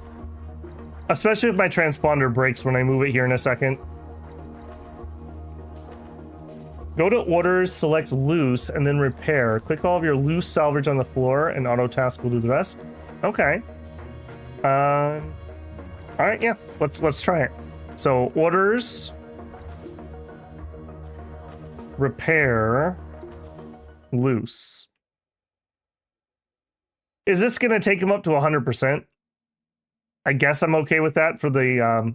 Especially if my transponder breaks when I move it here in a second. Go to orders, select loose, and then repair. Click all of your loose salvage on the floor, and auto task will do the rest. Okay. All right, yeah. Let's try it. So orders, repair, loose. Is this gonna take him up to 100%? I guess I'm okay with that for the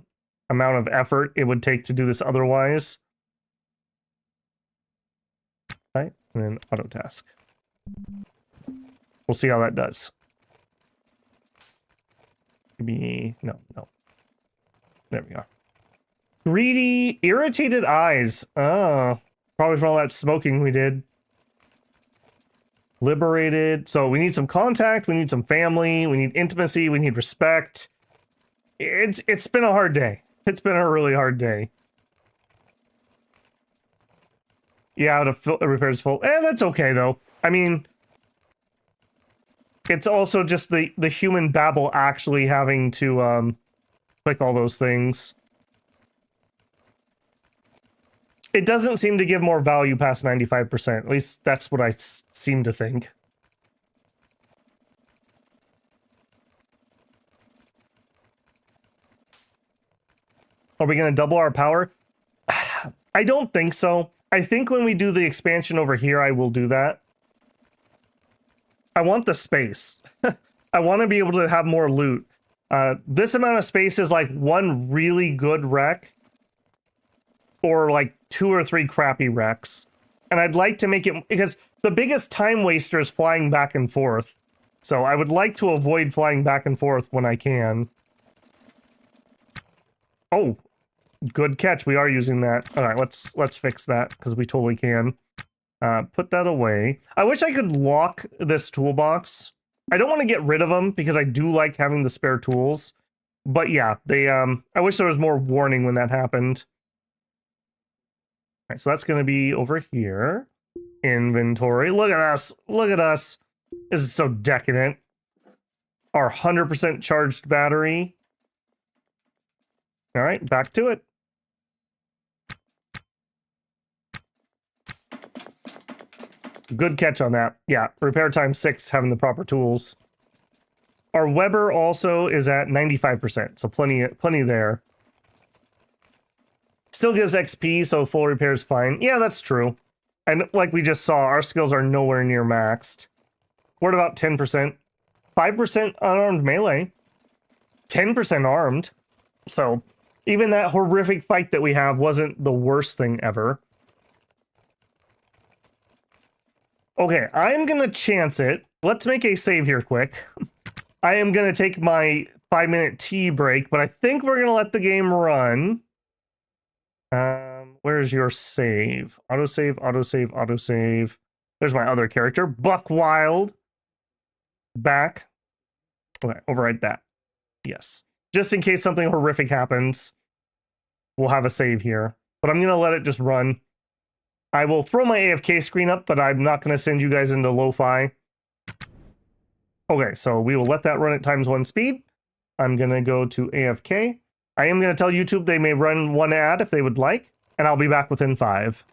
amount of effort it would take to do this otherwise. Right, and then auto task. We'll see how that does. Maybe no. There we go. Greedy, irritated eyes. Oh, probably from all that smoking we did. Liberated. So we need some contact. We need some family. We need intimacy. We need respect. It's been a hard day. It's been a really hard day. Yeah, the repairs full. That's okay though. I mean, it's also just the human babble actually having to click all those things. It doesn't seem to give more value past 95%. At least that's what I seem to think. Are we going to double our power? I don't think so. I think when we do the expansion over here, I will do that. I want the space. I want to be able to have more loot. This amount of space is like one really good wreck or like 2 or 3 crappy wrecks. And I'd like to make it, because the biggest time waster is flying back and forth. So I would like to avoid flying back and forth when I can. Oh, good catch. We are using that. All right, let's fix that because we totally can. Put that away. I wish I could lock this toolbox. I don't want to get rid of them because I do like having the spare tools. But yeah, they I wish there was more warning when that happened. All right, so that's going to be over here. Inventory. Look at us. Look at us. This is so decadent. Our 100% charged battery. All right, back to it. Good catch on that. Yeah, repair time 6, having the proper tools. Our Weber also is at 95%, so plenty there. Still gives XP, so full repair is fine. Yeah, that's true. And like we just saw, our skills are nowhere near maxed. We're at about 10%. 5% unarmed melee. 10% armed. So even that horrific fight that we have wasn't the worst thing ever. Okay, I'm gonna chance it. Let's make a save here quick. I am gonna take my 5-minute tea break, but I think we're gonna let the game run. Where's your save? Autosave, autosave, autosave. There's my other character, Buck Wild. Back. Okay, override that. Yes. Just in case something horrific happens, we'll have a save here. but I'm going to let it just run. I will throw my AFK screen up, but I'm not going to send you guys into lo-fi. Okay, so we will let that run at ×1 speed. I'm going to go to AFK. I am going to tell YouTube they may run one ad if they would like, and I'll be back within 5.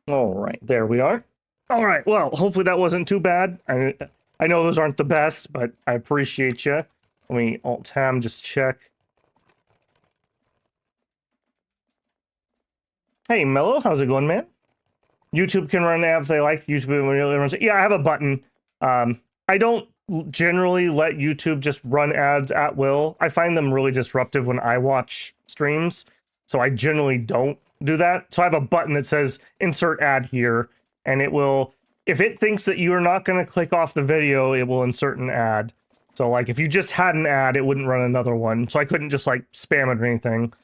All right, there we are. All right, well, hopefully that wasn't too bad. I know those aren't the best, but I appreciate you. Let me Alt-Tab, just check. Hey, Mello, how's it going, man? YouTube can run ads they like. YouTube really runs it. Yeah, I have a button. I don't generally let YouTube just run ads at will. I find them really disruptive when I watch streams, so I generally don't do that. So I have a button that says insert ad here, and it will, if it thinks that you're not going to click off the video, it will insert an ad. So like if you just had an ad, it wouldn't run another one. So I couldn't just like spam it or anything.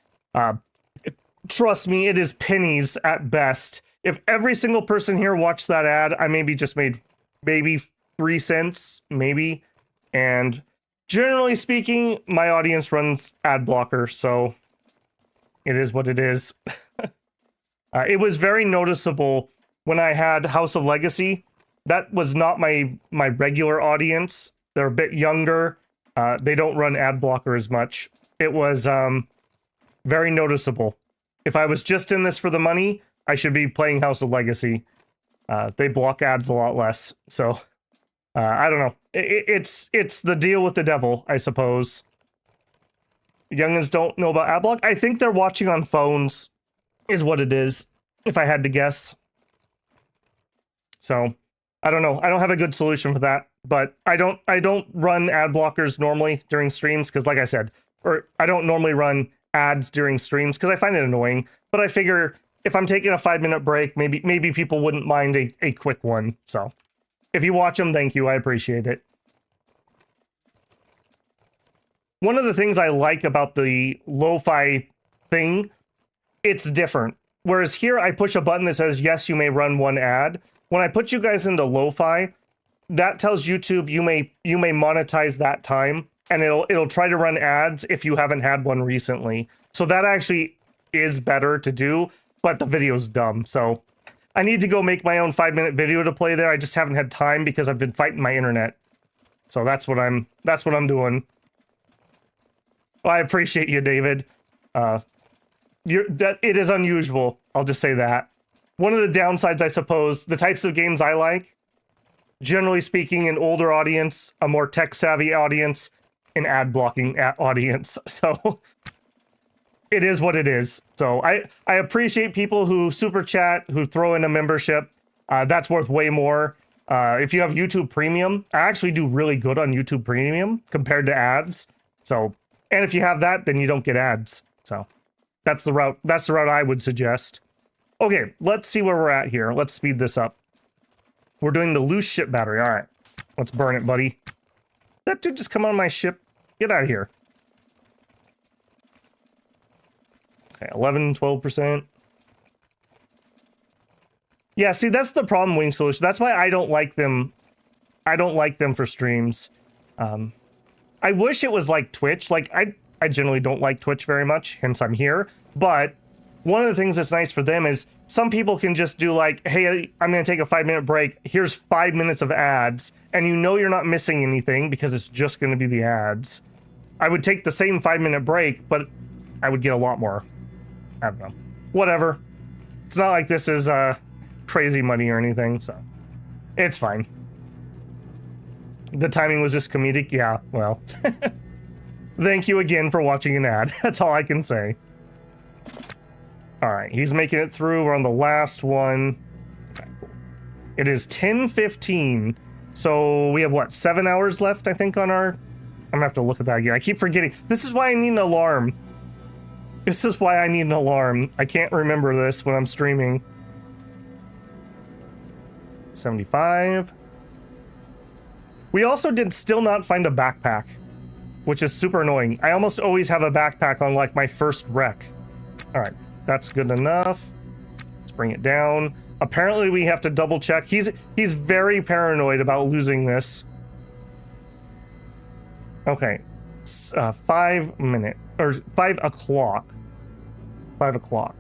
Trust me, it is pennies at best. If every single person here watched that ad, I maybe just made maybe 3 cents, maybe. And generally speaking, my audience runs ad blocker, so it is what it is. It was very noticeable when I had House of Legacy. That was not my regular audience. They're a bit younger. They don't run ad blocker as much. It was very noticeable. If I was just in this for the money, I should be playing House of Legacy. They block ads a lot less, so I don't know. It's the deal with the devil, I suppose. Youngins don't know about ad block. I think they're watching on phones, is what it is, if I had to guess. So I don't know. I don't have a good solution for that, but I don't run ad blockers normally during streams because, like I said, or I don't normally run ads during streams because I find it annoying. But I figure if I'm taking a 5-minute break, maybe people wouldn't mind a quick one. So if you watch them, thank you. I appreciate it. One of the things I like about the lo-fi thing, it's different. Whereas here I push a button that says, yes, you may run one ad. When I put you guys into lo-fi, that tells YouTube you may monetize that time, and it'll try to run ads if you haven't had one recently. So that actually is better to do, but the video's dumb. So I need to go make my own 5-minute video to play there. I just haven't had time because I've been fighting my internet. So that's what I'm doing. Well, I appreciate you, David. It is unusual. I'll just say that. One of the downsides, I suppose, the types of games I like, generally speaking, an older audience, a more tech-savvy audience, an ad-blocking audience. So it is what it is. So I appreciate people who super chat, who throw in a membership. That's worth way more. If you have YouTube Premium, I actually do really good on YouTube Premium compared to ads. So, and if you have that, then you don't get ads. So that's the route I would suggest. Okay, let's see where we're at here. Let's speed this up. We're doing the loose ship battery. All right, let's burn it, buddy. That dude just come on my ship. Get out of here. Okay, 11, 12%. Yeah, see, that's the problem, Wing Solution. That's why I don't like them. I don't like them for streams. I wish it was like Twitch. Like, I generally don't like Twitch very much, hence I'm here. But one of the things that's nice for them is some people can just do like, hey, I'm going to take a 5-minute break. Here's 5 minutes of ads. And you know you're not missing anything because it's just going to be the ads. I would take the same 5-minute break, but I would get a lot more. I don't know. Whatever. It's not like this is crazy money or anything, so it's fine. The timing was just comedic. Yeah, well. Thank you again for watching an ad. That's all I can say. All right, he's making it through. We're on the last one. Okay, cool. It is 10:15. So we have, what, 7 hours left, I think, on our... I'm gonna have to look at that again. I keep forgetting. This is why I need an alarm. This is why I need an alarm. I can't remember this when I'm streaming. 75. We also did still not find a backpack, which is super annoying. I almost always have a backpack on like my first wreck. All right, that's good enough. Let's bring it down. Apparently we have to double check. He's very paranoid about losing this. Okay, 5 minutes or 5 o'clock. 5 o'clock.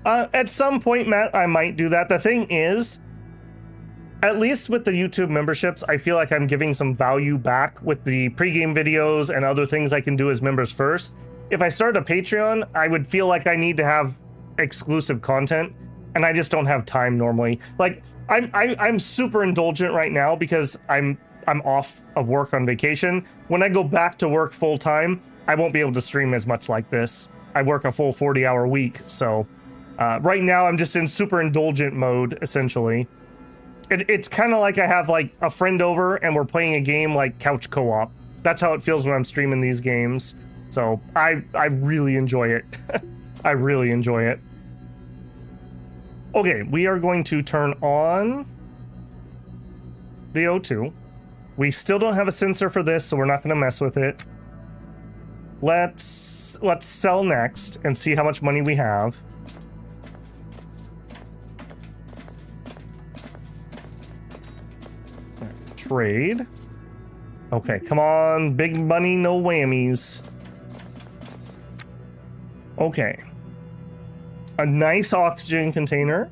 At some point, Matt, I might do that. The thing is, at least with the YouTube memberships, I feel like I'm giving some value back with the pregame videos and other things I can do as members first. if I started a Patreon, I would feel like I need to have exclusive content, and I just don't have time normally. Like I'm super indulgent right now because I'm off of work on vacation. When I go back to work full time, I won't be able to stream as much like this. I work a full 40-hour week, so right now I'm just in super indulgent mode, essentially. It's kind of like I have like a friend over and we're playing a game like couch co-op. That's how it feels when I'm streaming these games. So I really enjoy it. I really enjoy it. Okay, we are going to turn on the O2. We still don't have a sensor for this, so we're not going to mess with it. Let's sell next and see how much money we have. Trade. Okay, come on, big money, no whammies. Okay. A nice oxygen container.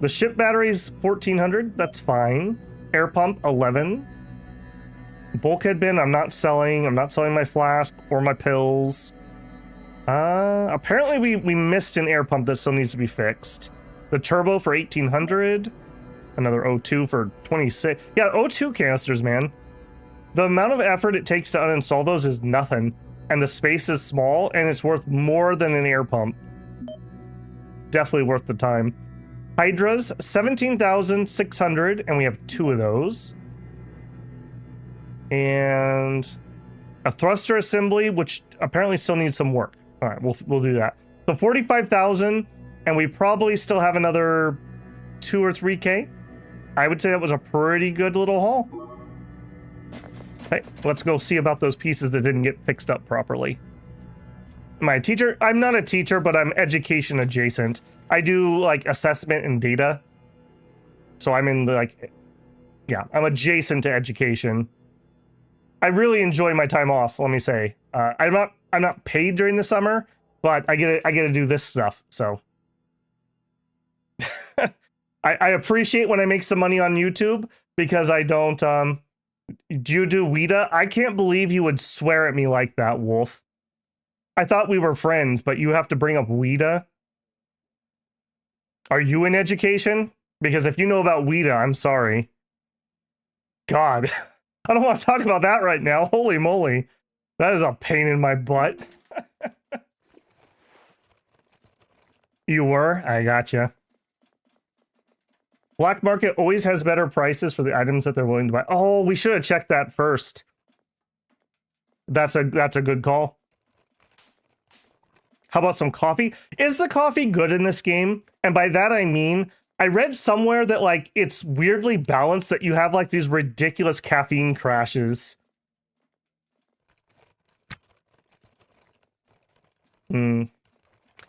The ship battery's 1400, that's fine. Air pump, 11. Bulkhead bin, I'm not selling. I'm not selling my flask or my pills. Apparently we missed an air pump that still needs to be fixed. The turbo for 1800. Another O2 for 26. Yeah, O2 canisters, man. The amount of effort it takes to uninstall those is nothing. And the space is small, and it's worth more than an air pump. Definitely worth the time. Hydras, 17,600, and we have 2 of those. And a thruster assembly, which apparently still needs some work. All right, we'll do that. So 45,000, and we probably still have another 2 or 3K. I would say that was a pretty good little haul. Hey, let's go see about those pieces that didn't get fixed up properly. Am I a teacher? I'm not a teacher, but I'm education adjacent. I do like assessment and data. So I'm in the like, yeah, I'm adjacent to education. I really enjoy my time off, let me say. I'm not paid during the summer, but I get to do this stuff, so. I appreciate when I make some money on YouTube because I don't, do you do WIDA? I can't believe you would swear at me like that, Wolf. I thought we were friends, but you have to bring up WIDA. Are you in education? Because if you know about WIDA, I'm sorry. God, I don't want to talk about that right now. Holy moly. That is a pain in my butt. You were? I gotcha. Black market always has better prices for the items that they're willing to buy. Oh, we should have checked that first. That's a good call. How about some coffee? Is the coffee good in this game? And by that I mean, I read somewhere that like it's weirdly balanced, that you have like these ridiculous caffeine crashes.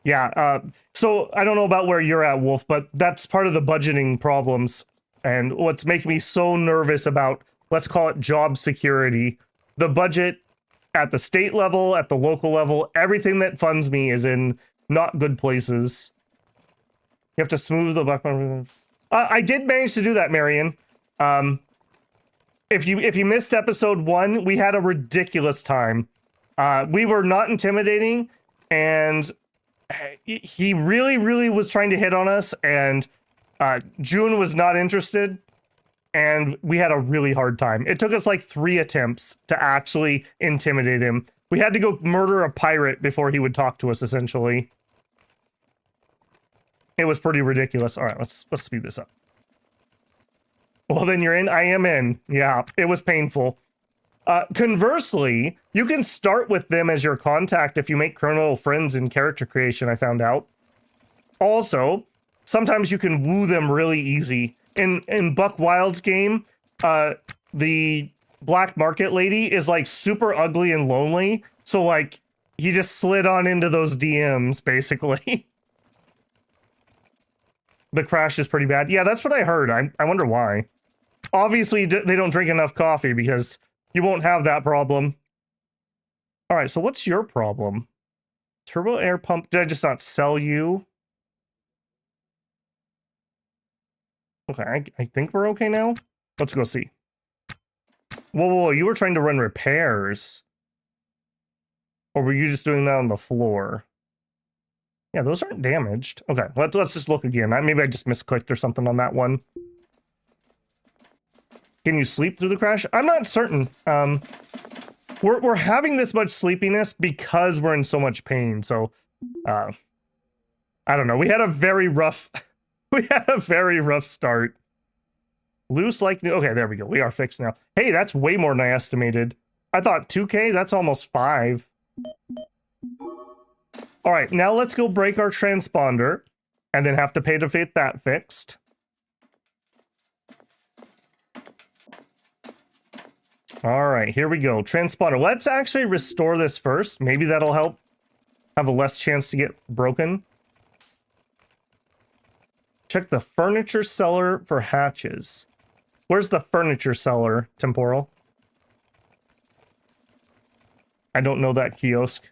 Yeah, so I don't know about where you're at, Wolf, but that's part of the budgeting problems. And what's making me so nervous about, let's call it job security. The budget at the state level, at the local level, everything that funds me is in not good places. You have to smooth the black. I did manage to do that, Marion. If you missed episode 1, we had a ridiculous time. We were not intimidating, and he really was trying to hit on us, and June was not interested, and we had a really hard time. It took us like 3 attempts to actually intimidate him. We had to go murder a pirate before he would talk to us, essentially. It was pretty ridiculous. All right, let's speed this up. Well, then you're in. I am in. Yeah, it was painful. Conversely, you can start with them as your contact if you make criminal friends in character creation, I found out. Also, sometimes you can woo them really easy. In Buck Wild's game, the black market lady is like super ugly and lonely. So like, he just slid on into those DMs, basically. The crash is pretty bad. Yeah, that's what I heard. I wonder why. Obviously, they don't drink enough coffee because you won't have that problem. All right, so what's your problem? Turbo air pump. Did I just not sell you? Okay, I think we're okay now. Let's go see. Whoa, you were trying to run repairs. Or were you just doing that on the floor? Yeah, those aren't damaged. Okay, let's just look again. Maybe I just misclicked or something on that one. Can you sleep through the crash? I'm not certain. We're having this much sleepiness because we're in so much pain. So, I don't know. We had a very rough, start. Loose like new. Okay, there we go. We are fixed now. Hey, that's way more than I estimated. I thought 2K. That's almost 5. All right, now let's go break our transponder, and then have to pay to get that fixed. All right, here we go. Transponder. Let's actually restore this first. Maybe that'll help have a less chance to get broken. Check the furniture cellar for hatches. Where's the furniture cellar, Temporal? I don't know that kiosk.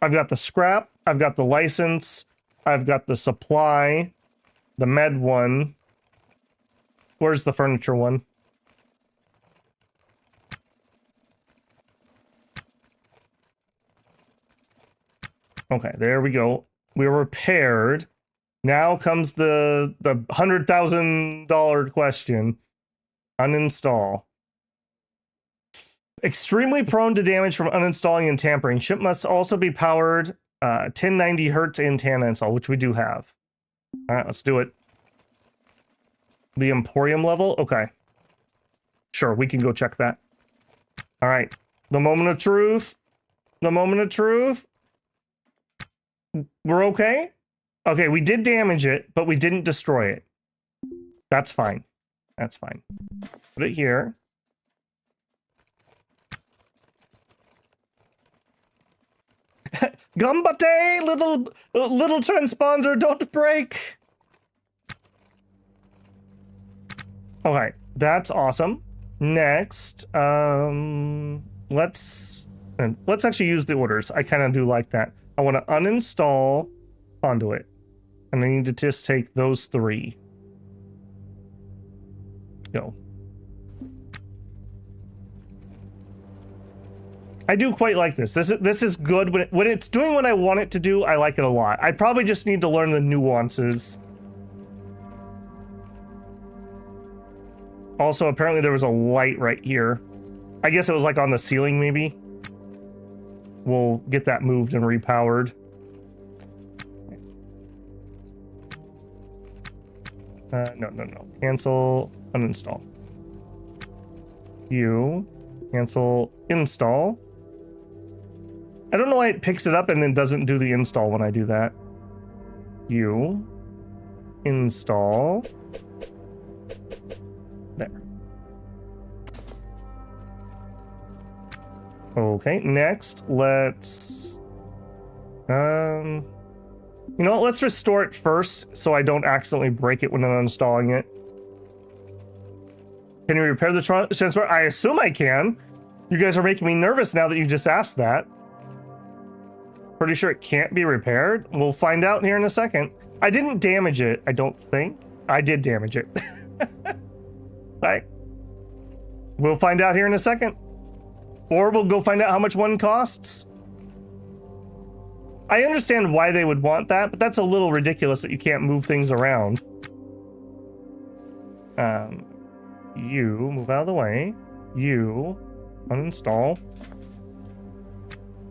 I've got the scrap. I've got the license. I've got the supply. The med one. Where's the furniture one? Okay, there we go. We're repaired. Now comes the $100,000 question. Uninstall. Extremely prone to damage from uninstalling and tampering. Ship must also be powered 1090 hertz antenna install, which we do have. All right, let's do it. The Emporium level? Okay. Sure, we can go check that. All right. The moment of truth. The moment of truth. We're okay? Okay, we did damage it, but we didn't destroy it. That's fine. That's fine. Put it here. Gambate, little transponder, don't break. Okay, that's awesome. Next, let's actually use the orders. I kind of do like that. I want to uninstall conduit, and I need to just take those 3. Go. I do quite like this. This is good. When it's doing what I want it to do, I like it a lot. I probably just need to learn the nuances. Also, apparently there was a light right here. I guess it was like on the ceiling, maybe. We'll get that moved and repowered. No. Cancel, uninstall. Cancel, install. I don't know why it picks it up and then doesn't do the install when I do that. Install. There. Okay, next, let's... You know what, let's restore it first so I don't accidentally break it when I'm uninstalling it. Can you repair the transport? I assume I can. You guys are making me nervous now that you just asked that. Pretty sure it can't be repaired. We'll find out here in a second. I didn't damage it, I don't think. I did damage it. Right. We'll find out here in a second. Or we'll go find out how much one costs. I understand why they would want that, but that's a little ridiculous that you can't move things around. You move out of the way. You uninstall.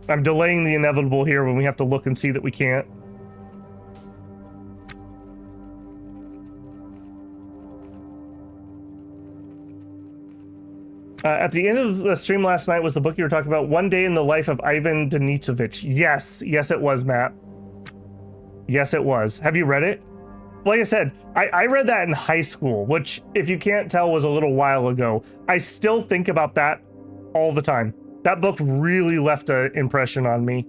I'm delaying the inevitable here when we have to look and see that we can't. At the end of the stream last night was the book you were talking about, One Day in the Life of Ivan Denisovich. Yes, it was, Matt. Yes, it was. Have you read it? Like I said, I read that in high school, which, if you can't tell, was a little while ago. I still think about that all the time. That book really left an impression on me.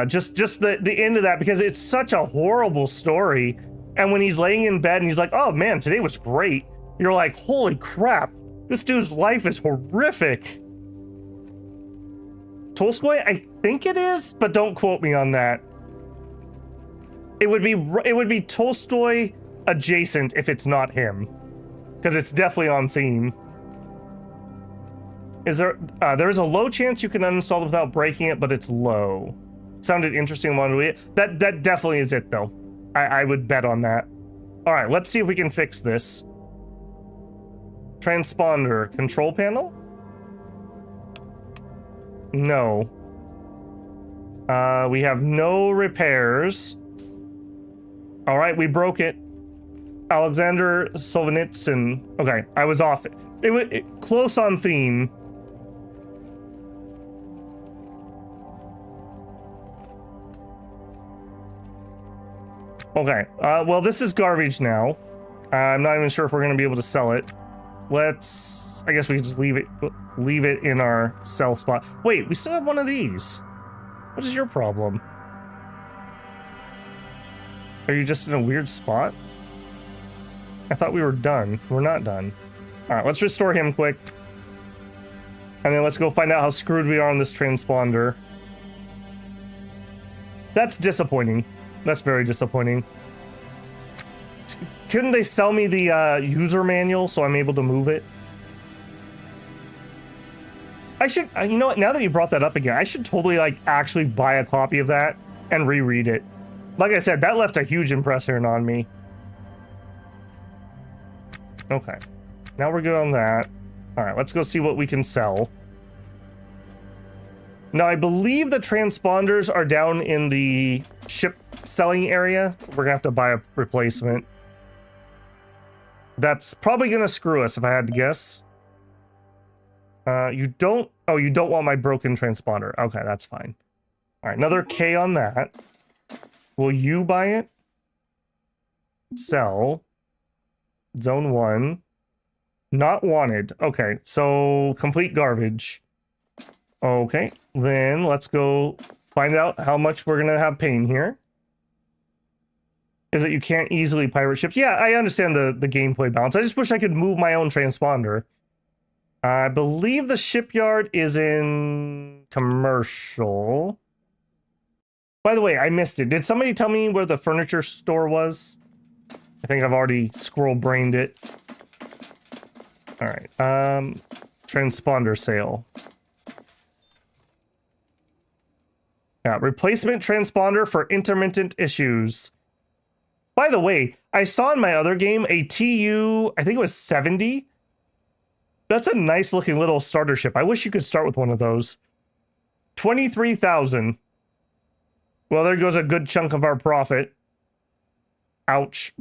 Just the end of that, because it's such a horrible story. And when he's laying in bed and he's like, oh man, today was great. You're like, holy crap. This dude's life is horrific. Tolstoy? I think it is, but don't quote me on that. It would be Tolstoy adjacent if it's not him, because it's definitely on theme. Is there, there is a low chance you can uninstall it without breaking it, but it's low. Sounded interesting. That definitely is it though. I would bet on that. All right, let's see if we can fix this. Transponder control panel? No. We have no repairs. All right, we broke it. Alexander Solzhenitsyn. Okay, I was off. It was close on theme. Okay, well, this is garbage now. I'm not even sure if we're going to be able to sell it. Let's... I guess we can just leave it in our sell spot. Wait, we still have one of these. What is your problem? Are you just in a weird spot? I thought we were done. We're not done. All right, let's restore him quick. And then let's go find out how screwed we are on this transponder. That's disappointing. That's very disappointing. Couldn't they sell me the user manual so I'm able to move it? I should, you know what, now that you brought that up again, I should totally like actually buy a copy of that and reread it. Like I said, that left a huge impression on me. Okay, now we're good on that. All right, let's go see what we can sell. Now, I believe the transponders are down in the ship selling area. We're gonna have to buy a replacement. That's probably gonna screw us if I had to guess. You don't want my broken transponder. Okay, that's fine. All right, another K on that. Will you buy it? Sell. Zone 1. Not wanted. Okay, so complete garbage. Okay, then let's go find out how much we're gonna have paying here. Is that you can't easily pirate ships? Yeah, I understand the gameplay balance. I just wish I could move my own transponder. I believe the shipyard is in commercial. By the way, I missed it. Did somebody tell me where the furniture store was? I think I've already squirrel-brained it. All right, transponder sale. Yeah, replacement transponder for intermittent issues. By the way, I saw in my other game a TU, I think it was 70. That's a nice looking little starter ship. I wish you could start with one of those. 23,000. Well, there goes a good chunk of our profit. Ouch.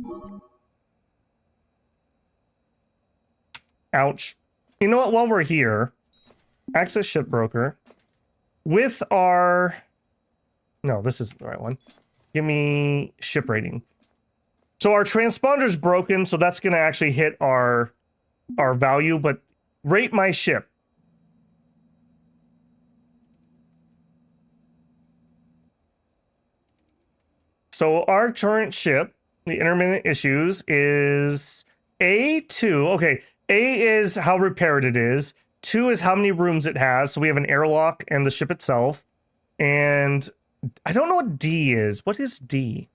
Ouch. You know what? While we're here, access ship broker with our... No, this isn't the right one. Give me ship rating. So our transponder's broken, so that's going to actually hit our value, but rate my ship. So our current ship, the intermittent issues, is A2. Okay, A is how repaired it is. 2 is how many rooms it has. So we have an airlock and the ship itself. And I don't know what D is. What is D?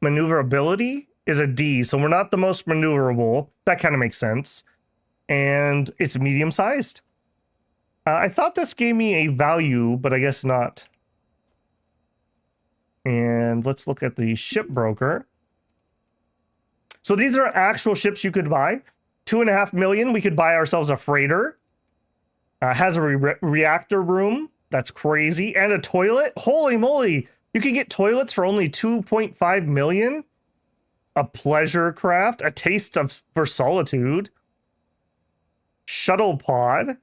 Maneuverability is a D, so we're not the most maneuverable. That kind of makes sense. And it's medium-sized. I thought this gave me a value, but I guess not. And let's look at the ship broker. So these are actual ships you could buy. 2.5 million, we could buy ourselves a freighter. Has a reactor room. That's crazy. And a toilet. Holy moly. You can get toilets for only 2.5 million. A pleasure craft. A taste for solitude. Shuttle pod.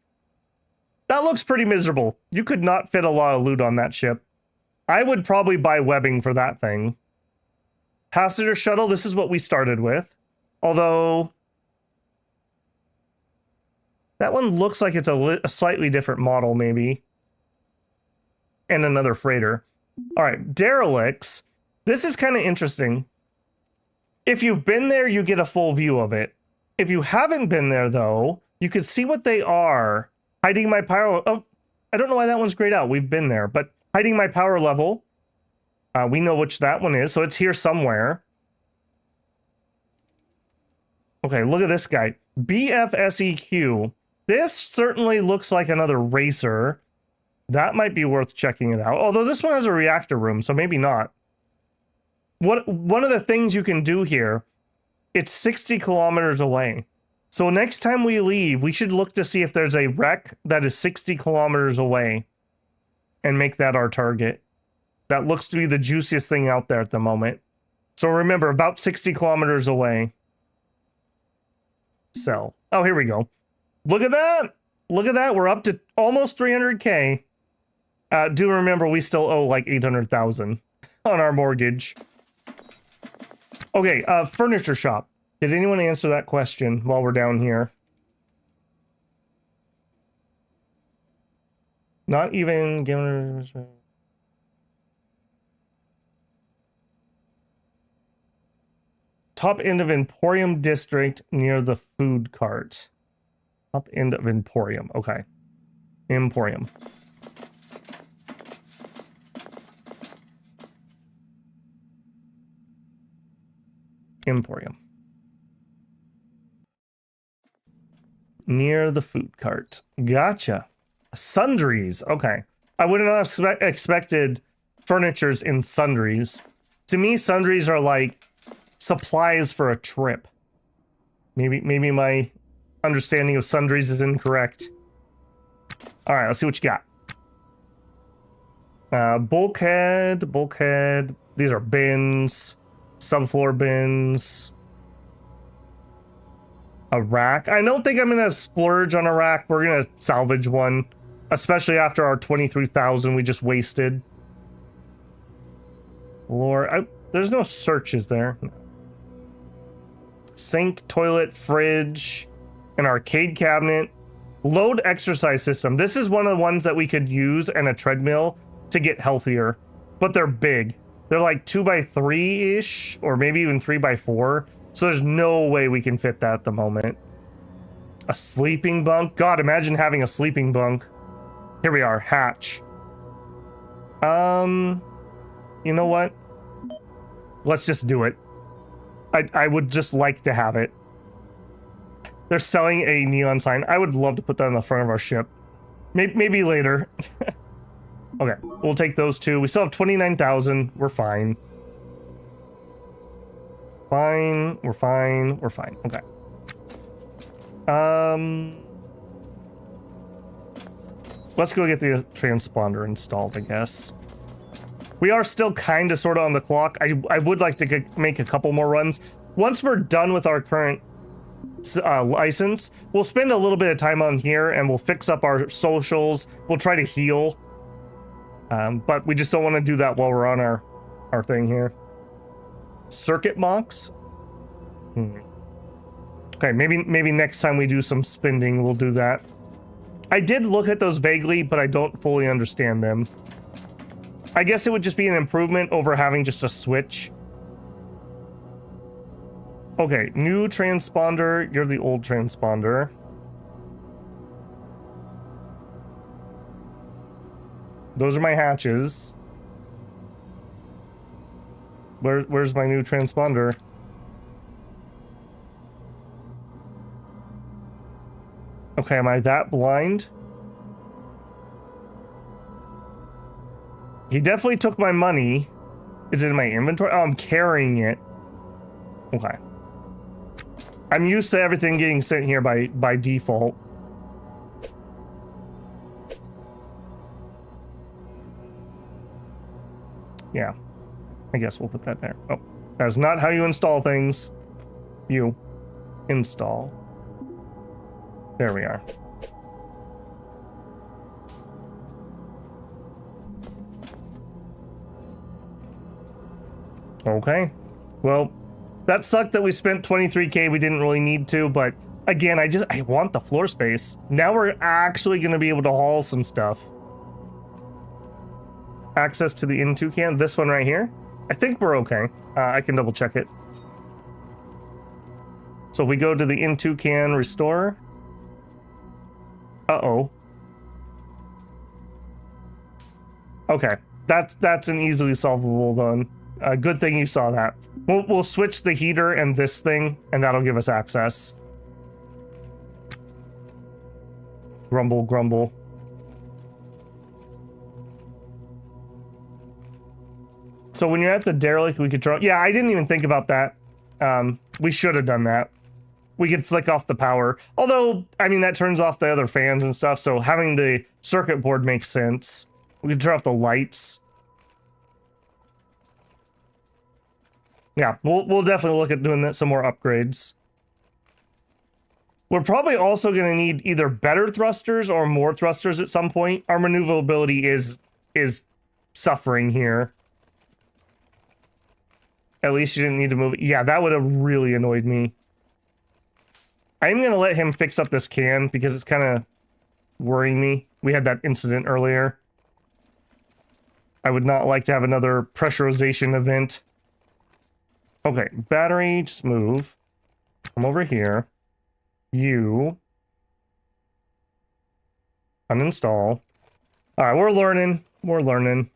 That looks pretty miserable. You could not fit a lot of loot on that ship. I would probably buy webbing for that thing. Passenger shuttle. This is what we started with. Although... that one looks like it's a slightly different model, maybe. And another freighter. All right, derelicts. This is kind of interesting. If you've been there, you get a full view of it. If you haven't been there, though, you can see what they are. Hiding my power... oh, I don't know why that one's grayed out. We've been there. But hiding my power level. We know which that one is, so it's here somewhere. Okay, look at this guy. BFSEQ. This certainly looks like another racer. That might be worth checking it out. Although this one has a reactor room, so maybe not. One of the things you can do here, it's 60 kilometers away. So next time we leave, we should look to see if there's a wreck that is 60 kilometers away and make that our target. That looks to be the juiciest thing out there at the moment. So remember, about 60 kilometers away. Sell. Oh, here we go. Look at that. Look at that. We're up to almost 300K. Do remember, we still owe like 800,000 on our mortgage. Okay, furniture shop. Did anyone answer that question while we're down here? Not even given. Top end of Emporium District near the food cart. Top end of Emporium. Okay. Emporium. Emporium. Near the food cart. Gotcha. Sundries. Okay. I would not have expected furnitures in sundries. To me, sundries are like supplies for a trip. Maybe my understanding of sundries is incorrect. All right, let's see what you got. Bulkhead. These are bins. Subfloor bins. A rack. I don't think I'm gonna splurge on a rack. We're gonna salvage one, especially after our 23,000 we just wasted. Floor. There's no searches there. Sink, toilet, fridge, an arcade cabinet, load exercise system. This is one of the ones that we could use, and a treadmill to get healthier, but they're big. They're like 2x3-ish, or maybe even 3x4. So there's no way we can fit that at the moment. A sleeping bunk. God, imagine having a sleeping bunk. Here we are, hatch. You know what? Let's just do it. I would just like to have it. They're selling a neon sign. I would love to put that on the front of our ship. Maybe later. Okay, we'll take those two. We still have 29,000. We're fine. We're fine. Okay. Let's go get the transponder installed, I guess. We are still kind of sort of on the clock. I would like to make a couple more runs. Once we're done with our current license, we'll spend a little bit of time on here and we'll fix up our socials. We'll try to heal. But we just don't want to do that while we're on our thing here. Circuit mocks. Okay, maybe next time we do some spending, we'll do that. I did look at those vaguely, but I don't fully understand them. I guess it would just be an improvement over having just a switch. Okay, new transponder. You're the old transponder. Those are my hatches. Where's my new transponder? Okay, am I that blind? He definitely took my money. Is it in my inventory? Oh, I'm carrying it. Okay. I'm used to everything getting sent here by default. Yeah. I guess we'll put that there. Oh, that's not how you install things. You install. There we are. Okay. Well, that sucked that we spent 23K. We didn't really need to, but again, I want the floor space. Now we're actually going to be able to haul some stuff. Access to the N2 can. This one right here. I think we're okay. I can double check it. So if we go to the N2 can restore. Uh-oh. Okay. That's an easily solvable then. Good thing you saw that. We'll switch the heater and this thing, and that'll give us access. Grumble, grumble. So when you're at the derelict, we control. Yeah, I didn't even think about that. We should have done that. We could flick off the power. Although, I mean, that turns off the other fans and stuff, so having the circuit board makes sense. We can turn off the lights. Yeah, we'll definitely look at doing that, some more upgrades. We're probably also going to need either better thrusters or more thrusters at some point. Our maneuverability is suffering here. At least you didn't need to move it. Yeah, that would have really annoyed me. I'm going to let him fix up this can because it's kind of worrying me. We had that incident earlier. I would not like to have another pressurization event. Okay, battery, just move. Come over here. You. Uninstall. All right, we're learning. We're learning.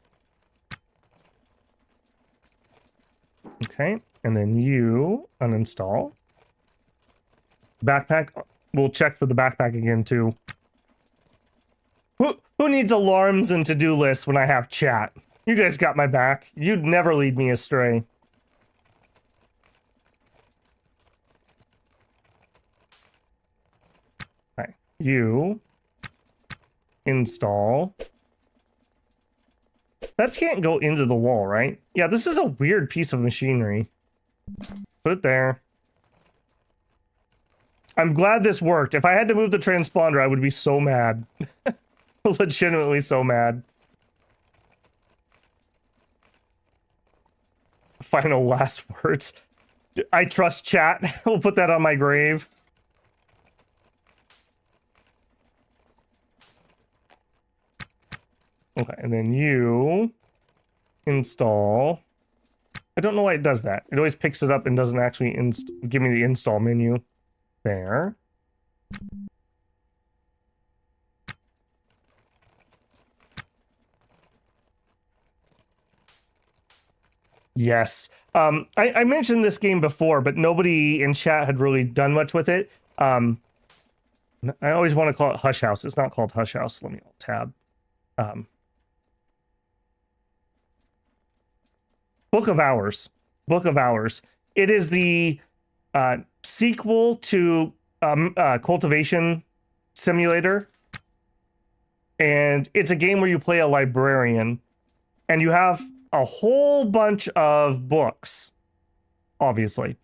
Okay, and then you uninstall. Backpack. We'll check for the backpack again too. Who needs alarms and to-do lists when I have chat? You guys got my back. You'd never lead me astray. Alright, you install. That can't go into the wall, right? Yeah, this is a weird piece of machinery. Put it there. I'm glad this worked. If I had to move the transponder, I would be so mad. Legitimately so mad. Final last words. I trust chat. We'll put that on my grave. Okay, and then you install. I don't know why it does that. It always picks it up and doesn't actually give me the install menu. There. Yes. I mentioned this game before, but nobody in chat had really done much with it. I always want to call it Hush House. It's not called Hush House. Let me tab. Book of Hours. Book of Hours. It is the sequel to Cultivation Simulator. And it's a game where you play a librarian. And you have a whole bunch of books, obviously.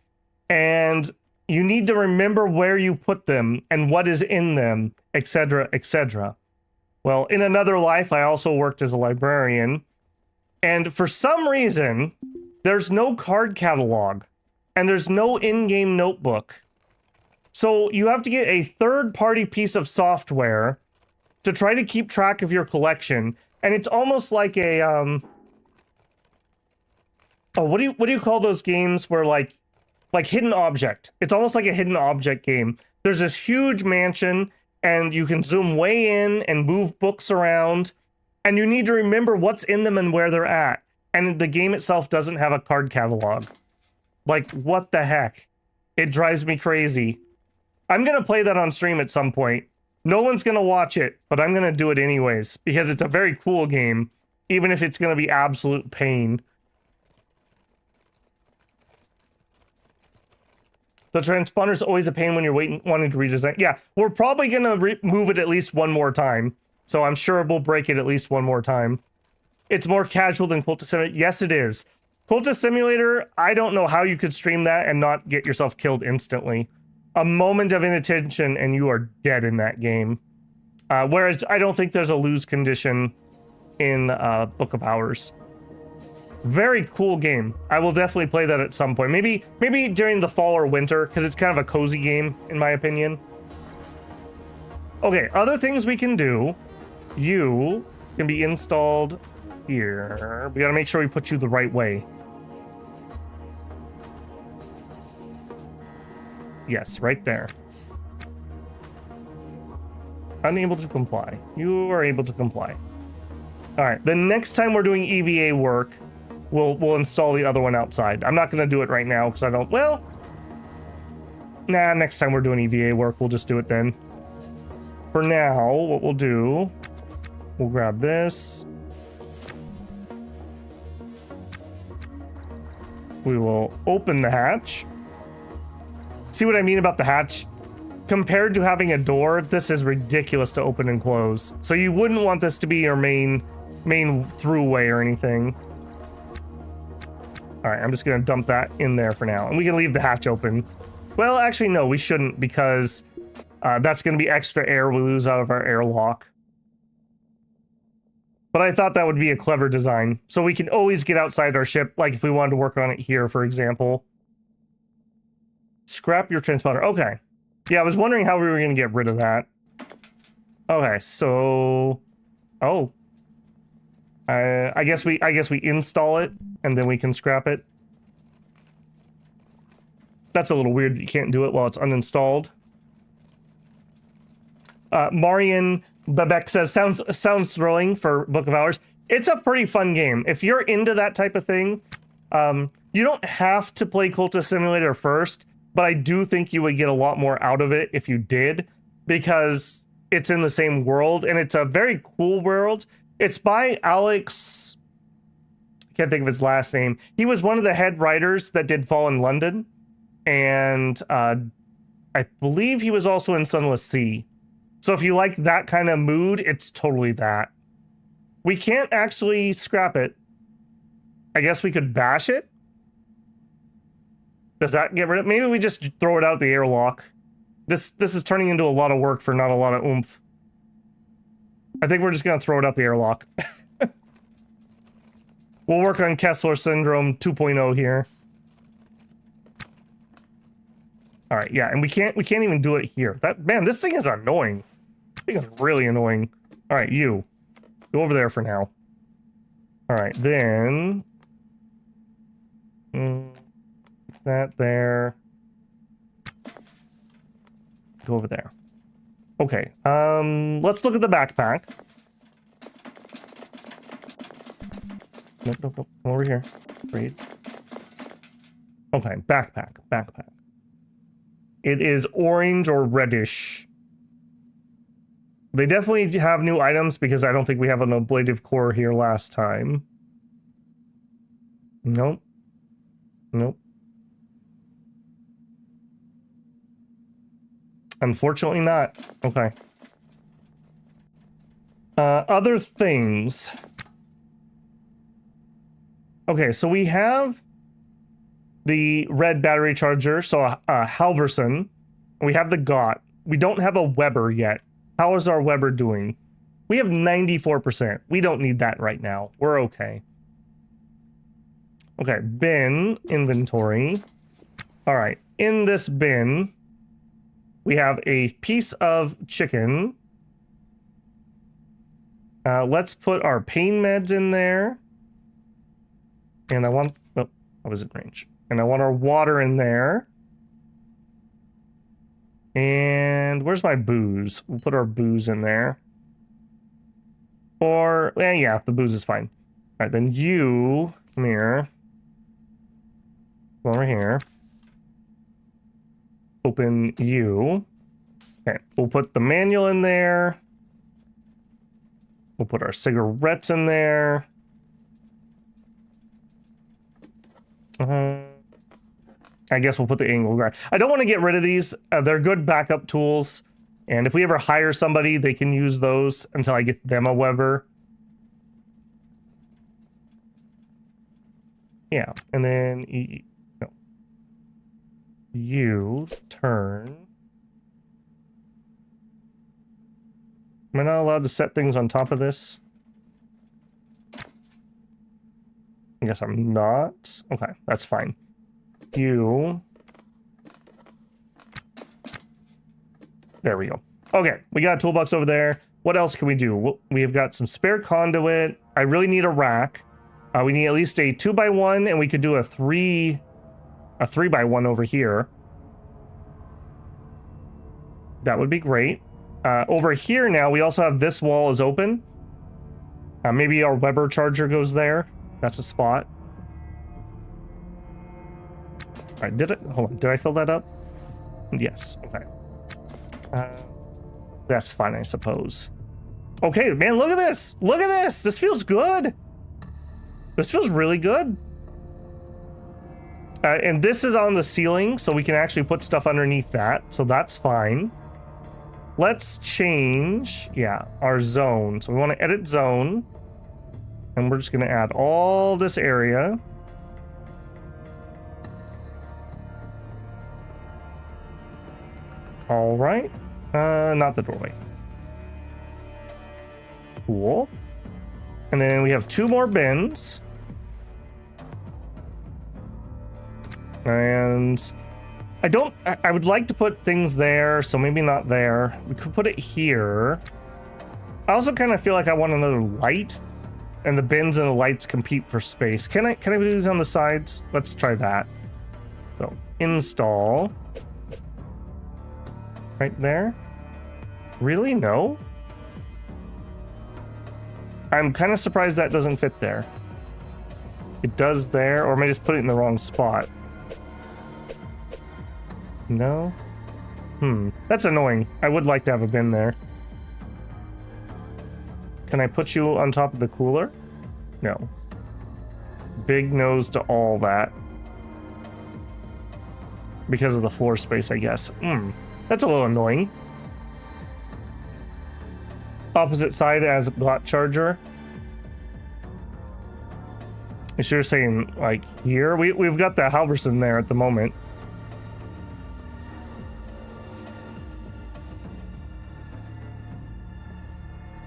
And you need to remember where you put them and what is in them, etc., etc. Well, in another life, I also worked as a librarian. And for some reason, there's no card catalog. And there's no in-game notebook. So you have to get a third-party piece of software to try to keep track of your collection. And it's almost like a, oh, what do you call those games where like hidden object? It's almost like a hidden object game. There's this huge mansion and you can zoom way in and move books around and you need to remember what's in them and where they're at. And the game itself doesn't have a card catalog. Like, what the heck? It drives me crazy. I'm gonna play that on stream at some point. No one's gonna watch it, but I'm gonna do it anyways because it's a very cool game, even if it's gonna be absolute pain. The transponder's always a pain when you're wanting to redesign. Yeah, we're probably gonna move it at least one more time. So I'm sure we'll break it at least one more time. It's more casual than Cultist Simulator. Yes, it is. Cultist Simulator, I don't know how you could stream that and not get yourself killed instantly. A moment of inattention and you are dead in that game. Whereas I don't think there's a lose condition in Book of Hours. Very cool game. I will definitely play that at some point. Maybe during the fall or winter, because it's kind of a cozy game, in my opinion. Okay, other things we can do. You can be installed here. We gotta make sure we put you the right way. Yes, right there. Unable to comply. You are able to comply. All right, the next time we're doing EVA work, we'll install the other one outside. I'm not gonna do it right now because I don't, well, nah, next time we're doing EVA work, we'll just do it then. for now, what we'll do, we'll grab this. We will open the hatch. See what I mean about the hatch? Compared to having a door, this is ridiculous to open and close. So you wouldn't want this to be your main throughway or anything. All right, I'm just gonna dump that in there for now. And we can leave the hatch open. Well, actually, no, we shouldn't, because that's gonna be extra air we lose out of our airlock. But I thought that would be a clever design. So we can always get outside our ship, like if we wanted to work on it here, for example. Scrap your transponder. Okay. Yeah, I was wondering how we were going to get rid of that. Okay, so... Oh. I guess we install it, and then we can scrap it. That's a little weird that you can't do it while it's uninstalled. Marian Bebek says, sounds thrilling for Book of Hours. It's a pretty fun game. If you're into that type of thing, you don't have to play Cultist Simulator first, but I do think you would get a lot more out of it if you did, because it's in the same world, and it's a very cool world. It's by Alex... I can't think of his last name. He was one of the head writers that did Fall in London, and I believe he was also in Sunless Sea. So if you like that kind of mood, it's totally that. We can't actually scrap it. I guess we could bash it. Does that get rid of it? Maybe we just throw it out the airlock. This is turning into a lot of work for not a lot of oomph. I think we're just gonna throw it out the airlock. We'll work on Kessler Syndrome 2.0 here. All right, yeah, and we can't even do it here. Man, this thing is annoying. This thing is really annoying. All right, you go over there for now. All right, then that there. Go over there. Okay, let's look at the backpack. Nope. Come over here. Read. Okay, backpack. It is orange or reddish. They definitely have new items because I don't think we have an ablative core here last time. Nope. Unfortunately not. Okay. Other things. Okay, so we have the red battery charger, so Halverson. We have the GOT. We don't have a Weber yet. How is our Weber doing? We have 94%. We don't need that right now. We're okay. Okay, bin, inventory. All right, in this bin, we have a piece of chicken. Let's put our pain meds in there. And I want... Oh, I was in range. And I want our water in there. And where's my booze? We'll put our booze in there. Or, yeah, the booze is fine. All right, then you, come here. Come over here. Open you. Okay, we'll put the manual in there. We'll put our cigarettes in there. I guess we'll put the angle grind. I don't want to get rid of these. They're good backup tools. And if we ever hire somebody, they can use those until I get them a Weber. Yeah, and then you turn. Am I not allowed to set things on top of this? I guess I'm not. Okay, that's fine. You. There we go. Okay, we got a toolbox over there. What else can we do? We have got some spare conduit. I really need a rack. We need at least a 2x1, and we could do a 3x1 over here. That would be great. Over here now, we also have this wall is open. Maybe our Weber charger goes there. That's a spot. All right, hold on, did I fill that up? Yes, okay. That's fine, I suppose. Okay, man, look at this. Look at this. This feels good. This feels really good. And this is on the ceiling, so we can actually put stuff underneath that. So that's fine. Let's change, yeah, our zone. So we want to edit zone. And we're just going to add all this area. All right. Not the doorway. Cool. And then we have 2 more bins. And I would like to put things there, so maybe not there. We could put it here. I also kind of feel like I want another light, and the bins and the lights compete for space. Can I do these on the sides? Let's try that. So install. Right there. Really? No? I'm kind of surprised that doesn't fit there. It does there, or am I just putting it in the wrong spot? No? That's annoying. I would like to have a bin there. Can I put you on top of the cooler? No. Big nose to all that. Because of the floor space, I guess. That's a little annoying. Opposite side as bot charger. If you're saying like here, we've got the Halverson there at the moment.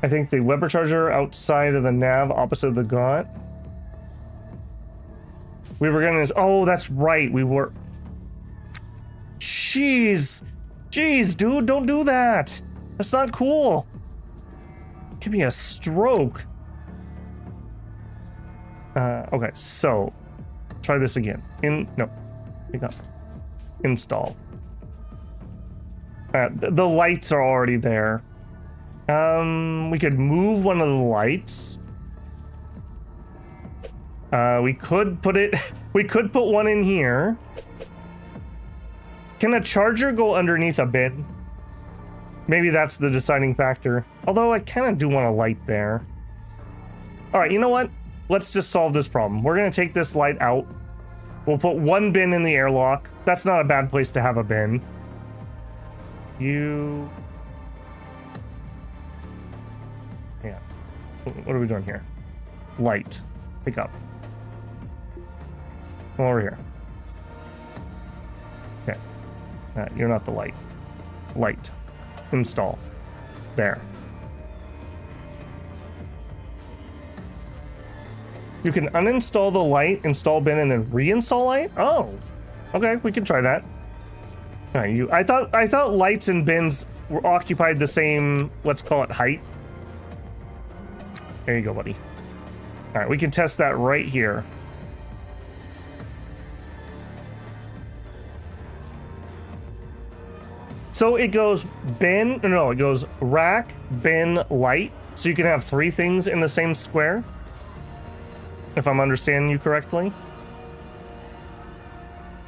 I think the Weber charger outside of the nav, opposite of the GOT. We were gonna. Oh, that's right. We were. Jeez, dude, don't do that. That's not cool. Give me a stroke. Okay, so try this again. Pick up. Install. The lights are already there. We could move one of the lights. We could put it. We could put one in here. Can a charger go underneath a bin? Maybe that's the deciding factor. Although I kind of do want a light there. All right, you know what? Let's just solve this problem. We're gonna take this light out. We'll put one bin in the airlock. That's not a bad place to have a bin. Yeah. What are we doing here? Light. Pick up. Come over here. Okay. You're not the light. Light. Install. There. You can uninstall the light, install bin, and then reinstall light? Oh. Okay, we can try that. All right, I thought lights and bins were occupied the same, let's call it height. There you go, buddy. All right, we can test that right here. So it goes bin, no, it goes rack, bin, light. So you can have 3 things in the same square. If I'm understanding you correctly.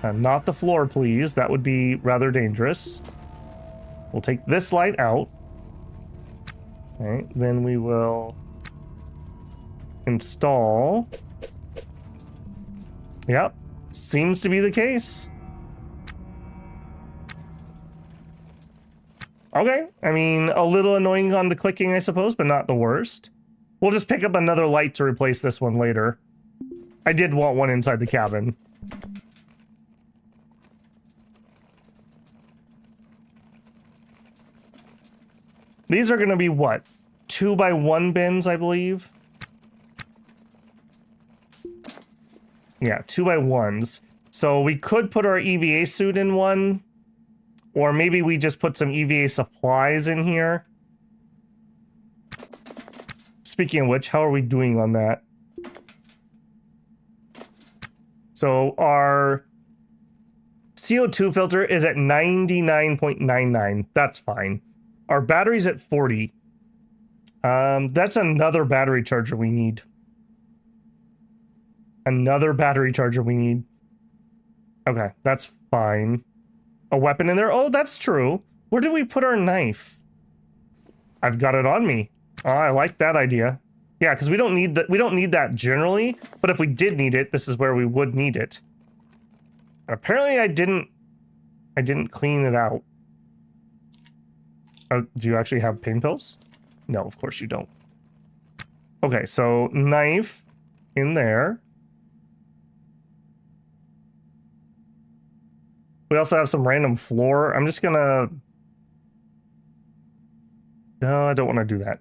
Not the floor, please. That would be rather dangerous. We'll take this light out. Okay, then we will install. Yep, seems to be the case. Okay, I mean, a little annoying on the clicking, I suppose, but not the worst. We'll just pick up another light to replace this one later. I did want one inside the cabin. These are going to be what? 2x1 bins, I believe. Yeah, 2x1s. So we could put our EVA suit in one. Or maybe we just put some EVA supplies in here. Speaking of which, how are we doing on that? So our CO2 filter is at 99.99. That's fine. Our battery's at 40. That's another battery charger we need. Another battery charger we need. Okay, that's fine. A weapon in there? Oh, that's true. Where did we put our knife? I've got it on me. Oh, I like that idea. Yeah, because we don't need that. We don't need that generally, but if we did need it, this is where we would need it. And apparently, I didn't clean it out. Do you actually have pain pills? No, of course you don't. Okay, so knife in there. We also have some random floor. I'm just gonna... No, I don't want to do that.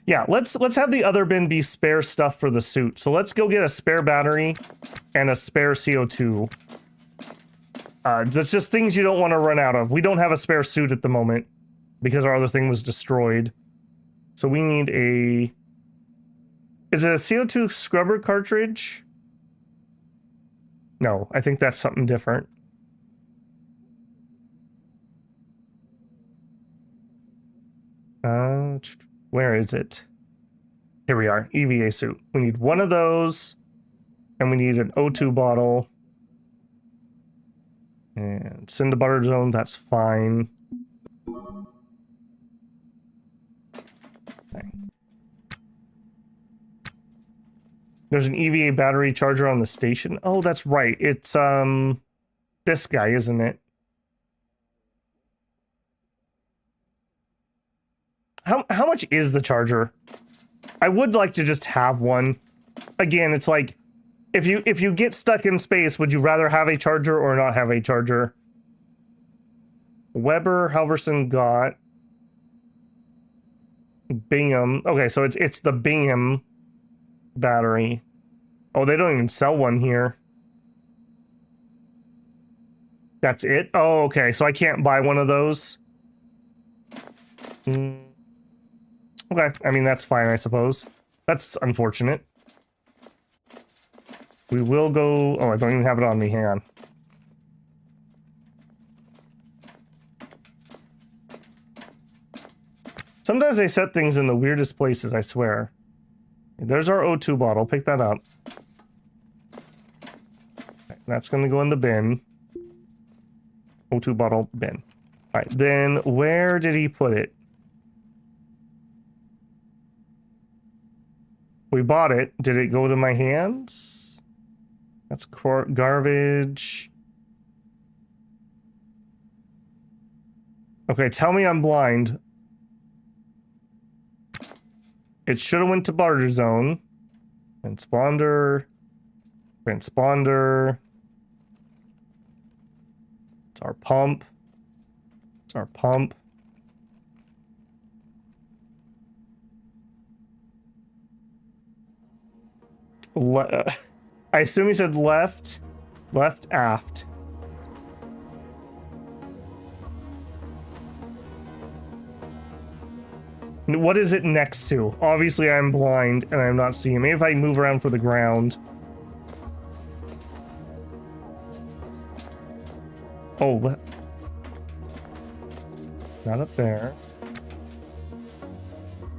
Yeah, let's have the other bin be spare stuff for the suit. So let's go get a spare battery and a spare CO2. That's just things you don't want to run out of. We don't have a spare suit at the moment because our other thing was destroyed. So we need a... Is it a CO2 scrubber cartridge? No, I think that's something different. Where is it? Here we are, EVA suit. We need one of those, and we need an O2 bottle. And send to butter zone, that's fine. Okay. There's an EVA battery charger on the station. Oh, that's right. It's this guy, isn't it? How much is the charger? I would like to just have one. Again, it's like if you get stuck in space, would you rather have a charger or not have a charger? Weber Halverson got Bingham. Okay, so it's the Bingham battery. Oh, they don't even sell one here. That's it? Oh, okay. So I can't buy one of those. Okay, I mean, that's fine, I suppose. That's unfortunate. We will go... Oh, I don't even have it on me. Hang on. Sometimes they set things in the weirdest places, I swear. There's our O2 bottle. Pick that up. Okay, that's going to go in the bin. O2 bottle, bin. All right, then where did he put it? We bought it. Did it go to my hands? That's garbage. Okay, tell me I'm blind. It should have went to barter zone. Transponder. Transponder. It's our pump. It's our pump. I assume he said left. Left aft. What is it next to? Obviously, I'm blind and I'm not seeing. Maybe if I move around for the ground. Oh, not up there.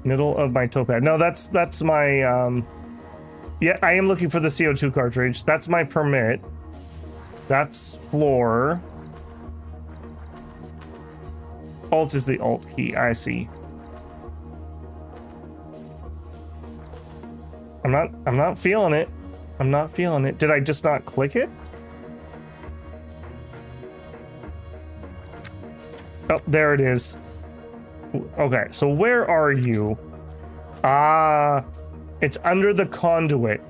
Middle of my topad. No, that's my yeah, I am looking for the CO2 cartridge. That's my permit. That's floor. Alt is the alt key. I see. I'm not feeling it. I'm not feeling it. Did I just not click it? Oh, there it is. Okay, so where are you? Ah, it's under the conduit.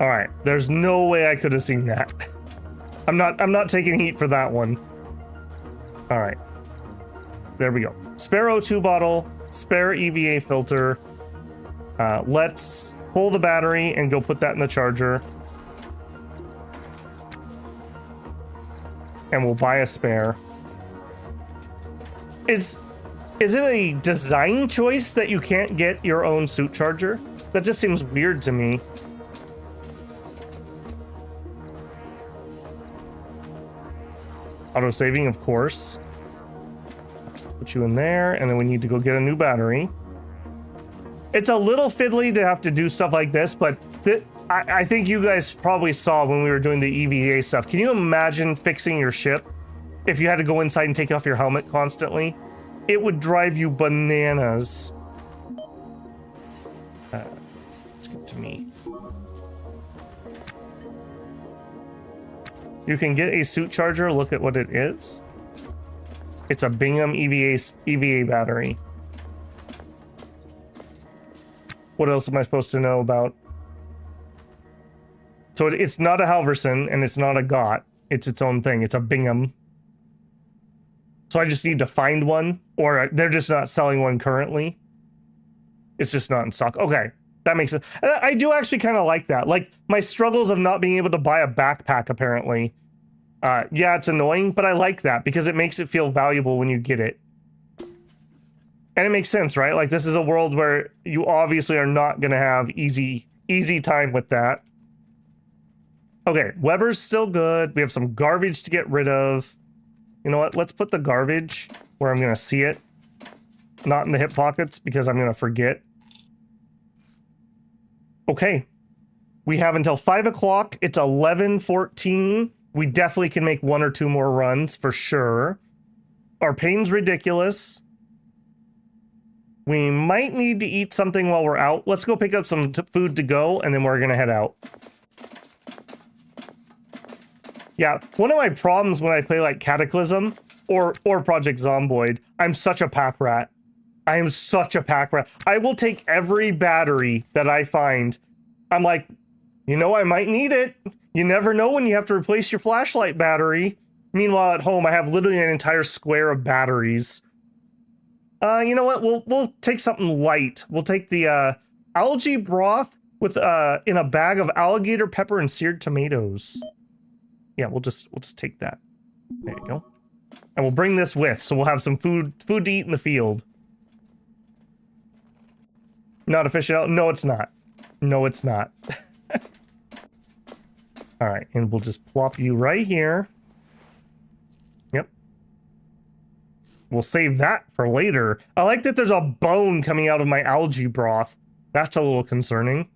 All right, there's no way I could have seen that. I'm not taking heat for that one. All right. There we go. Spare O2 bottle, spare EVA filter. Let's pull the battery and go put that in the charger. And we'll buy a spare. Is it a design choice that you can't get your own suit charger? That just seems weird to me. Auto saving, of course. Put you in there, and then we need to go get a new battery. It's a little fiddly to have to do stuff like this, but I think you guys probably saw when we were doing the EVA stuff. Can you imagine fixing your ship if you had to go inside and take off your helmet constantly, it would drive you bananas. Let's get to me. You can get a suit charger. Look at what it is. It's a Bingham EVA battery. What else am I supposed to know about? So it's not a Halverson and it's not a Gott. It's its own thing. It's a Bingham. So I just need to find one, or they're just not selling one currently. It's just not in stock. Okay, that makes sense. I do actually kind of like that. Like my struggles of not being able to buy a backpack, apparently. Yeah, it's annoying, but I like that because it makes it feel valuable when you get it. And it makes sense, right? Like this is a world where you obviously are not going to have easy time with that. Okay, Weber's still good. We have some garbage to get rid of. You know what? Let's put the garbage where I'm going to see it. Not in the hip pockets because I'm going to forget. Okay. We have until 5 o'clock. It's 11:14. We definitely can make 1 or 2 more runs for sure. Our pain's ridiculous. We might need to eat something while we're out. Let's go pick up some food to go, and then we're going to head out. Yeah, one of my problems when I play like Cataclysm or Project Zomboid, I'm such a pack rat. I am such a pack rat. I will take every battery that I find. I'm like, you know, I might need it. You never know when you have to replace your flashlight battery. Meanwhile, at home, I have literally an entire square of batteries. You know what? We'll take something light. We'll take the algae broth with in a bag of alligator pepper and seared tomatoes. Yeah, we'll just take that. There you go. And we'll bring this with, so we'll have some food to eat in the field. Not a fish out? No, it's not. No, it's not. All right, and we'll just plop you right here. Yep. We'll save that for later. I like that there's a bone coming out of my algae broth. That's a little concerning.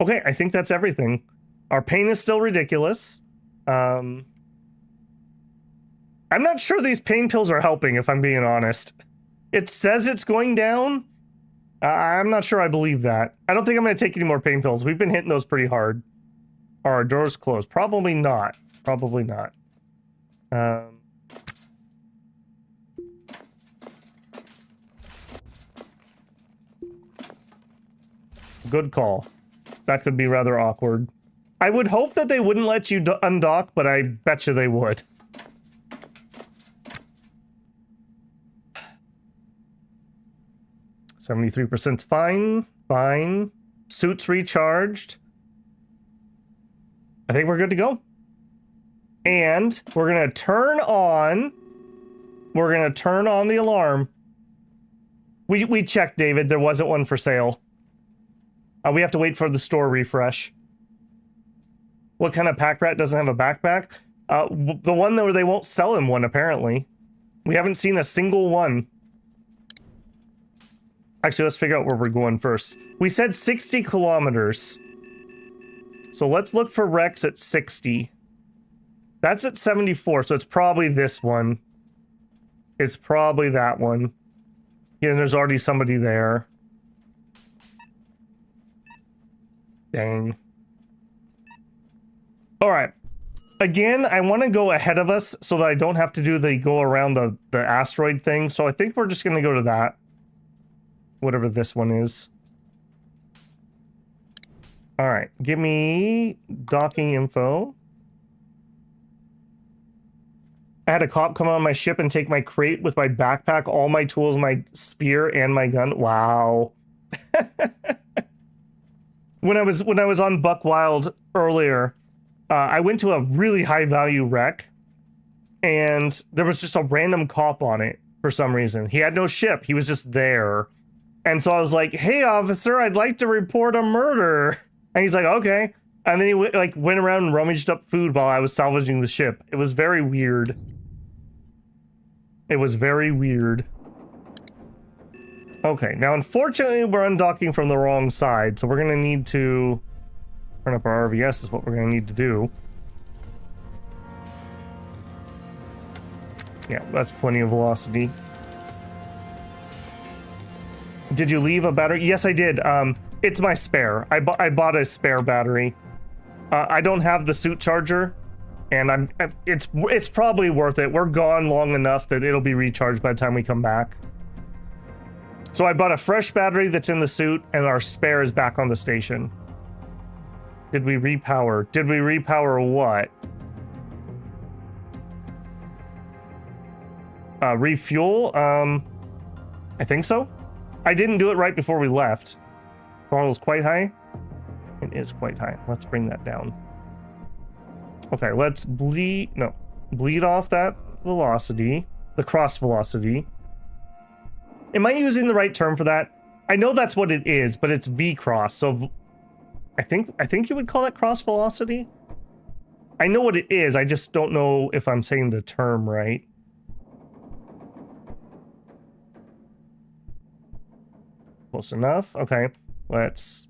Okay, I think that's everything. Our pain is still ridiculous. I'm not sure these pain pills are helping, if I'm being honest. It says it's going down. I'm not sure I believe that. I don't think I'm going to take any more pain pills. We've been hitting those pretty hard. Are our doors closed? Probably not. Probably not. Good call. That could be rather awkward. I would hope that they wouldn't let you undock, but I bet you they would. %'s fine. Fine. Suit's recharged. I think we're good to go. And we're going to turn on... We're going to turn on the alarm. We checked, David. There wasn't one for sale. We have to wait for the store refresh. What kind of pack rat doesn't have a backpack? The one where they won't sell him one, apparently. We haven't seen a single one. Actually, let's figure out where we're going first. We said 60 kilometers. So let's look for wrecks at 60. That's at 74, so it's probably this one. It's probably that one. Yeah, there's already somebody there. Dang. All right. Again, I want to go ahead of us so that I don't have to do the go around the asteroid thing. So I think we're just going to go to that. Whatever this one is. All right. Give me docking info. I had a cop come on my ship and take my crate with my backpack, all my tools, my spear, and my gun. Wow. When I was on Buck Wild earlier, I went to a really high value wreck, and there was just a random cop on it for some reason. He had no ship. He was just there. And so I was like, "Hey, officer, I'd like to report a murder." And he's like, "Okay." And then he went around and rummaged up food while I was salvaging the ship. It was very weird. It was very weird. Okay, now unfortunately we're undocking from the wrong side, so we're gonna need to turn up our RVS is what we're gonna need to do. Yeah, that's plenty of velocity. Did you leave a battery? Yes, I did. It's my spare. I bought a spare battery. I don't have the suit charger, and it's probably worth it. We're gone long enough that it'll be recharged by the time we come back. So I bought a fresh battery that's in the suit, and our spare is back on the station. Did we repower? Did we repower what? Refuel? I think so. I didn't do it right before we left. Throttle quite high. It is quite high. Let's bring that down. Okay, let's bleed off that velocity, the cross velocity. Am I using the right term for that? I know that's what it is, but it's V-cross. So I think you would call that cross velocity. I know what it is. I just don't know if I'm saying the term right. Close enough. Okay, let's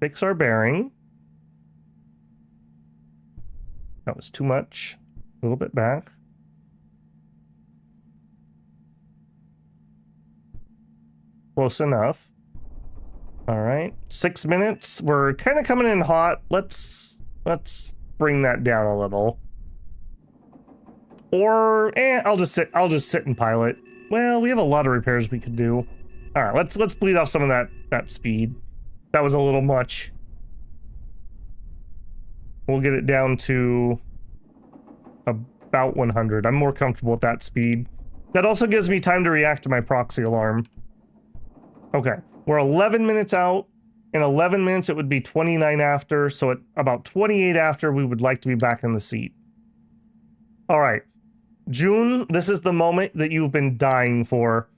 fix our bearing. That was too much. A little bit back. Close enough. All right, 6 minutes. We're kind of coming in hot. Let's bring that down a little. Or I'll just sit and pilot. Well, we have a lot of repairs we could do. All right, let's bleed off some of that speed. That was a little much. We'll get it down to about 100. I'm more comfortable at that speed. That also gives me time to react to my proxy alarm. Okay, we're 11 minutes out. In 11 minutes, it would be 29 after. So at about 28 after, we would like to be back in the seat. All right, June, this is the moment that you've been dying for.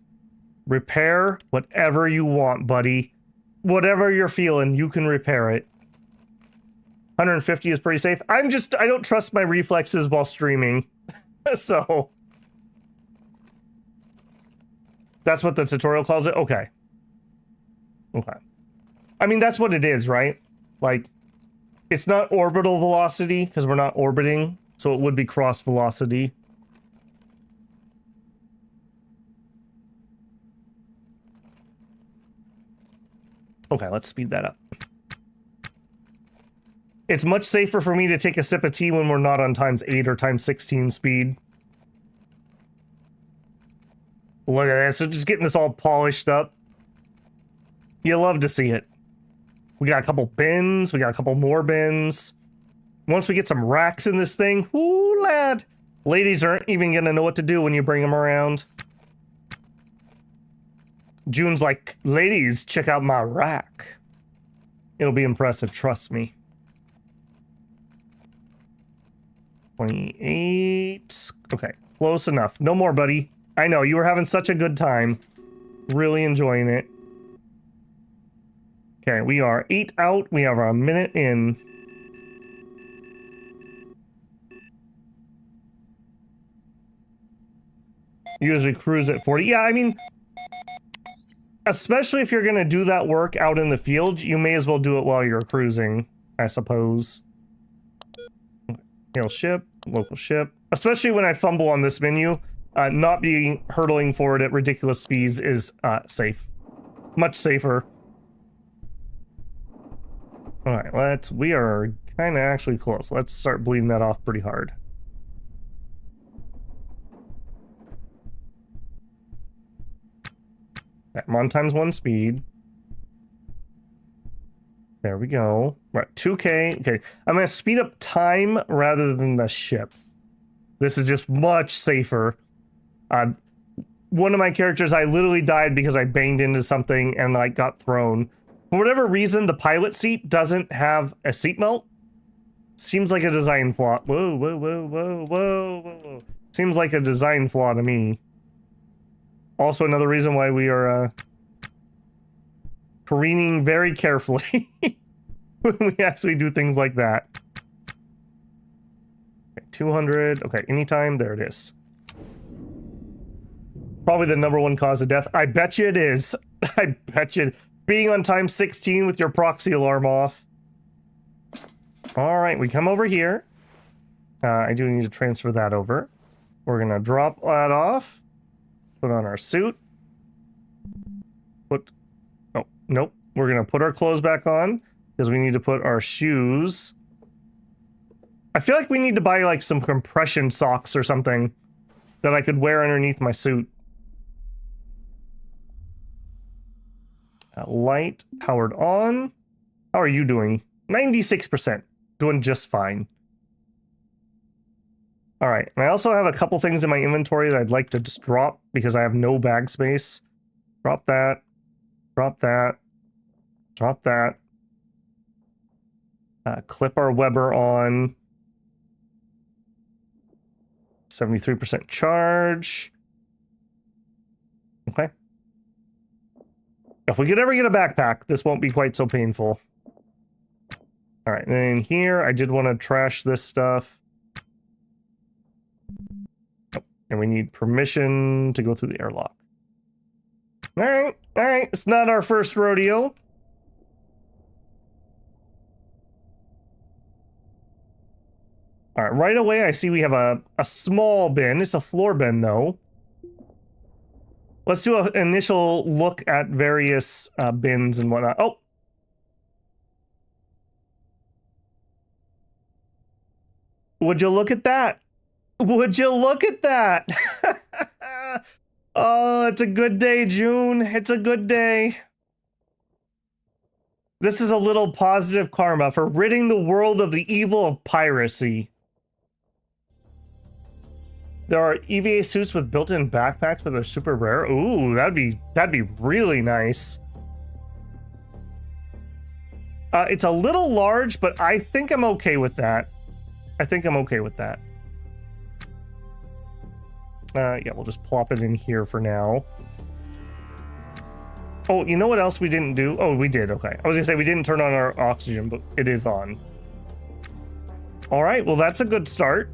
Repair whatever you want, buddy. Whatever you're feeling, you can repair it. 150 is pretty safe. I don't trust my reflexes while streaming. So that's what the tutorial calls it? Okay. Okay. I mean, that's what it is, right? Like, it's not orbital velocity because we're not orbiting, so it would be cross velocity. Okay, let's speed that up. It's much safer for me to take a sip of tea when we're not on ×8 or ×16 speed. Look at that. So just getting this all polished up. You love to see it. We got a couple bins. We got a couple more bins. Once we get some racks in this thing, whoo, lad. Ladies aren't even going to know what to do when you bring them around. June's like, ladies, check out my rack. It'll be impressive, trust me. 28. Okay, close enough. No more, buddy. I know, you were having such a good time. Really enjoying it. Okay, we are 8 out. We have our minute in. Usually cruise at 40. Yeah, I mean, especially if you're going to do that work out in the field, you may as well do it while you're cruising, I suppose. Hail ship, local ship. Especially when I fumble on this menu, not being hurtling forward at ridiculous speeds is safe. Much safer. All right, we are kind of actually close. Let's start bleeding that off pretty hard. I'm on ×1 speed. There we go. Right, 2K. Okay, I'm going to speed up time rather than the ship. This is just much safer. One of my characters, I literally died because I banged into something and like got thrown. For whatever reason, the pilot seat doesn't have a seatbelt. Seems like a design flaw. Whoa, whoa, whoa, whoa, whoa, whoa. Seems like a design flaw to me. Also, another reason why we are careening very carefully when we actually do things like that. Okay, 200. Okay, anytime. There it is. Probably the #1 cause of death. I bet you it is. I bet you. Being on ×16 with your proxy alarm off. All right, we come over here. I do need to transfer that over. We're gonna drop that off. Put on our suit. Put... Oh, nope. We're gonna put our clothes back on because we need to put our shoes. I feel like we need to buy like some compression socks or something that I could wear underneath my suit. Light powered on. How are you doing? 96%. Doing just fine. All right. And I also have a couple things in my inventory that I'd like to just drop because I have no bag space. Drop that. Drop that. Drop that. Clip our Weber on. 73% charge. Okay. If we could ever get a backpack, this won't be quite so painful. All right, and then here, I did want to trash this stuff. Oh, and we need permission to go through the airlock. All right, it's not our first rodeo. All right, right away, I see we have a small bin. It's a floor bin, though. Let's do an initial look at various bins and whatnot. Oh! Would you look at that? Would you look at that? Oh, it's a good day, June. It's a good day. This is a little positive karma for ridding the world of the evil of piracy. There are EVA suits with built-in backpacks, but they're super rare. Ooh, that'd be really nice. It's a little large, but I think I'm okay with that. I think I'm okay with that. Yeah, we'll just plop it in here for now. Oh, you know what else we didn't do? Oh, we did. Okay. I was gonna say we didn't turn on our oxygen, but it is on. All right. Well, that's a good start.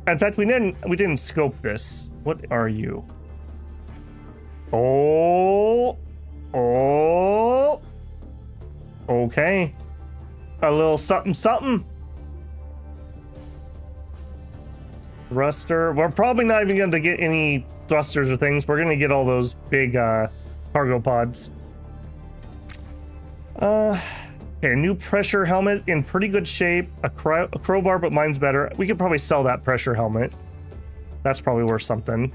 In fact, we didn't scope this. What are you? Oh. Okay. A little something something. Thruster. We're probably not even going to get any thrusters or things. We're going to get all those big cargo pods. Okay, a new pressure helmet in pretty good shape. A crowbar, but mine's better. We could probably sell that pressure helmet. That's probably worth something.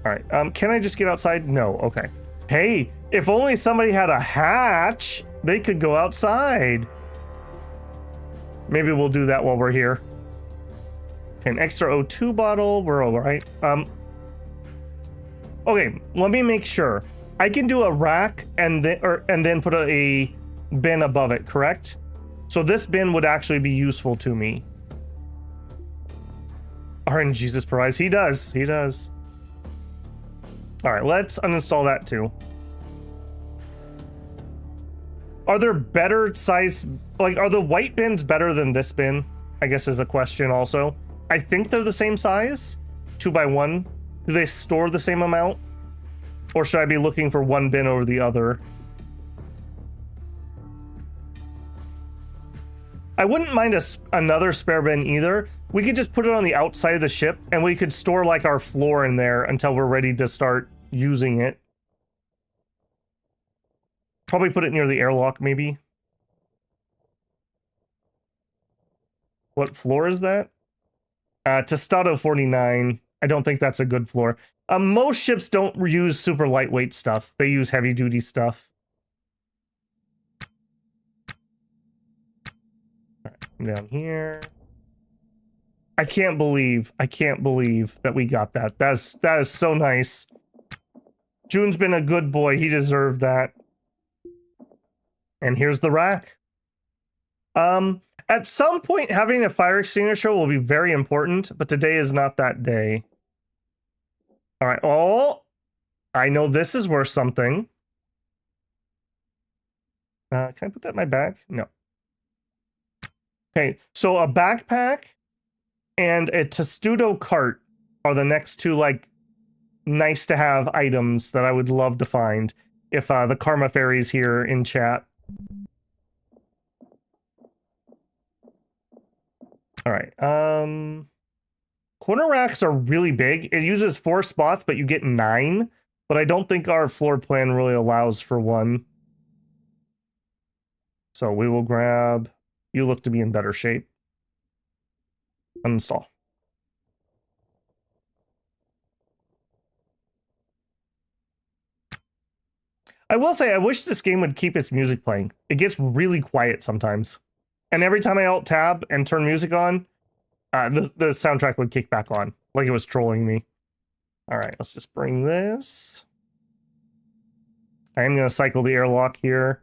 All right. Can I just get outside? No. Okay. Hey, if only somebody had a hatch, they could go outside. Maybe we'll do that while we're here. Okay, an extra O2 bottle. We're all right. Okay, let me make sure. I can do a rack and then put a bin above it, correct? So this bin would actually be useful to me. RNGesus provides. He does. He does. All right, let's uninstall that too. Are there better size, like, are the white bins better than this bin? I guess is a question also. I think they're the same size, 2x1. Do they store the same amount? Or should I be looking for one bin over the other? I wouldn't mind another spare bin either. We could just put it on the outside of the ship and we could store like our floor in there until we're ready to start using it. Probably put it near the airlock, maybe. What floor is that? Tostado 49. I don't think that's a good floor. Most ships don't use super lightweight stuff. They use heavy duty stuff. All right, come down here. I can't believe that we got that. That is so nice. June's been a good boy. He deserved that. And here's the rack. At some point, having a fire extinguisher will be very important, but today is not that day. All right. Oh, I know this is worth something. Can I put that in my bag? No. Okay, so a backpack and a testudo cart are the next two, like, nice to have items that I would love to find if the Karma Fairy's here in chat. All right. corner racks are really big. It uses 4 spots, but you get 9. But I don't think our floor plan really allows for 1. So we will grab... You look to be in better shape. Uninstall. I will say, I wish this game would keep its music playing. It gets really quiet sometimes. And every time I alt-tab and turn music on, the soundtrack would kick back on, like it was trolling me. All right, let's just bring this. I am going to cycle the airlock here.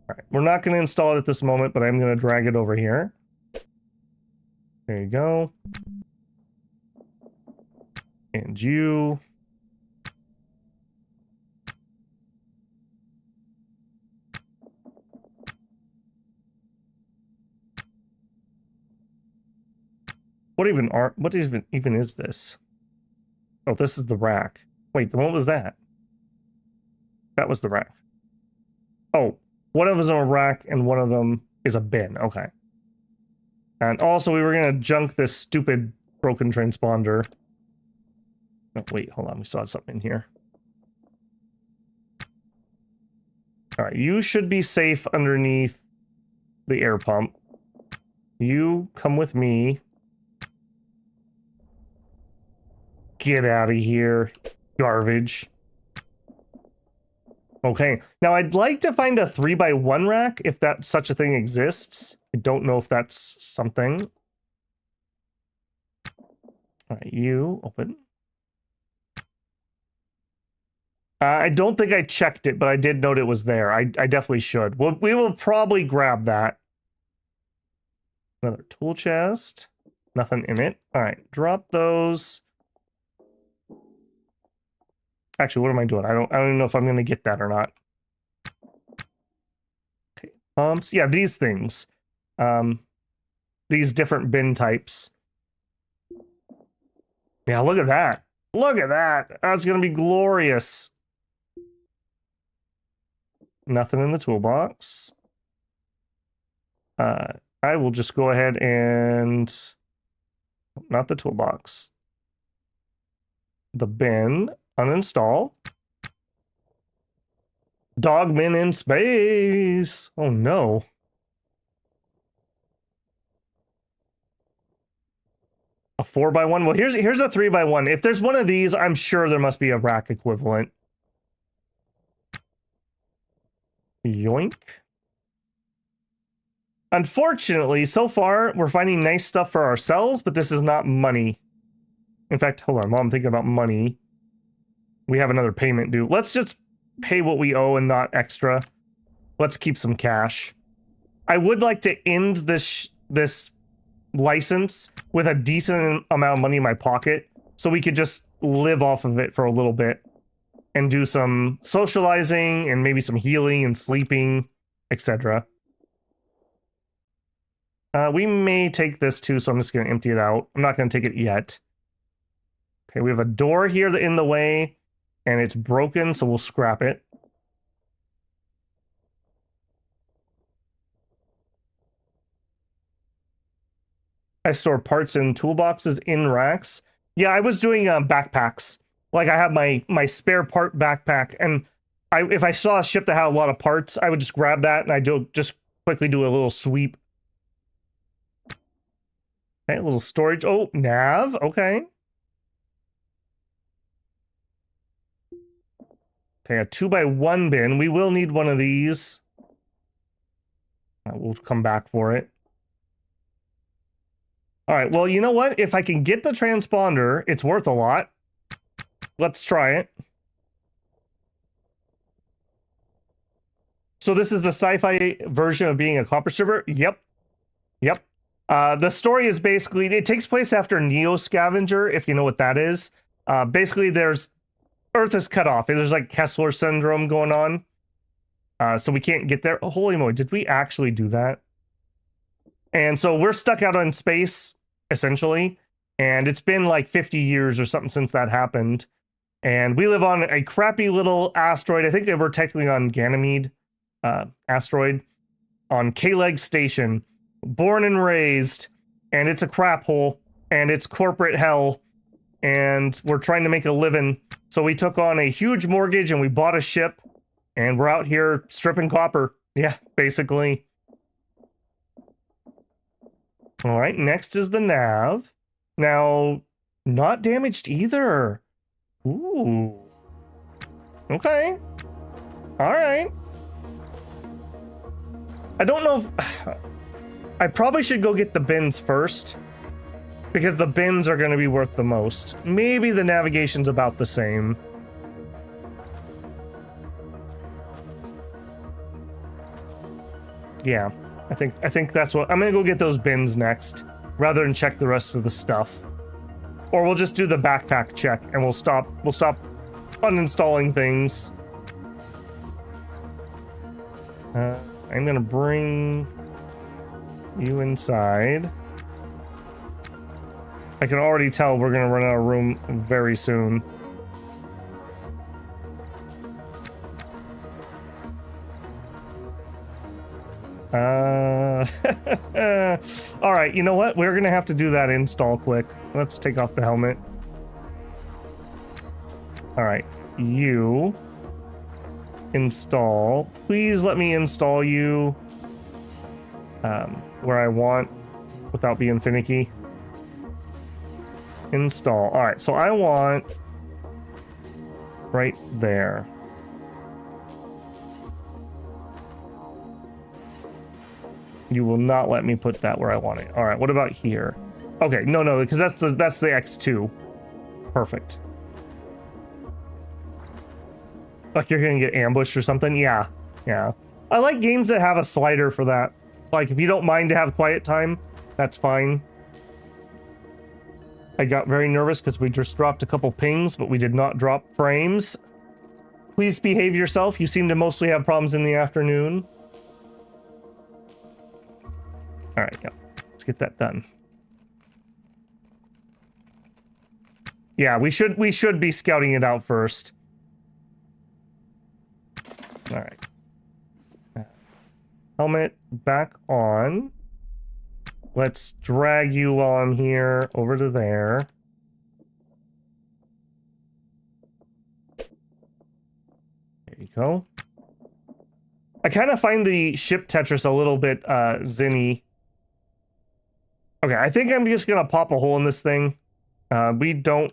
All right, we're not going to install it at this moment, but I'm going to drag it over here. There you go. And you... What even is this? Oh, this is the rack. Wait, what was that? That was the rack. Oh, one of them is a rack and one of them is a bin. Okay. And also we were gonna junk this stupid broken transponder. Oh, wait, hold on. We still have something in here. All right, you should be safe underneath the air pump. You come with me. Get out of here, garbage. Okay, now I'd like to find a 3x1 rack if that such a thing exists. I don't know if that's something. All right, you open. I don't think I checked it, but I did note it was there. I definitely should. We will probably grab that. Another tool chest. Nothing in it. All right, drop those. Actually, what am I doing? I don't even know if I'm going to get that or not. Okay, pumps. Yeah, these things. These different bin types. Yeah, look at that. Look at that. That's going to be glorious. Nothing in the toolbox. I will just go ahead and... Not the toolbox. The bin. Uninstall. Dogman in space. Oh no. A 4x1. Well, here's a 3x1. If there's one of these, I'm sure there must be a rack equivalent. Yoink. Unfortunately, so far, we're finding nice stuff for ourselves, but this is not money. In fact, hold on, while I'm thinking about money, we have another payment due. Let's just pay what we owe and not extra. Let's keep some cash. I would like to end this license with a decent amount of money in my pocket so we could just live off of it for a little bit and do some socializing and maybe some healing and sleeping, etc. We may take this too, so I'm just going to empty it out. I'm not going to take it yet. Okay, we have a door here in the way, and it's broken, so we'll scrap it. I store parts in toolboxes in racks. Yeah, I was doing backpacks. Like I have my spare part backpack, and if I saw a ship that had a lot of parts, I would just grab that and I just quickly do a little sweep. Okay, a little storage. Oh, nav. Okay. Okay, a 2x1 bin. We will need one of these. We'll come back for it. All right, well, you know what? If I can get the transponder, it's worth a lot. Let's try it. So this is the sci-fi version of being a copper stripper? Yep. Yep. The story is basically, it takes place after Neo Scavenger, if you know what that is. Basically, Earth is cut off. There's like Kessler syndrome going on. So we can't get there. Oh, holy moly, did we actually do that? And so we're stuck out in space, essentially. And it's been like 50 years or something since that happened. And we live on a crappy little asteroid. I think we're technically on Ganymede asteroid on K-Leg Station. Born and raised. And it's a crap hole. and it's corporate hell, and we're trying to make a living. So we took on a huge mortgage and we bought a ship, and we're out here stripping copper. Yeah, basically. All right, next is the nav. Now, not damaged either. Ooh. Okay. All right. I don't know if... I probably should go get the bins first, because the bins are going to be worth the most. Maybe the navigation's about the same. Yeah, I think that's what... I'm going to go get those bins next, rather than check the rest of the stuff. Or we'll just do the backpack check, and we'll stop uninstalling things. I'm gonna bring you inside. I can already tell we're gonna run out of room very soon. All right, you know what? We're gonna have to do that install quick. Let's take off the helmet. All right, you install. Please let me install you where I want without being finicky. Install. All right, so I want right there. You will not let me put that where I want it. All right, what about here? Okay, no, because that's the X2. Perfect. Like you're gonna get ambushed or something? Yeah. I like games that have a slider for that. Like, if you don't mind to have quiet time, that's fine. I got very nervous because we just dropped a couple pings, but we did not drop frames. Please behave yourself. You seem to mostly have problems in the afternoon. All right, yeah. Let's get that done. Yeah, we should be scouting it out first. All right. Helmet back on. Let's drag you while I'm here over to there. There you go. I kind of find the ship Tetris a little bit zinny. Okay, I think I'm just gonna pop a hole in this thing. We don't...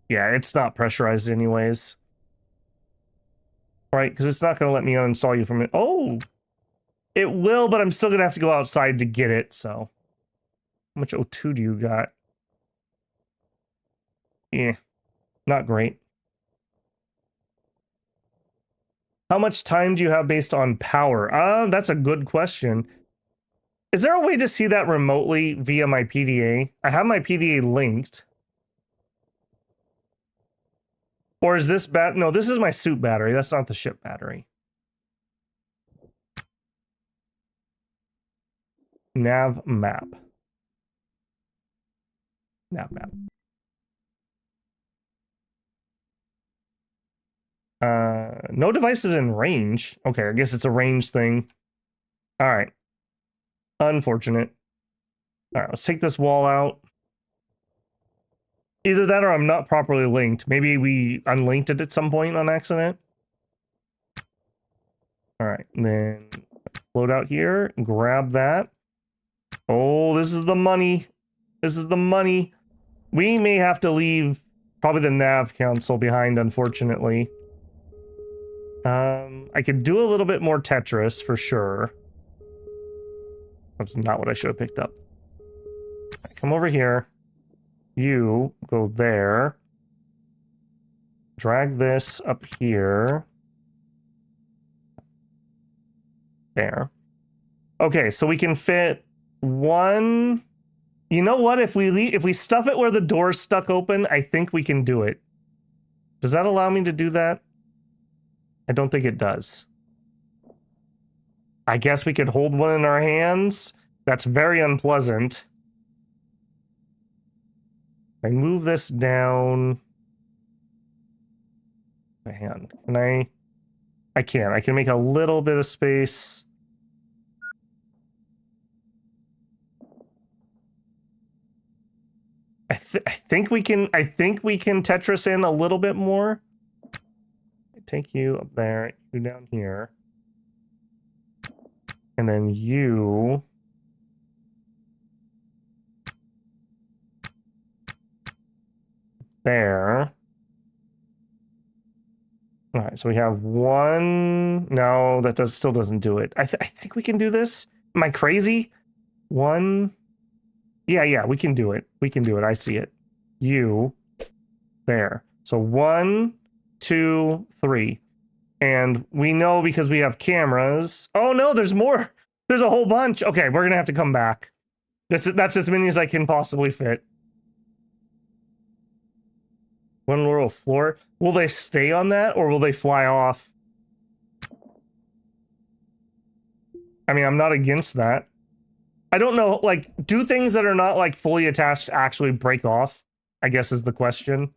Yeah, it's not pressurized anyways. Right, because it's not gonna let me uninstall you from it. Oh! It will, but I'm still gonna have to go outside to get it, so... How much O2 do you got? Yeah, not great. How much time do you have based on power? That's a good question. Is there a way to see that remotely via my PDA? I have my PDA linked. Or is this no, this is my suit battery. That's not the ship battery. Nav map. Nav map. No devices in range. Okay, I guess it's a range thing. All right. Unfortunate. All right, let's take this wall out. Either that or I'm not properly linked. Maybe we unlinked it at some point on accident. All right, and then float out here, grab that. Oh, this is the money. This is the money. We may have to leave probably the nav console behind, unfortunately. I could do a little bit more Tetris for sure. That's not what I should have picked up. Come over here. You go there. Drag this up here. There. Okay, so we can fit one. You know what? If we stuff it where the door's stuck open, I think we can do it. Does that allow me to do that? I don't think it does. I guess we could hold one in our hands. That's very unpleasant. I move this down. Hang on. Can I? I can. I can make a little bit of space. I think we can Tetris in a little bit more. Take you up there, you down here. And then you there. All right, so we have one. No, that still doesn't do it. I think we can do this. Am I crazy? One. Yeah, we can do it. We can do it. I see it. You there. So 1, 2, 3. And we know because we have cameras. Oh no, there's more. There's a whole bunch. Okay, that's to come back. That's as many as I can possibly fit. One little floor. Will they stay on that or will they fly off? I mean, I'm not against that. I don't know, like, do things that are not like fully attached actually break off? I guess is the question.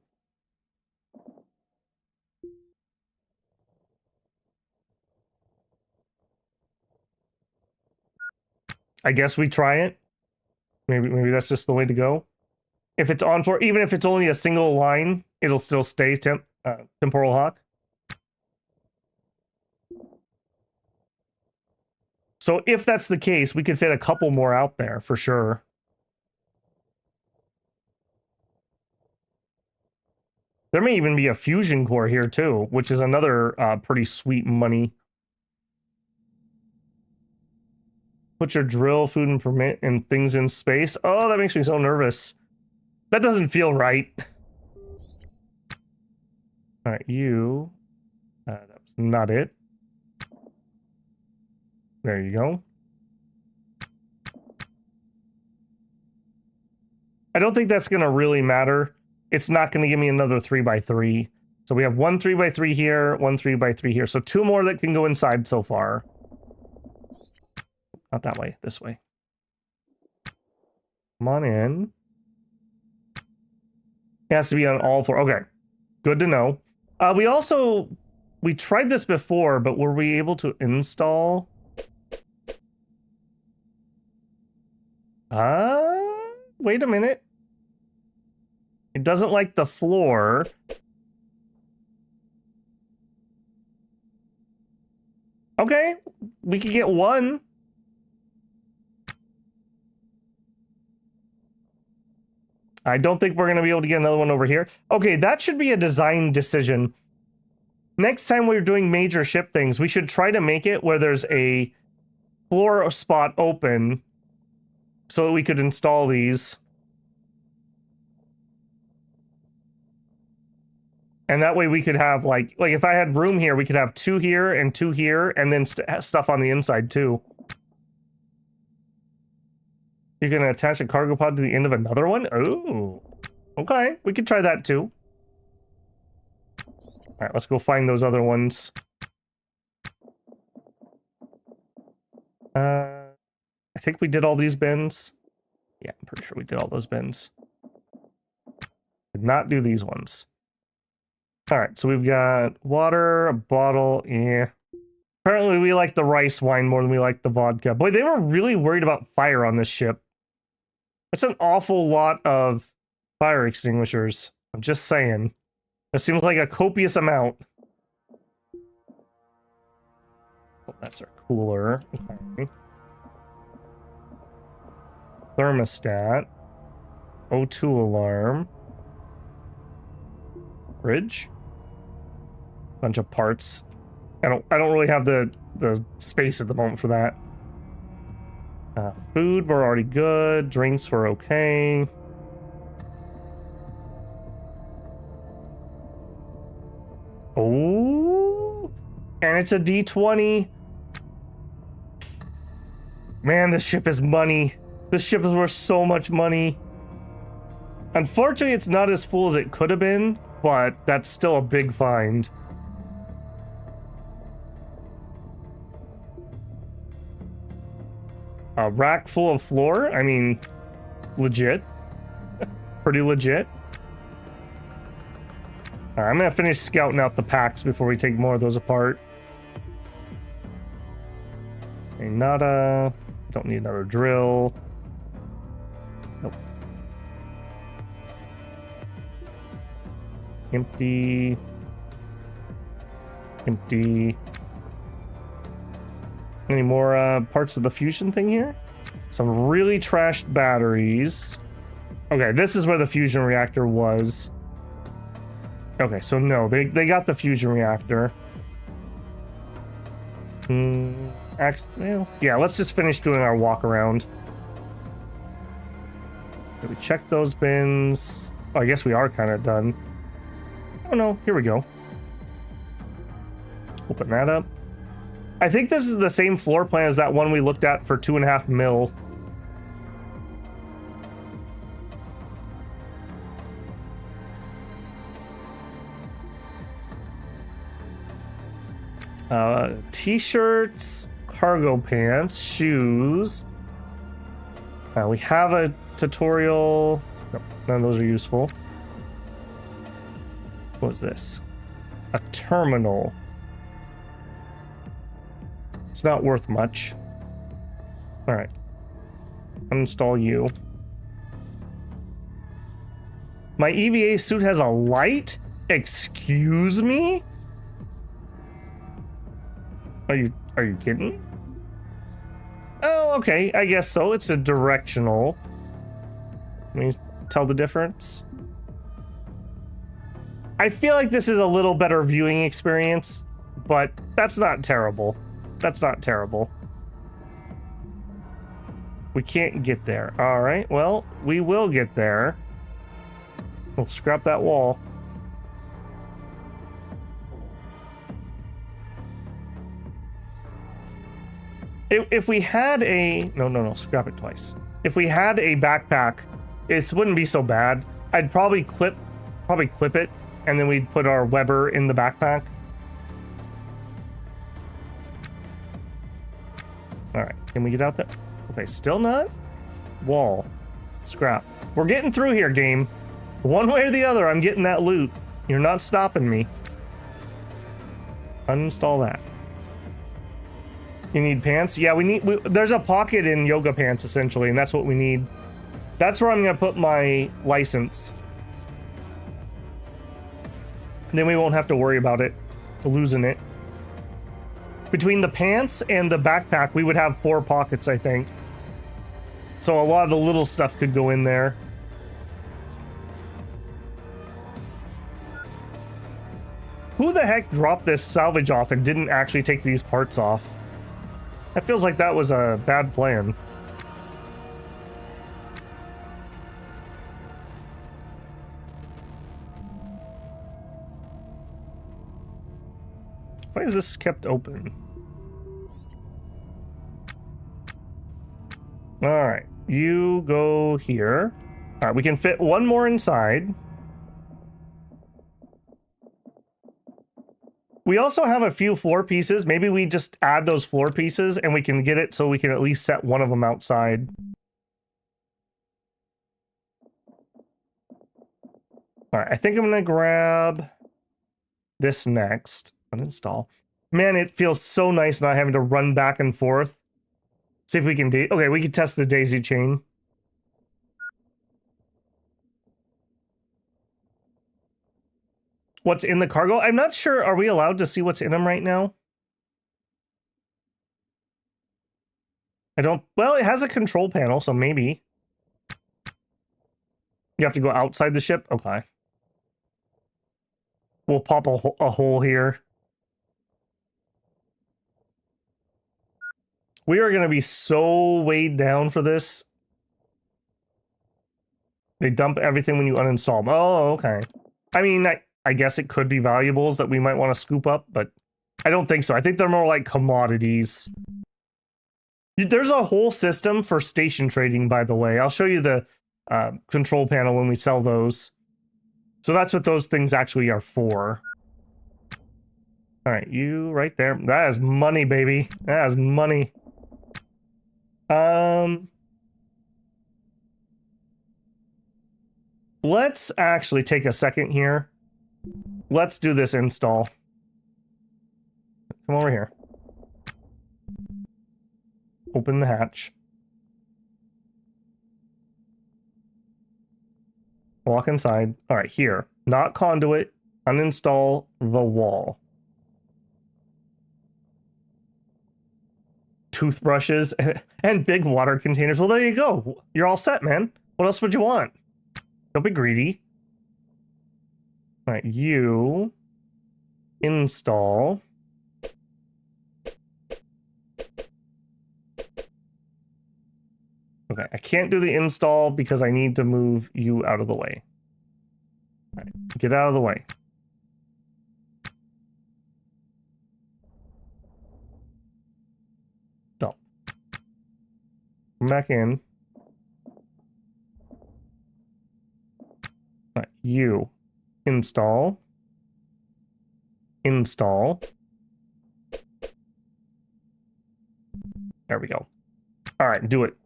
I guess we try it. Maybe that's just the way to go. If it's on for, even if it's only a single line, it'll still stay temporal hawk. So if that's the case, we could fit a couple more out there for sure. There may even be a fusion core here too, which is another pretty sweet money. Put your drill, food, and permit, and things in space. Oh, that makes me so nervous. That doesn't feel right. All right, you. That was not it. There you go. I don't think that's going to really matter. It's not going to give me another 3x3. So we have one 3x3 here, one 3x3 here. So 2 more that can go inside so far. Not that way, this way. Come on in. It has to be on all 4. Okay, good to know. We tried this before, but were we able to install? Wait a minute. It doesn't like the floor. Okay, we could get one. I don't think we're going to be able to get another one over here. Okay, that should be a design decision. Next time we're doing major ship things, we should try to make it where there's a floor spot open so we could install these. And that way we could have, like if I had room here, we could have 2 here, and then stuff on the inside too. You're going to attach a cargo pod to the end of another one? Oh, okay. We could try that too. All right, let's go find those other ones. I think we did all these bins. Yeah, I'm pretty sure we did all those bins. Did not do these ones. All right, so we've got water, a bottle, yeah. Apparently we like the rice wine more than we like the vodka. Boy, they were really worried about fire on this ship. That's an awful lot of fire extinguishers. I'm just saying. That seems like a copious amount. Oh, that's our cooler. Okay. Thermostat. O2 alarm. Fridge. Bunch of parts. I don't really have the space at the moment for that. Food, we're already good. Drinks, were okay. Oh, and it's a D20. Man, this ship is money. This ship is worth so much money. Unfortunately, it's not as full as it could have been, but that's still a big find. A rack full of floor? I mean, legit. Pretty legit. All right, I'm gonna finish scouting out the packs before we take more of those apart. Okay, nada. Don't need another drill. Nope. Empty. Empty. Any more parts of the fusion thing here? Some really trashed batteries. Okay, this is where the fusion reactor was. Okay, so no, they got the fusion reactor. Actually, yeah, let's just finish doing our walk around. Did we check those bins? Oh, I guess we are kind of done. Oh no, here we go. Open that up. I think this is the same floor plan as that one we looked at for 2.5 mil. T-shirts, cargo pants, shoes. We have a tutorial. No, none of those are useful. What was this? A terminal. It's not worth much. All right. Uninstall you. My EVA suit has a light? Excuse me? Are you kidding me? Oh, okay. I guess so. It's a directional. Can you tell the difference? I feel like this is a little better viewing experience, but that's not terrible. That's not terrible. We can't get there. All right. Well, we will get there. We'll scrap that wall. If we had a... No, scrap it twice. If we had a backpack, it wouldn't be so bad. I'd probably clip it, and then we'd put our Weber in the backpack. All right, can we get out there? Okay, still not? Wall. Scrap. We're getting through here, game. One way or the other, I'm getting that loot. You're not stopping me. Uninstall that. You need pants? Yeah, there's a pocket in yoga pants, essentially, and that's what we need. That's where I'm going to put my license. Then we won't have to worry about it, losing it. Between the pants and the backpack, we would have 4 pockets, I think. So a lot of the little stuff could go in there. Who the heck dropped this salvage off and didn't actually take these parts off? That feels like that was a bad plan. Why is this kept open? All right, you go here. All right, we can fit one more inside. We also have a few floor pieces. Maybe we just add those floor pieces and we can get it so we can at least set one of them outside. All right, I think I'm gonna grab this next. Uninstall. Man, it feels so nice not having to run back and forth. See if we can okay, we can test the daisy chain. What's in the cargo? I'm not sure. Are we allowed to see what's in them right now? I don't... Well, it has a control panel, so maybe. You have to go outside the ship? Okay. We'll pop a hole here. We are going to be so weighed down for this. They dump everything when you uninstall them. Oh, okay. I mean, I guess it could be valuables that we might want to scoop up, but I don't think so. I think they're more like commodities. There's a whole system for station trading, by the way. I'll show you the control panel when we sell those. So that's what those things actually are for. All right, you right there. That is money, baby. That is money. Let's actually take a second here. Let's do this install. Come over here. Open the hatch. Walk inside. All right, here. Not conduit. Uninstall the wall. Toothbrushes and big water containers. Well, there you go. You're all set, man. What else would you want? Don't be greedy. All right, you install. Okay, I can't do the install because I need to move you out of the way. All right, get out of the way. Stop. Come back in. All right, you install. Install. There we go. All right, do it.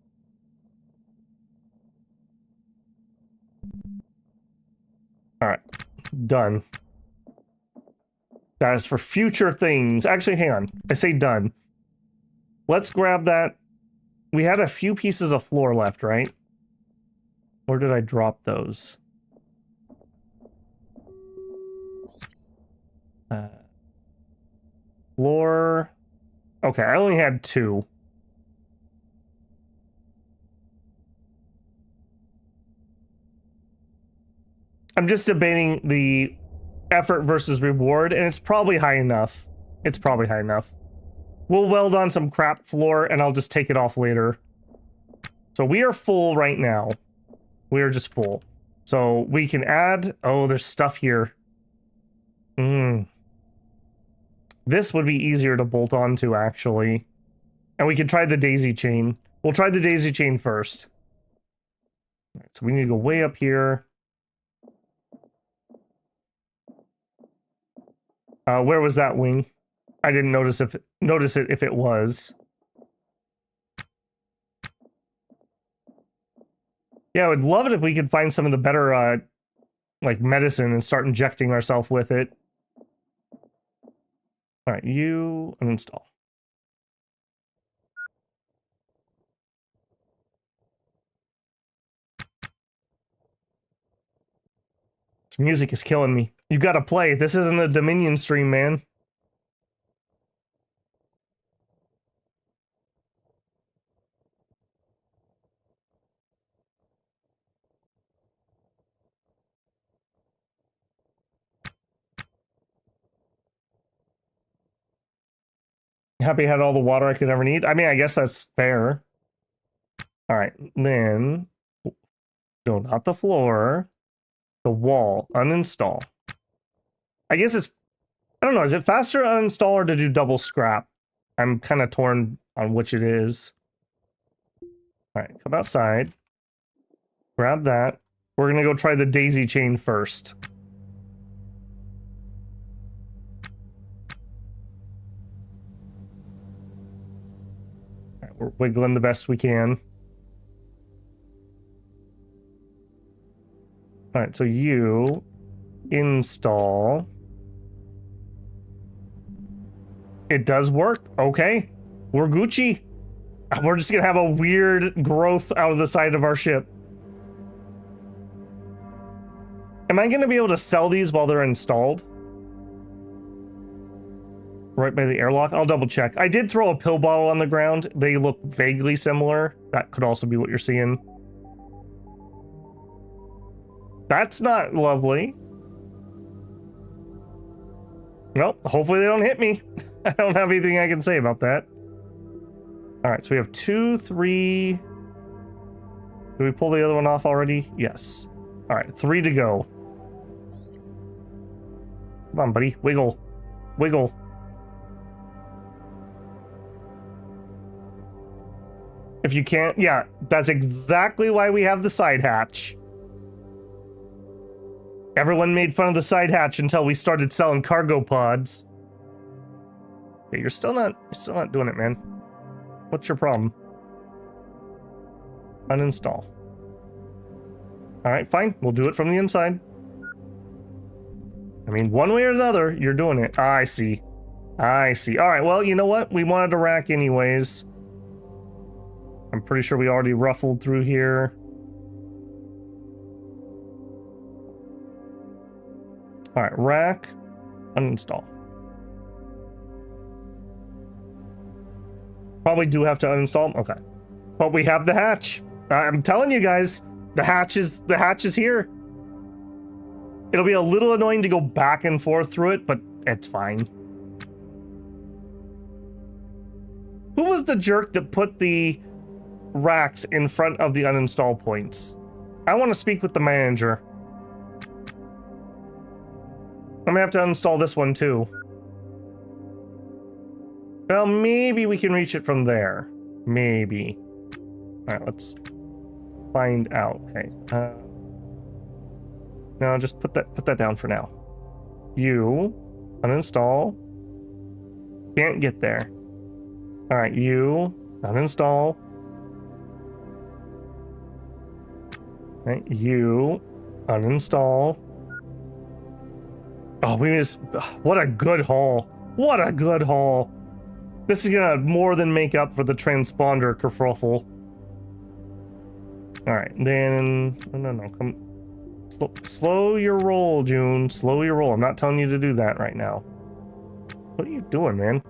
All right, done. That is for future things. Actually, hang on. I say done. Let's grab that. We had a few pieces of floor left, right? Or did I drop those? Floor. Okay, I only had 2. I'm just debating the effort versus reward, and it's probably high enough. It's probably high enough. We'll weld on some crap floor, and I'll just take it off later. So we are full right now. We are just full. So we can add... Oh, there's stuff here. This would be easier to bolt onto, actually. And we can try the daisy chain. We'll try the daisy chain first. All right, so we need to go way up here. Where was that wing? I didn't notice it if it was. Yeah, I would love it if we could find some of the better like medicine and start injecting ourselves with it. All right, you uninstall. This music is killing me. You gotta play. This isn't a Dominion stream, man. Happy I had all the water I could ever need. I mean, I guess that's fair. All right, then... No, not the floor. The wall. Uninstall. I guess it's... I don't know. Is it faster to uninstall or to do double scrap? I'm kind of torn on which it is. All right, come outside. Grab that. We're going to go try the daisy chain first. All right, we're wiggling the best we can. All right, so you install. It does work. Okay, we're Gucci. We're just gonna have a weird growth out of the side of our ship. Am I gonna be able to sell these while they're installed? Right by the airlock? I'll double check. I did throw a pill bottle on the ground. They look vaguely similar. That could also be what you're seeing. That's not lovely. Well, hopefully they don't hit me. I don't have anything I can say about that. All right, so we have 2, 3. Did we pull the other one off already? Yes. All right, 3 to go. Come on, buddy. Wiggle. Wiggle. If you can't, yeah, that's exactly why we have the side hatch. Everyone made fun of the side hatch until we started selling cargo pods. Okay, you're still not doing it, man. What's your problem? Uninstall. All right, fine. We'll do it from the inside. I mean, one way or another, you're doing it. I see. I see. All right, well, you know what? We wanted a rack anyways. I'm pretty sure we already ruffled through here. All right, rack, uninstall. Probably do have to uninstall. Okay, but we have the hatch. I'm telling you guys, the hatch is here. It'll be a little annoying to go back and forth through it, but it's fine. Who was the jerk that put the racks in front of the uninstall points? I want to speak with the manager. I'm gonna have to uninstall this one too. Well, maybe we can reach it from there. Maybe. All right, let's find out. Okay. No, just put that down for now. You uninstall. Can't get there. All right, you uninstall. All right, you uninstall. Oh, we just, what a good haul. What a good haul. This is gonna more than make up for the transponder kerfuffle. All right, then, no, come, slow your roll, June, slow your roll. I'm not telling you to do that right now. What are you doing, man?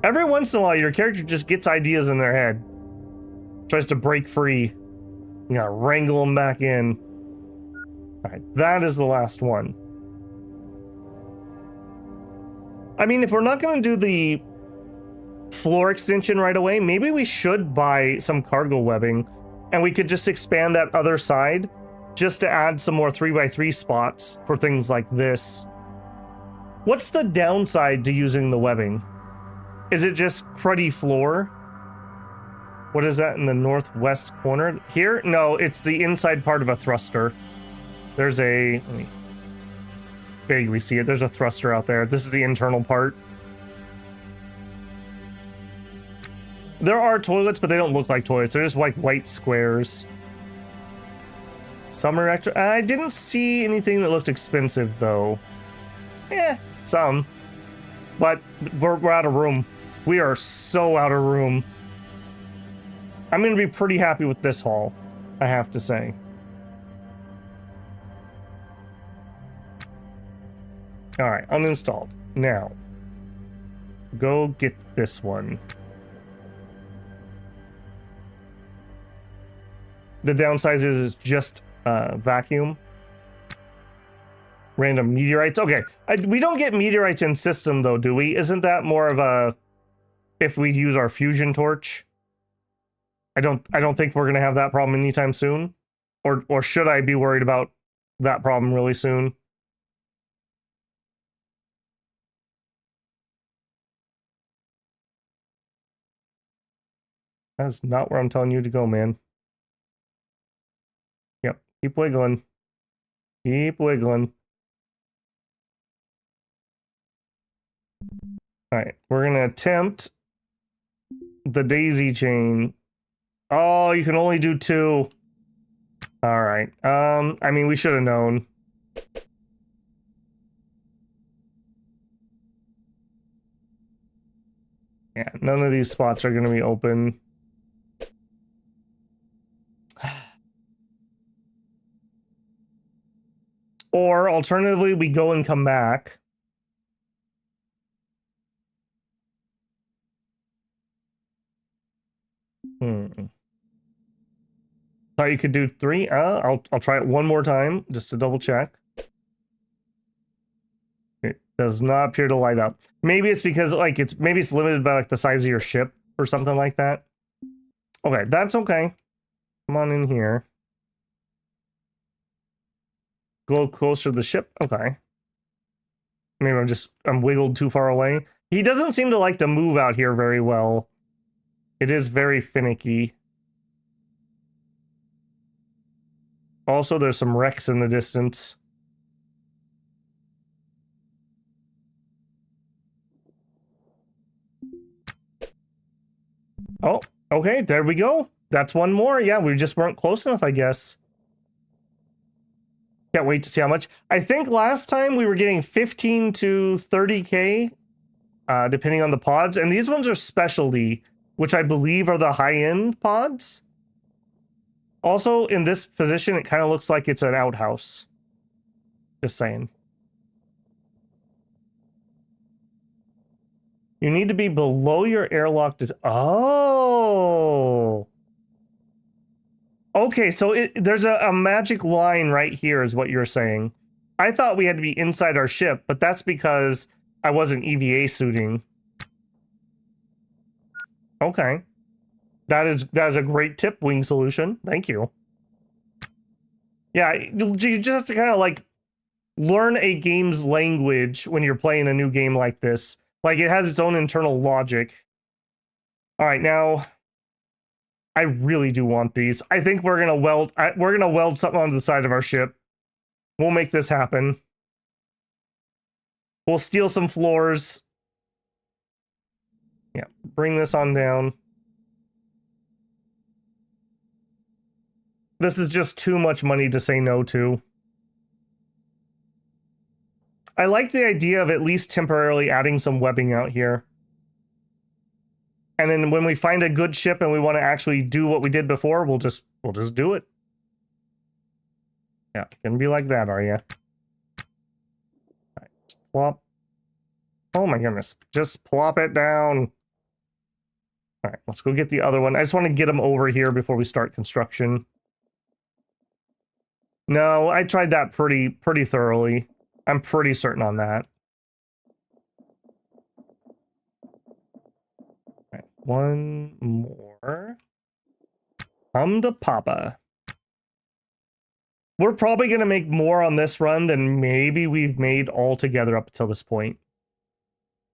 Every once in a while, your character just gets ideas in their head. Tries to break free. You gotta wrangle them back in. All right, that is the last one. I mean, if we're not gonna do the floor extension right away, maybe we should buy some cargo webbing and we could just expand that other side just to add some more 3x3 spots for things like this. What's the downside to using the webbing? Is it just cruddy floor? What is that in the northwest corner? Here? No, it's the inside part of a thruster. There's a, let me vaguely see it. There's a thruster out there. This is the internal part. There are toilets, but they don't look like toilets. They're just like white squares. Summer extra. I didn't see anything that looked expensive though. Some. But we're out of room. We are so out of room. I'm going to be pretty happy with this haul, I have to say. All right, uninstalled. Now, go get this one. The downside is it's just vacuum. Random meteorites. Okay, we don't get meteorites in system though, do we? Isn't that more of a if we use our fusion torch? I don't think we're gonna have that problem anytime soon. Or should I be worried about that problem really soon? That's not where I'm telling you to go, man. Yep, keep wiggling. Keep wiggling. All right, we're gonna attempt the daisy chain. Oh, you can only do 2. All right. I mean, we should have known. Yeah, none of these spots are gonna be open. Or alternatively, we go and come back. Thought you could do 3. I'll try it one more time just to double check. It does not appear to light up. Maybe it's because like maybe it's limited by like the size of your ship or something like that. Okay, that's okay. Come on in here. Go closer to the ship. Okay. Maybe I'm wiggled too far away. He doesn't seem to like to move out here very well. It is very finicky. Also, there's some wrecks in the distance. Oh, okay, there we go. That's one more. Yeah, we just weren't close enough, I guess. Can't wait to see how much. I think last time we were getting 15 to 30K, depending on the pods. And these ones are specialty, which I believe are the high-end pods. Also, in this position, it kind of looks like it's an outhouse. Just saying. You need to be below your airlock. Oh. Okay, so there's a magic line right here is what you're saying. I thought we had to be inside our ship, but that's because I wasn't EVA suiting. Okay. That is a great tip, Wing Solution. Thank you. Yeah, you just have to kind of like learn a game's language when you're playing a new game like this. Like it has its own internal logic. All right, now I really do want these. I think we're gonna weld something onto the side of our ship. We'll make this happen. We'll steal some floors. Yeah, bring this on down. This is just too much money to say no to. I like the idea of at least temporarily adding some webbing out here. And then when we find a good ship and we want to actually do what we did before, we'll just do it. Yeah, gonna be like that, are you? All right, plop. Oh my goodness, just plop it down. All right, let's go get the other one. I just want to get them over here before we start construction. No, I tried that pretty thoroughly. I'm pretty certain on that. All right, one more. To Papa. We're probably going to make more on this run than maybe we've made all together up until this point.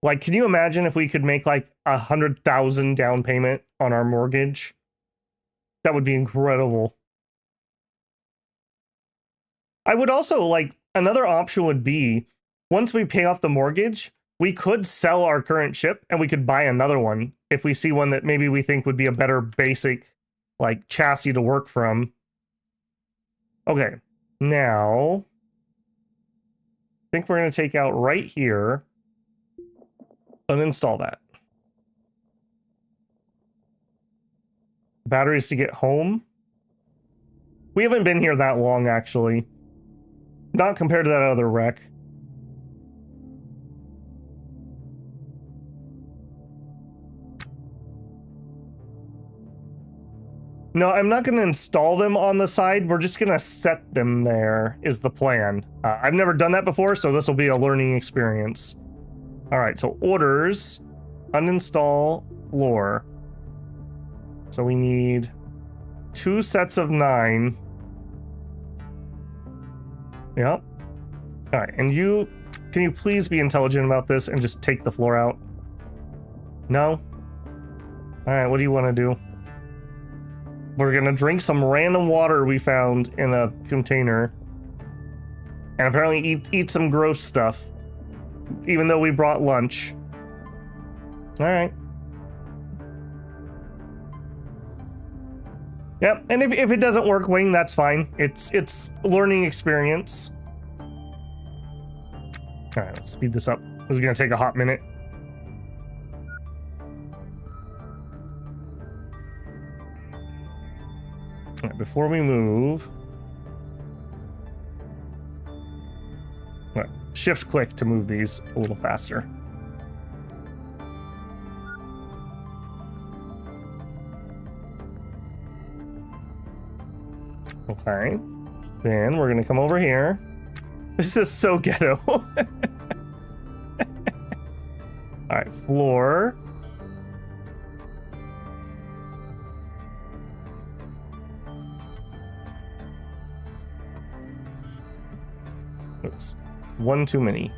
Like, can you imagine if we could make like 100,000 down payment on our mortgage? That would be incredible. I would also like, another option would be, once we pay off the mortgage, we could sell our current ship and we could buy another one if we see one that maybe we think would be a better basic like chassis to work from. Okay, now I think we're going to take out right here, uninstall that. Batteries to get home. We haven't been here that long, actually. Not compared to that other wreck. No, I'm not going to install them on the side. We're just going to set them there is the plan. I've never done that before, so this will be a learning experience. All right, so orders, uninstall floor. So we need 2 sets of 9. Yep. All right, and you, can you please be intelligent about this and just take the floor out? No? All right, what do you want to do? We're going to drink some random water we found in a container. And apparently eat some gross stuff. Even though we brought lunch. All right. Yep, and if it doesn't work, Wing, that's fine. It's a learning experience. All right, let's speed this up. This is going to take a hot minute. All right, before we move... All right, shift click to move these a little faster. Okay, then we're gonna come over here. This is so ghetto. All right, floor. Oops, one too many.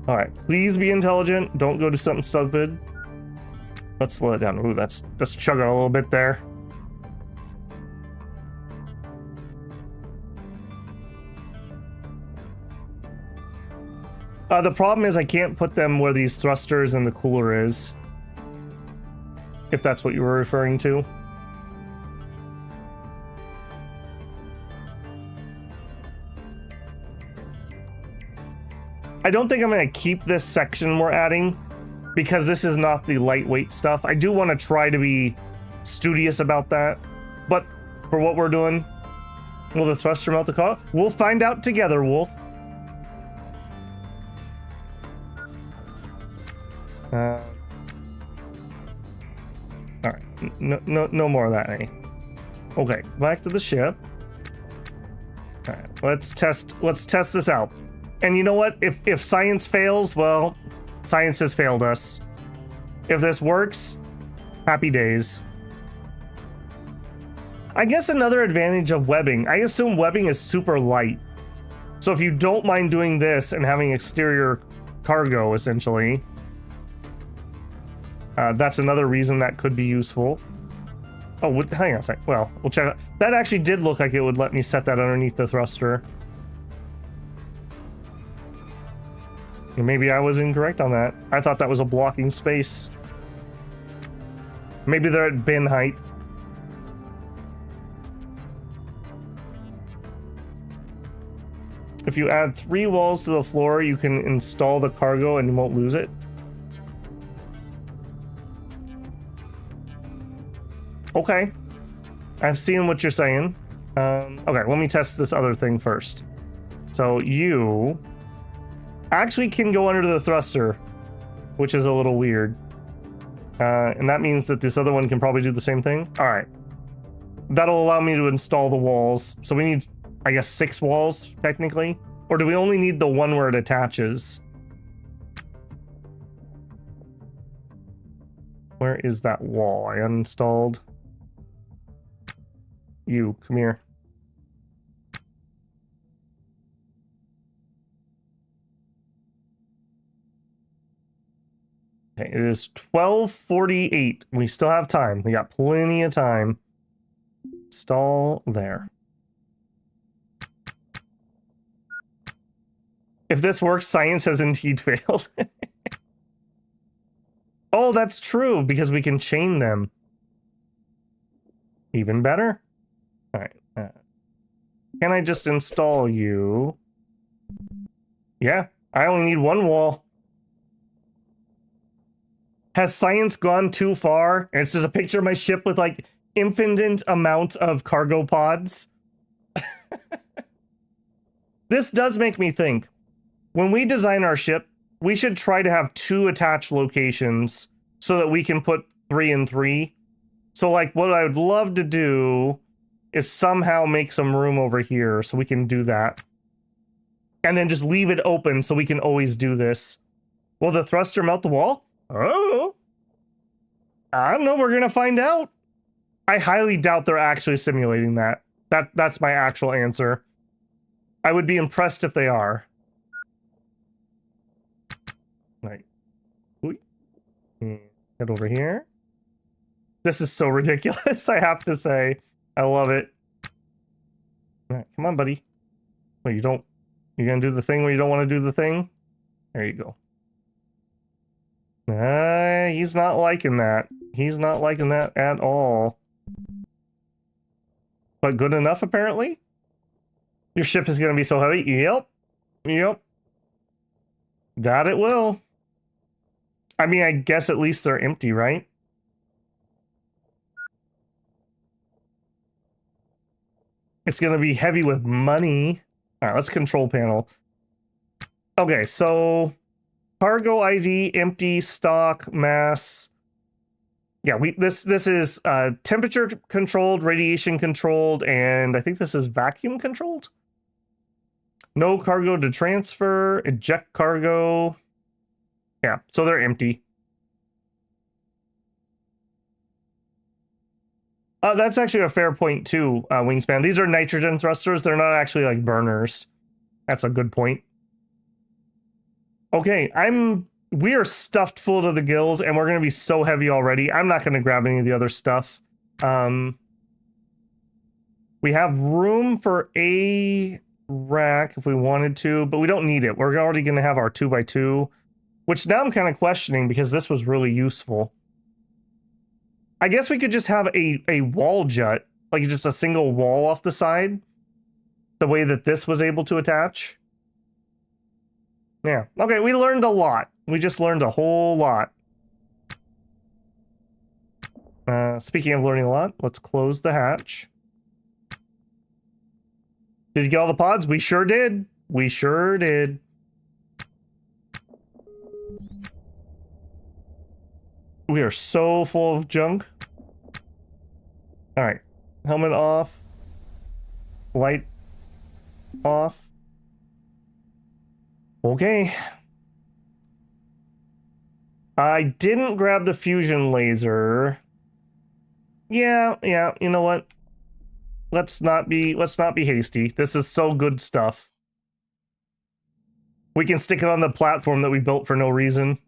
All right, please be intelligent. Don't go do something stupid. Let's slow it down. Ooh, that's chugging a little bit there. The problem is I can't put them where these thrusters and the cooler is. If that's what you were referring to. I don't think I'm going to keep this section we're adding because this is not the lightweight stuff. I do want to try to be studious about that, but for what we're doing? Will the thruster melt the car? We'll find out together, Wolf. All right, no more of that, eh? Okay, back to the ship. All right, let's test this out. And you know what? If science fails, well, science has failed us. If this works, happy days. I guess another advantage of webbing, I assume webbing is super light. So if you don't mind doing this and having exterior cargo, essentially, that's another reason that could be useful. Oh, hang on a sec. Well, we'll check it. That actually did look like it would let me set that underneath the thruster. Maybe I was incorrect on that. I thought that was a blocking space. Maybe they're at bin height. If you add 3 walls to the floor, you can install the cargo and you won't lose it. Okay. I'm seeing what you're saying. Okay, let me test this other thing first. So you actually can go under the thruster, which is a little weird. And that means that this other one can probably do the same thing. All right. That'll allow me to install the walls. So we need, I guess, 6 walls, technically. Or do we only need the one where it attaches? Where is that wall? I uninstalled. You, come here. Okay, it is 12:48. We still have time. We got plenty of time. Install there. If this works, science has indeed failed. Oh, that's true, because we can chain them. Even better. All right. Can I just install you? Yeah, I only need 1 wall. Has science gone too far? And it's just a picture of my ship with like infinite amount of cargo pods. This does make me think. When we design our ship, we should try to have 2 attached locations so that we can put 3 and 3. So like what I would love to do is somehow make some room over here so we can do that. And then just leave it open so we can always do this. Will the thruster melt the wall? Oh, I don't know. We're going to find out. I highly doubt they're actually simulating that. That's my actual answer. I would be impressed if they are. Right. Head over here. This is so ridiculous, I have to say. I love it. All right, come on, buddy. Wait, you're gonna do the thing where you don't want to do the thing? There you go. He's not liking that. He's not liking that at all. But good enough, apparently? Your ship is gonna be so heavy? Yep. Yep. That it will. I mean, I guess at least they're empty, right? It's going to be heavy with money. All right, let's control panel. Okay, so cargo ID, empty, stock, mass. Yeah, this is temperature controlled, radiation controlled, and I think this is vacuum controlled. No cargo to transfer, eject cargo. Yeah, so they're empty. That's actually a fair point too, Wingspan. These are nitrogen thrusters. They're not actually like burners. That's a good point. Okay, we are stuffed full to the gills and we're going to be so heavy already. I'm not going to grab any of the other stuff. We have room for a rack if we wanted to, but we don't need it. We're already going to have our 2x2, which now I'm kind of questioning because this was really useful. I guess we could just have a wall jut, like just a single wall off the side, the way that this was able to attach. Yeah, okay, we learned a lot. We just learned a whole lot. Speaking of learning a lot, let's close the hatch. Did you get all the pods? We sure did. We sure did. We are so full of junk. All right. Helmet off. Light off. Okay. I didn't grab the fusion laser. Yeah, you know what? Let's not be hasty. This is so good stuff. We can stick it on the platform that we built for no reason.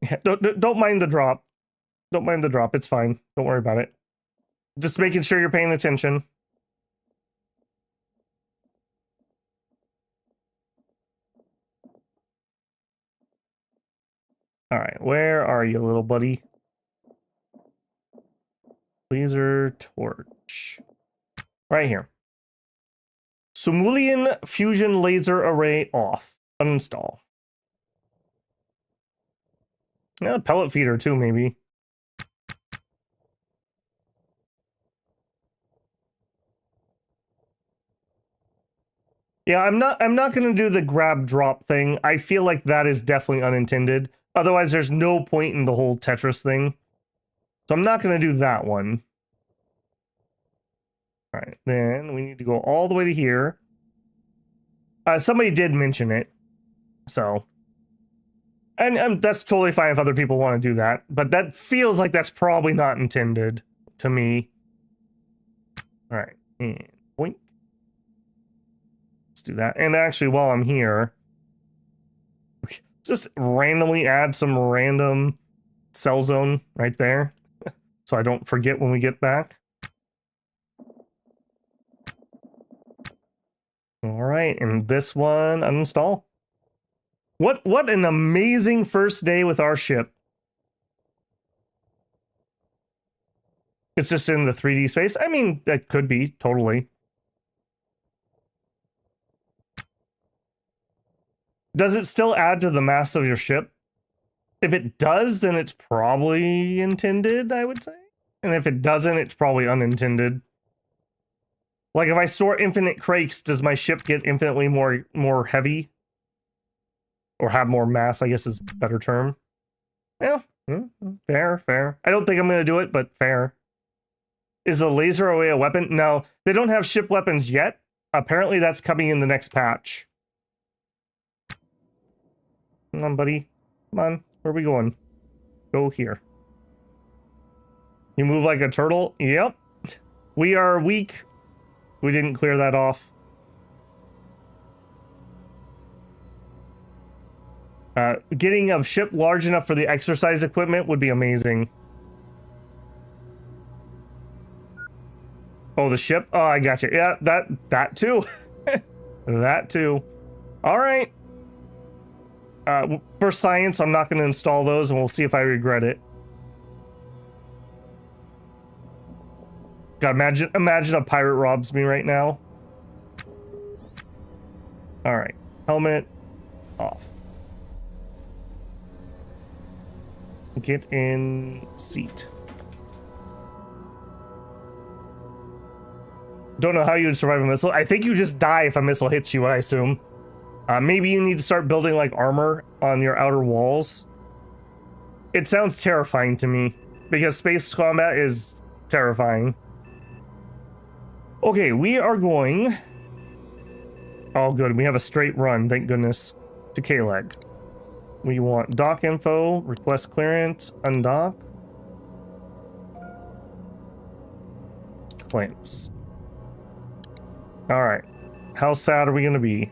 Yeah, don't mind the drop. Don't mind the drop. It's fine. Don't worry about it. Just making sure you're paying attention. All right, where are you, little buddy? Laser torch. Right here. Simulian fusion laser array off. Uninstall. Yeah, pellet feeder too, maybe. Yeah, I'm not gonna do the grab drop thing. I feel like that is definitely unintended. Otherwise, there's no point in the whole Tetris thing. So I'm not gonna do that one. All right, then we need to go all the way to here. Somebody did mention it, so. And that's totally fine if other people want to do that, but that feels like that's probably not intended to me. All right, and boink. Let's do that. And actually, while I'm here, just randomly add some random cell zone right there, so I don't forget when we get back. All right, and this one uninstall. What an amazing first day with our ship. It's just in the 3D space. I mean, that could be, totally. Does it still add to the mass of your ship? If it does, then it's probably intended, I would say. And if it doesn't, it's probably unintended. Like, if I store infinite crates, does my ship get infinitely more heavy? Or have more mass, I guess is a better term. Yeah, fair. I don't think I'm going to do it, but fair. Is a laser array a weapon? No, they don't have ship weapons yet. Apparently that's coming in the next patch. Come on, buddy. Come on, where are we going? Go here. You move like a turtle? Yep. We are weak. We didn't clear that off. Getting a ship large enough for the exercise equipment would be amazing. Oh, the ship? Oh, I got you. Yeah, that too. That too. All right. For science, I'm not going to install those, and we'll see if I regret it. God, imagine a pirate robs me right now. All right, helmet off. Get in seat. Don't know how you would survive a missile. I think you just die if a missile hits you, I assume. Maybe you need to start building like armor on your outer walls. It sounds terrifying to me because space combat is terrifying. Okay, we are going. Oh, good. We have a straight run, thank goodness, to K-Leg. We want dock info, request clearance, undock. Clamps. Alright. How sad are we going to be?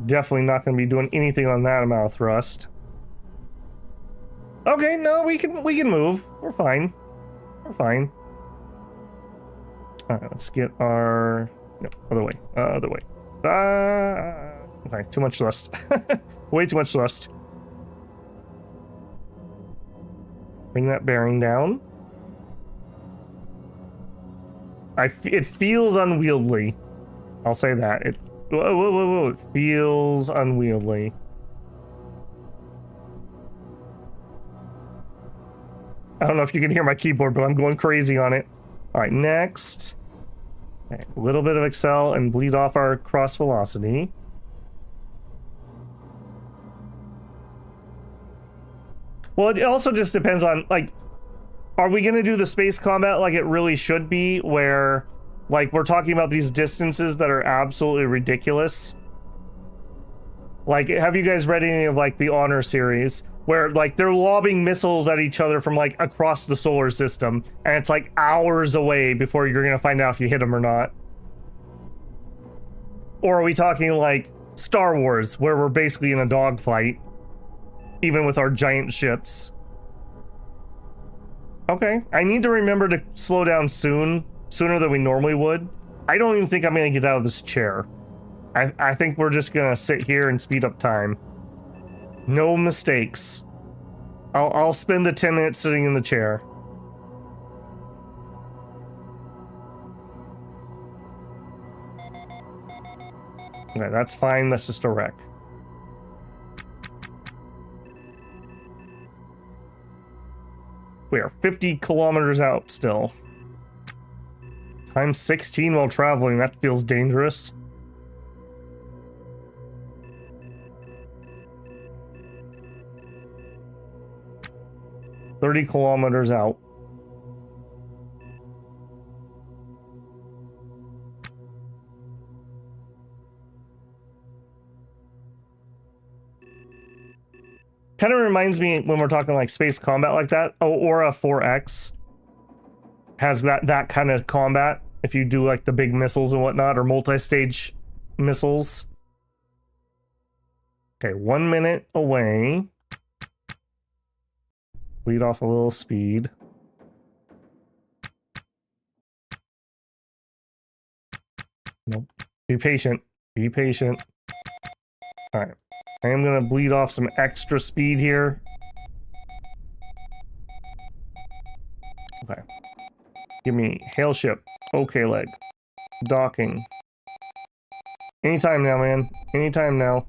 Definitely not going to be doing anything on that amount of thrust. Okay, no, we can move. We're fine. We're fine. Alright, let's get our... No, other way. Other way. Okay, too much thrust. Way too much thrust. Bring that bearing down. It feels unwieldy. I'll say that. Whoa. It feels unwieldy. I don't know if you can hear my keyboard, but I'm going crazy on it. All right, next. Okay, a little bit of Excel and bleed off our cross velocity. Well, it also just depends on, like, are we going to do the space combat like it really should be, where, like, we're talking about these distances that are absolutely ridiculous? Like, have you guys read any of, like, the Honor series, where, like, they're lobbing missiles at each other from, like, across the solar system, and it's, like, hours away before you're going to find out if you hit them or not? Or are we talking, like, Star Wars, where we're basically in a dogfight, even with our giant ships? Okay, I need to remember to slow down sooner than we normally would. I don't even think I'm gonna get out of this chair. I think we're just gonna sit here and speed up time. No mistakes. I'll spend the 10 minutes sitting in the chair. Okay, that's fine, that's just a wreck. We are 50 kilometers out still. Times 16 while traveling, that feels dangerous. $30 kilometers out. Kind of reminds me when we're talking like space combat like that. Oh, Aura 4X has that kind of combat. If you do like the big missiles and whatnot, or multi-stage missiles. Okay, 1 minute away. Lead off a little speed. Nope. Be patient. Be patient. All right. I am gonna bleed off some extra speed here. Okay. Give me hail ship. Okay, leg. Docking. Anytime now, man. Anytime now.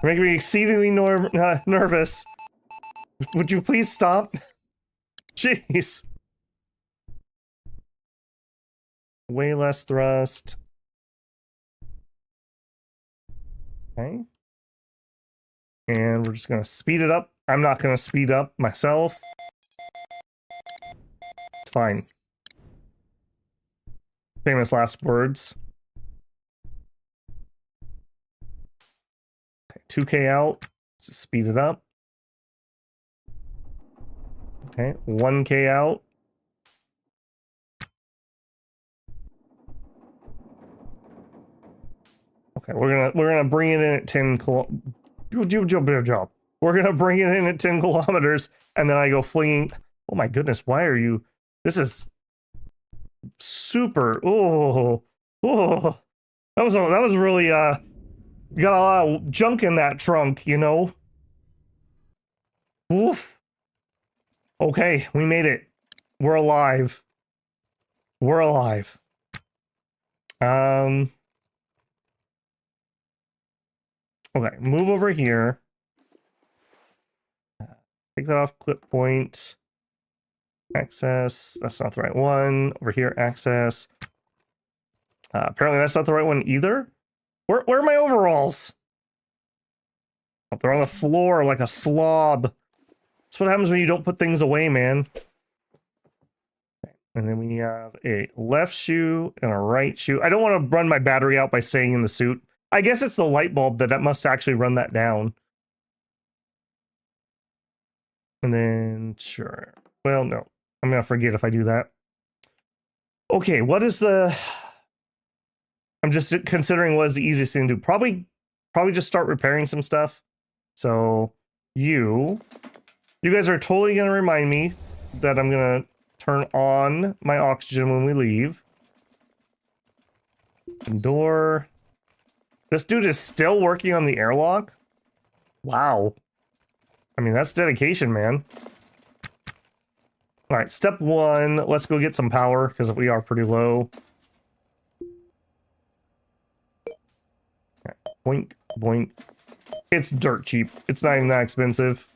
You're making me exceedingly nervous. Would you please stop? Jeez. Way less thrust. Okay. And we're just gonna speed it up. I'm not gonna speed up myself. It's fine. Famous last words. Okay, 2K out. Let's speed it up. Okay, 1K out. Okay, we're gonna bring it in at 10 We're gonna bring it in at 10 kilometers, and then I go flinging. Oh my goodness, why are you? This is super. Oh, that was really got a lot of junk in that trunk, you know. Oof. Okay, we made it. We're alive. We're alive. Okay, move over here. Take that off, clip point. Access, that's not the right one. Over here, access. Apparently that's not the right one either. Where are my overalls? Oh, they're on the floor like a slob. That's what happens when you don't put things away, man. Okay. And then we have a left shoe and a right shoe. I don't want to run my battery out by staying in the suit. I guess it's the light bulb that must actually run that down. And then, sure. Well, no. I'm going to forget if I do that. Okay, what is the... I'm just considering what is the easiest thing to do. Probably just start repairing some stuff. So, you guys are totally going to remind me that I'm going to turn on my oxygen when we leave. Door... This dude is still working on the airlock? Wow. I mean, that's dedication, man. All right, step one. Let's go get some power, because we are pretty low. Okay. Boink, boink. It's dirt cheap. It's not even that expensive.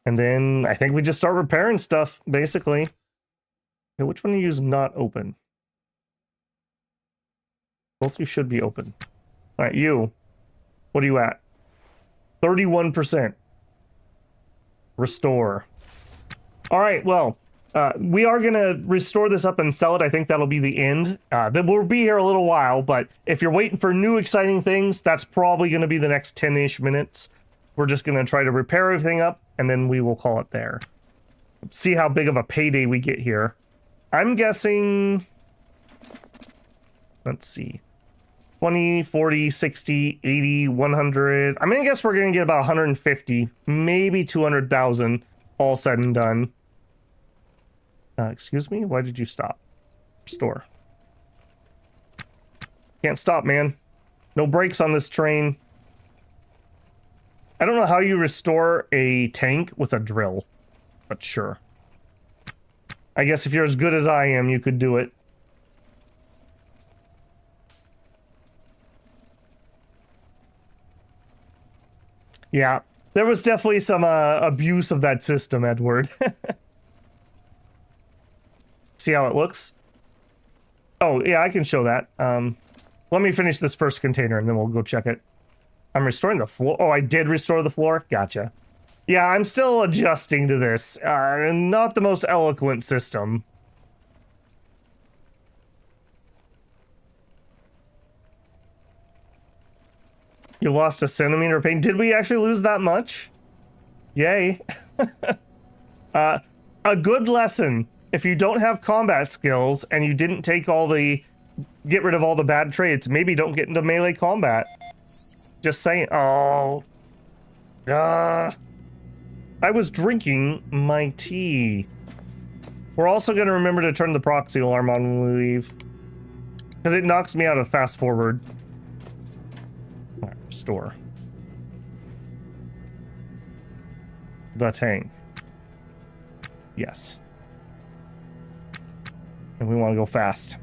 And then I think we just start repairing stuff, basically. Okay, which one do you use not open? Both you should be open. All right, you. What are you at? 31%. Restore. All right, well, we are going to restore this up and sell it. I think that'll be the end. Then we'll be here a little while, but if you're waiting for new exciting things, that's probably going to be the next 10-ish minutes. We're just going to try to repair everything up, and then we will call it there. See how big of a payday we get here. I'm guessing... Let's see. 20, 40, 60, 80, 100. I mean, I guess we're going to get about 150, maybe 200,000 all said and done. Excuse me? Why did you stop? Restore. Can't stop, man. No brakes on this train. I don't know how you restore a tank with a drill, but sure. I guess if you're as good as I am, you could do it. Yeah, there was definitely some abuse of that system, Edward. See how it looks? Oh, yeah, I can show that. Let me finish this first container, and then we'll go check it. I'm restoring the floor. Oh, I did restore the floor? Gotcha. Yeah, I'm still adjusting to this. Not the most eloquent system. You lost a centimeter of paint. Did we actually lose that much? Yay. A good lesson. If you don't have combat skills and you didn't take get rid of all the bad traits, maybe don't get into melee combat. Just saying. Oh. I was drinking my tea. We're also going to remember to turn the proxy alarm on when we leave, because it knocks me out of fast forward. All right, restore. The tank. Yes. And we want to go fast.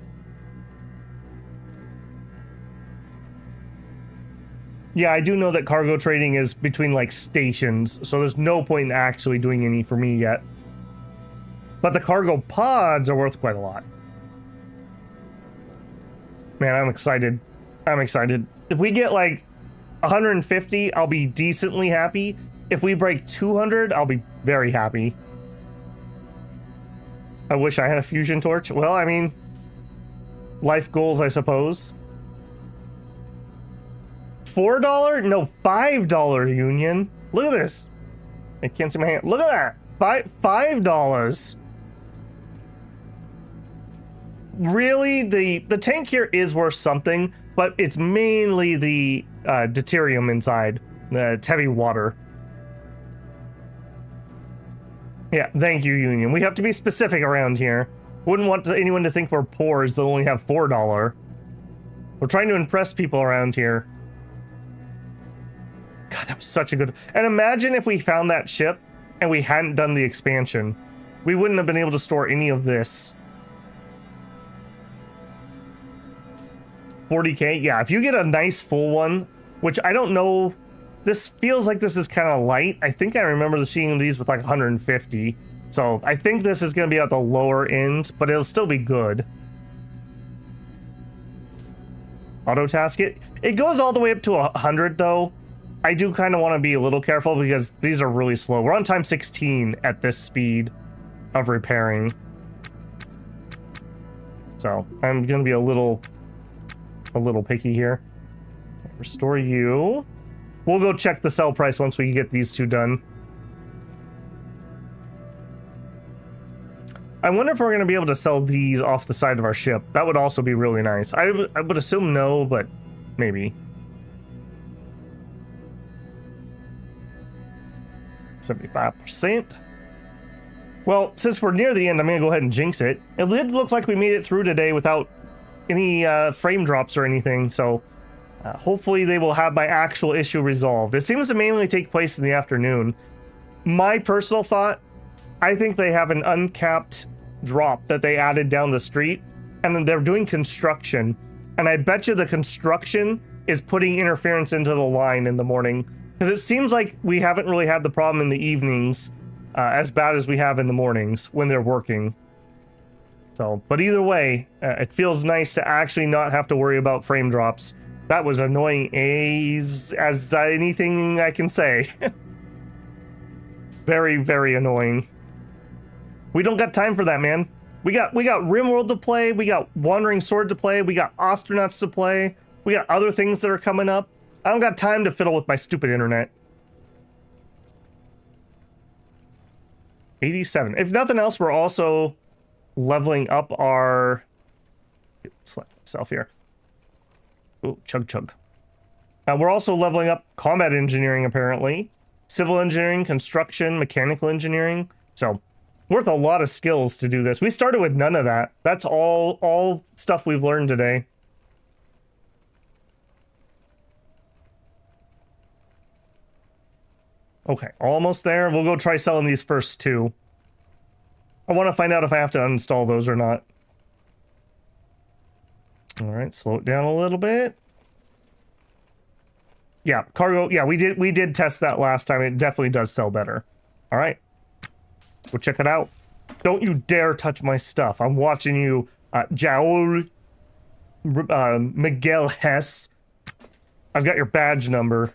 Yeah, I do know that cargo trading is between, like, stations, so there's no point in actually doing any for me yet. But the cargo pods are worth quite a lot. Man, I'm excited. I'm excited. If we get, like, 150, I'll be decently happy. If we break 200, I'll be very happy. I wish I had a fusion torch. Well, I mean, life goals, I suppose. $4? No, $5 union. Look at this. I can't see my hand. Look at that. $5. Really, the tank here is worth something, but it's mainly the deuterium inside. It's heavy water. Yeah, thank you, Union. We have to be specific around here. Wouldn't want anyone to think we're poor that only have $4. We're trying to impress people around here. God, that was such a good... And imagine if we found that ship and we hadn't done the expansion. We wouldn't have been able to store any of this. 40k? Yeah, if you get a nice full one, which I don't know... This feels like this is kind of light. I think I remember seeing these with like 150. So I think this is going to be at the lower end, but it'll still be good. Auto task it. It goes all the way up to 100 though. I do kind of want to be a little careful because these are really slow. We're on time 16 at this speed of repairing. So I'm going to be a little picky here. Restore you. We'll go check the sell price once we get these two done. I wonder if we're going to be able to sell these off the side of our ship. That would also be really nice. I would assume no, but maybe. 75%. Well, since we're near the end, I'm going to go ahead and jinx it. It did look like we made it through today without any frame drops or anything, so... hopefully they will have my actual issue resolved. It seems to mainly take place in the afternoon. My personal thought, I think they have an uncapped drop that they added down the street, and they're doing construction. And I bet you the construction is putting interference into the line in the morning. Because it seems like we haven't really had the problem in the evenings as bad as we have in the mornings when they're working. So, but either way, it feels nice to actually not have to worry about frame drops. That was annoying as anything I can say. Very, very annoying. We don't got time for that, man. We got RimWorld to play, we got Wandering Sword to play, we got Ostranauts to play, we got other things that are coming up. I don't got time to fiddle with my stupid internet. 87. If nothing else, we're also leveling up our... Select myself here. Ooh, chug chug. We're also leveling up combat engineering, apparently. Civil engineering, construction, mechanical engineering. So, worth a lot of skills to do this. We started with none of that. That's all stuff we've learned today. Okay, almost there. We'll go try selling these first two. I want to find out if I have to uninstall those or not. All right, slow it down a little bit. Yeah, cargo. Yeah, we did test that last time. It definitely does sell better. All right, go check it out. Don't you dare touch my stuff. I'm watching you, Jaul Miguel Hess. I've got your badge number.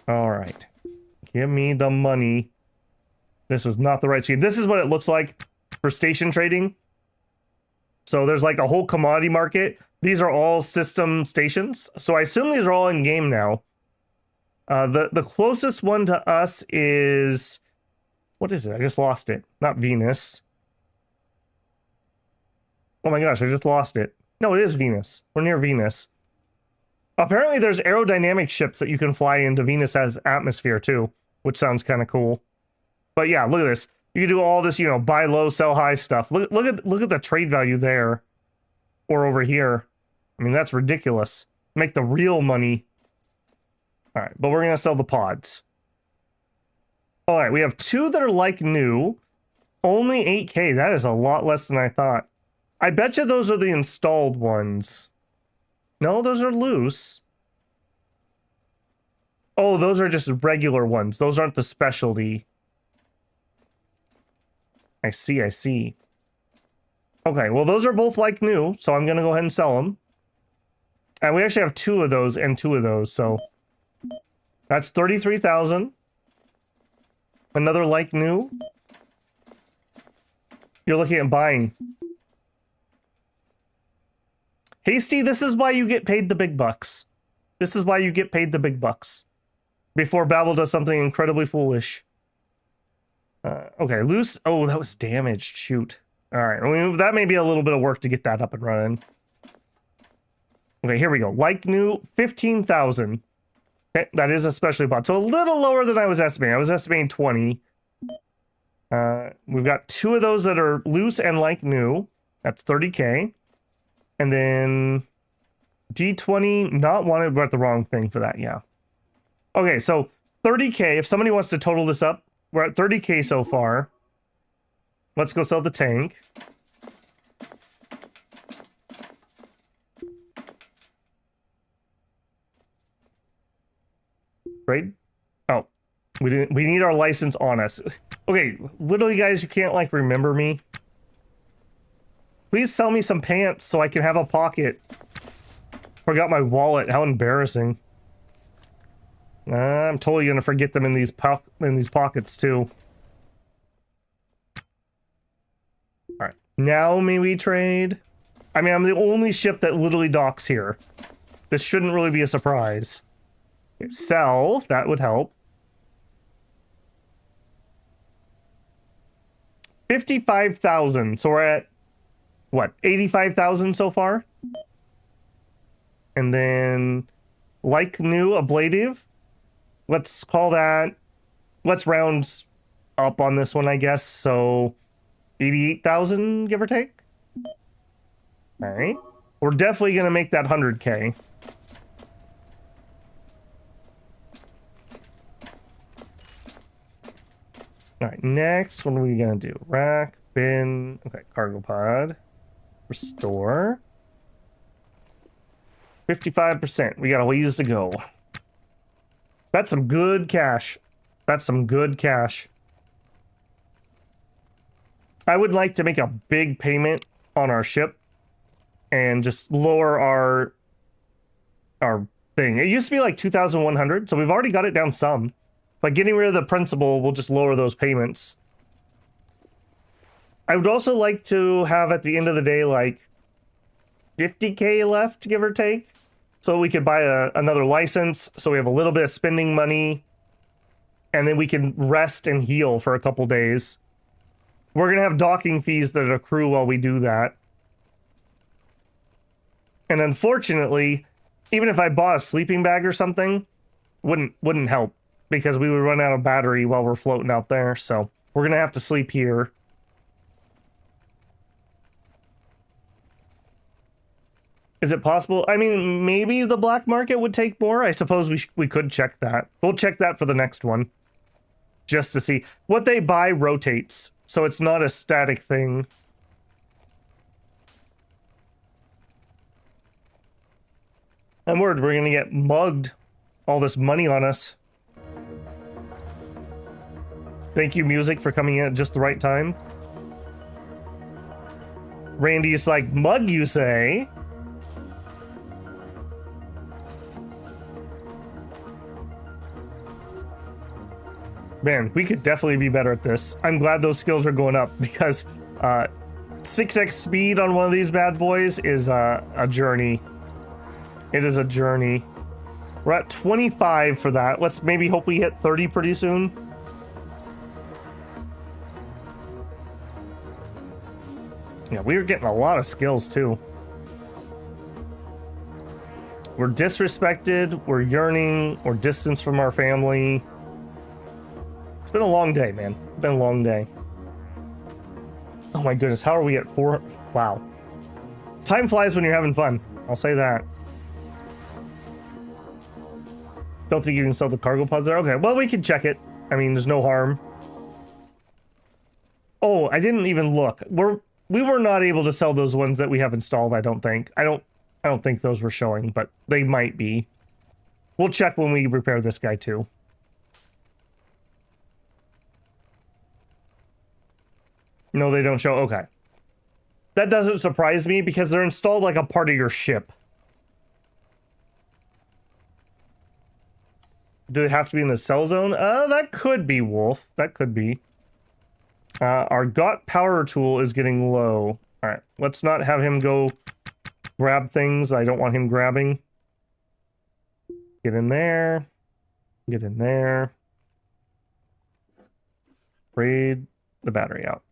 All right, give me the money. This was not the right scheme. This is what it looks like for station trading. So there's like a whole commodity market. These are all system stations. So I assume these are all in game now. The closest one to us is, what is it? I just lost it. Not Venus. Oh my gosh, I just lost it. No, it is Venus. We're near Venus. Apparently there's aerodynamic ships that you can fly into Venus as atmosphere too, which sounds kind of cool. But yeah, look at this. You can do all this, you know, buy low, sell high stuff. Look at the trade value there. Or over here. I mean, that's ridiculous. Make the real money. All right, but we're going to sell the pods. All right, we have two that are like new. Only 8K. That is a lot less than I thought. I bet you those are the installed ones. No, those are loose. Oh, those are just regular ones. Those aren't the specialty. I see, I see. Okay, well, those are both like new, so I'm going to go ahead and sell them. And we actually have two of those and two of those, so... That's 33,000. Another like new. You're looking at buying. Hasty, this is why you get paid the big bucks. This is why you get paid the big bucks. Before Babel does something incredibly foolish. Okay, loose. Oh, that was damaged. Shoot. All right, I mean, that may be a little bit of work to get that up and running. Okay, here we go. Like new, 15,000. Okay, that is a specialty pod. So a little lower than I was estimating. I was estimating 20. We've got two of those that are loose and like new. That's 30K. And then D20, not wanted, but the wrong thing for that, yeah. Okay, so 30K. If somebody wants to total this up, we're at 30K so far. Let's go sell the tank. Trade? Oh, we need our license on us. Okay, literally, guys, you can't like remember me. Please sell me some pants so I can have a pocket. Forgot my wallet. How embarrassing. I'm totally gonna forget them in these pockets too. All right, now may we trade? I mean, I'm the only ship that literally docks here. This shouldn't really be a surprise. Okay, sell, that would help. 55,000. So we're at what? 85,000 so far. And then like new ablative. Let's call that, let's round up on this one, I guess. So 88,000, give or take. All right. We're definitely going to make that 100K. All right, next, what are we going to do? Rack, bin, okay, cargo pod, restore. 55%. We got a ways to go. That's some good cash. That's some good cash. I would like to make a big payment on our ship and just lower our thing. It used to be like 2,100, so we've already got it down some. By getting rid of the principal, we'll just lower those payments. I would also like to have at the end of the day like 50K left, give or take. So we could buy another license, so we have a little bit of spending money, and then we can rest and heal for a couple days. We're going to have docking fees that accrue while we do that. And unfortunately, even if I bought a sleeping bag or something, wouldn't help, because we would run out of battery while we're floating out there. So we're going to have to sleep here. Is it possible? I mean, maybe the black market would take more. I suppose we could check that. We'll check that for the next one. Just to see. What they buy rotates, so it's not a static thing. I'm worried we're going to get mugged. All this money on us. Thank you, music, for coming in at just the right time. Randy's like, mug, you say? Man, we could definitely be better at this. I'm glad those skills are going up, because 6x speed on one of these bad boys is a journey. It is a journey. We're at 25 for that. Let's maybe hope we hit 30 pretty soon. Yeah, we were getting a lot of skills too. We're disrespected, we're yearning, we're distanced from our family. It's been a long day, man. It's been a long day. Oh my goodness, how are we at 4? Wow. Time flies when you're having fun. I'll say that. Don't think you can sell the cargo pods there? Okay, well, we can check it. I mean, there's no harm. Oh, I didn't even look. We were not able to sell those ones that we have installed, I don't think. I don't think those were showing, but they might be. We'll check when we repair this guy too. No, they don't show. Okay. That doesn't surprise me, because they're installed like a part of your ship. Do they have to be in the cell zone? That could be, Wolf. That could be. Our GOT power tool is getting low. All right, let's not have him go grab things I don't want him grabbing. Get in there. Get in there. Trade the battery out.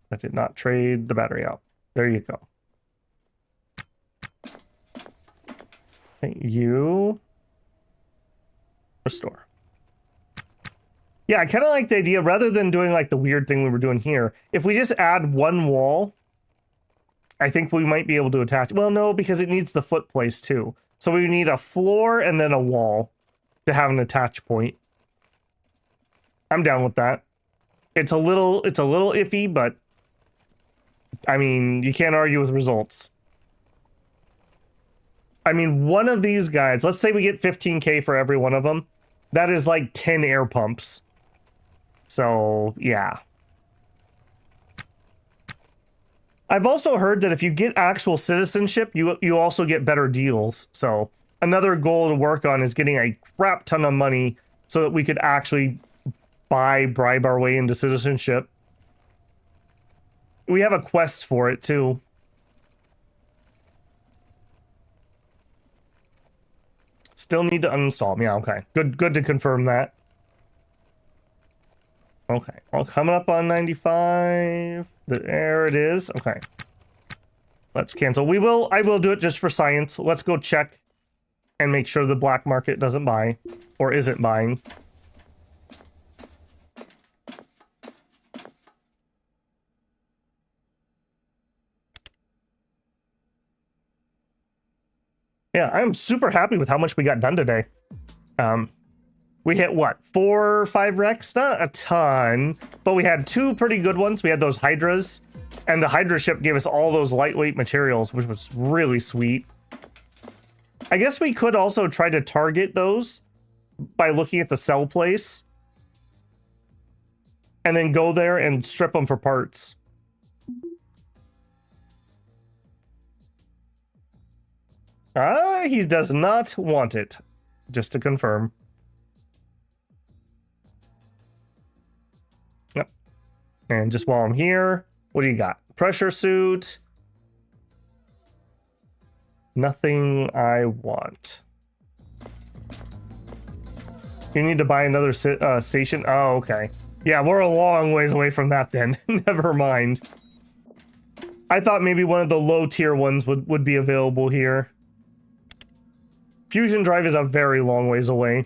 That did not trade the battery out. There you go. Thank you. Restore. Yeah, I kind of like the idea, rather than doing like the weird thing we were doing here, if we just add one wall, I think we might be able to attach. Well, no, because it needs the foot place too. So we need a floor and then a wall to have an attach point. I'm down with that. It's a little iffy, but I mean, you can't argue with results. I mean, one of these guys, let's say we get 15K for every one of them. That is like 10 air pumps. So, yeah. I've also heard that if you get actual citizenship, you also get better deals. So, another goal to work on is getting a crap ton of money so that we could actually bribe our way into citizenship. We have a quest for it, too. Still need to uninstall them. Yeah, okay. Good to confirm that. Okay. Well, coming up on 95. There it is. Okay. Let's cancel. I will do it just for science. Let's go check and make sure the black market doesn't buy or isn't buying. Yeah, I'm super happy with how much we got done today. We hit, what, 4 or 5 wrecks? Not a ton, but we had 2 pretty good ones. We had those Hydras, and the Hydra ship gave us all those lightweight materials, which was really sweet. I guess we could also try to target those by looking at the sell place. And then go there and strip them for parts. He does not want it. Just to confirm. Yep. And just while I'm here, what do you got? Pressure suit. Nothing I want. You need to buy another station? Oh, okay. Yeah, we're a long ways away from that then. Never mind. I thought maybe one of the low tier ones would be available here. Fusion drive is a very long ways away.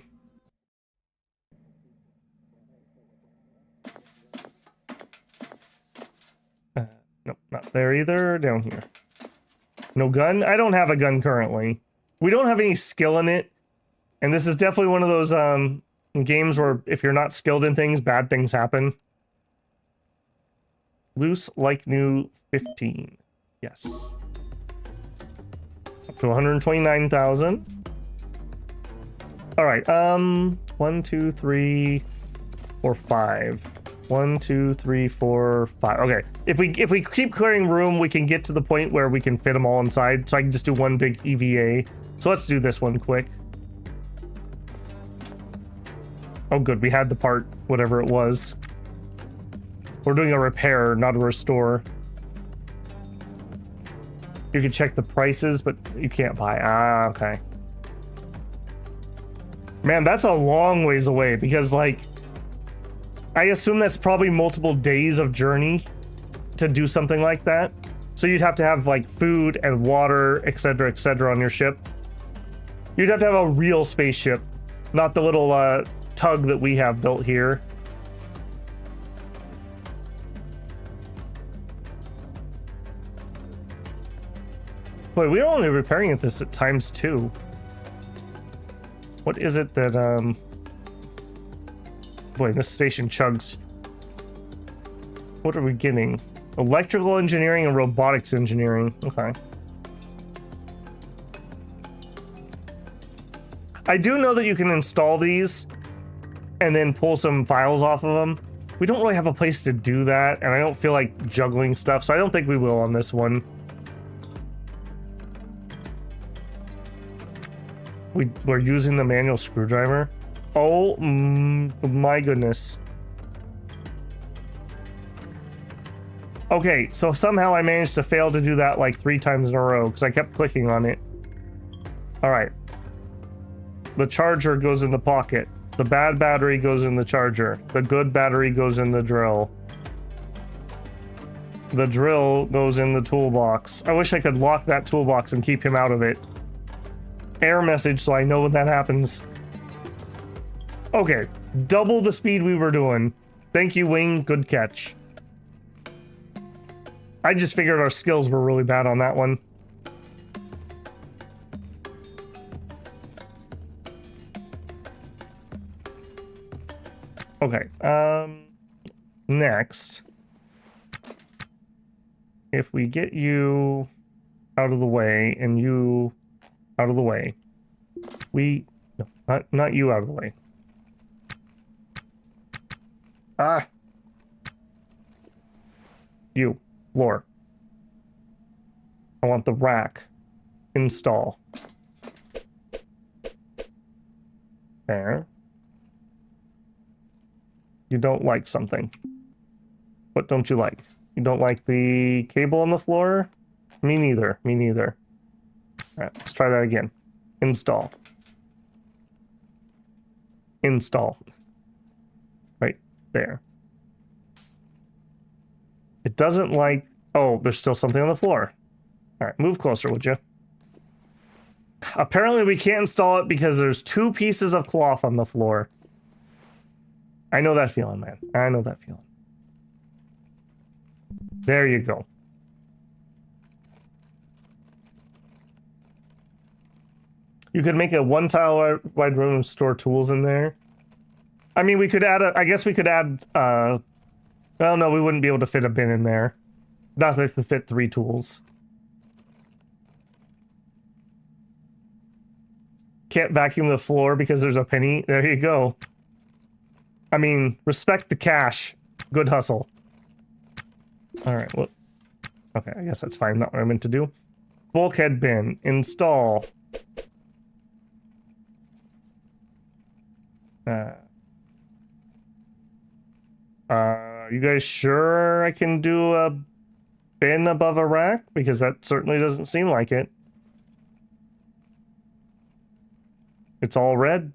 Nope, not there either. Down here. No gun? I don't have a gun currently. We don't have any skill in it. And this is definitely one of those games where if you're not skilled in things, bad things happen. Loose like new 15. Yes. Up to 129,000. All right. 1, 2, 3, 4, 5. 1, 2, 3, 4, 5. Okay. If we keep clearing room, we can get to the point where we can fit them all inside. So I can just do one big EVA. So let's do this one quick. Oh, good. We had the part, whatever it was. We're doing a repair, not a restore. You can check the prices, but you can't buy. Ah, okay. Man, that's a long ways away because, like, I assume that's probably multiple days of journey to do something like that. So you'd have to have, like, food and water, etc., on your ship. You'd have to have a real spaceship, not the little, tug that we have built here. Wait, we're only repairing it this at ×2. What is it that boy, this station chugs. What are we getting? Electrical engineering and robotics engineering. Okay. I do know that you can install these and then pull some files off of them. We don't really have a place to do that, and I don't feel like juggling stuff, so I don't think we will on this one. We're using the manual screwdriver. Oh my goodness. Okay, so somehow I managed to fail to do that like 3 times in a row because I kept clicking on it. All right. The charger goes in the pocket. The bad battery goes in the charger. The good battery goes in the drill. The drill goes in the toolbox. I wish I could lock that toolbox and keep him out of it. Error message so I know when that happens. Okay, double the speed we were doing. Thank you, Wing. Good catch. I just figured our skills were really bad on that one. Okay, next, if we get you out of the way and you out of the way, no, not you out of the way. Ah, you, floor. I want the rack. Install. There. You don't like something. What don't you like? You don't like the cable on the floor? Me neither. Me neither. All right, let's try that again. Install. Install. Right there. It doesn't like... Oh, there's still something on the floor. All right, move closer, would you? Apparently we can't install it because there's 2 pieces of cloth on the floor. I know that feeling, man. I know that feeling. There you go. You could make a 1-tile wide room and store tools in there. I mean, we could add a... I guess we could add... well, no, we wouldn't be able to fit a bin in there. Not that it could fit 3 tools. can't vacuum the floor because there's a penny. There you go. I mean, respect the cash. Good hustle. Alright, well... Okay, I guess that's fine. Not what I meant to do. Bulkhead bin. Install. You guys sure I can do a bin above a rack? Because that certainly doesn't seem like it. It's all red.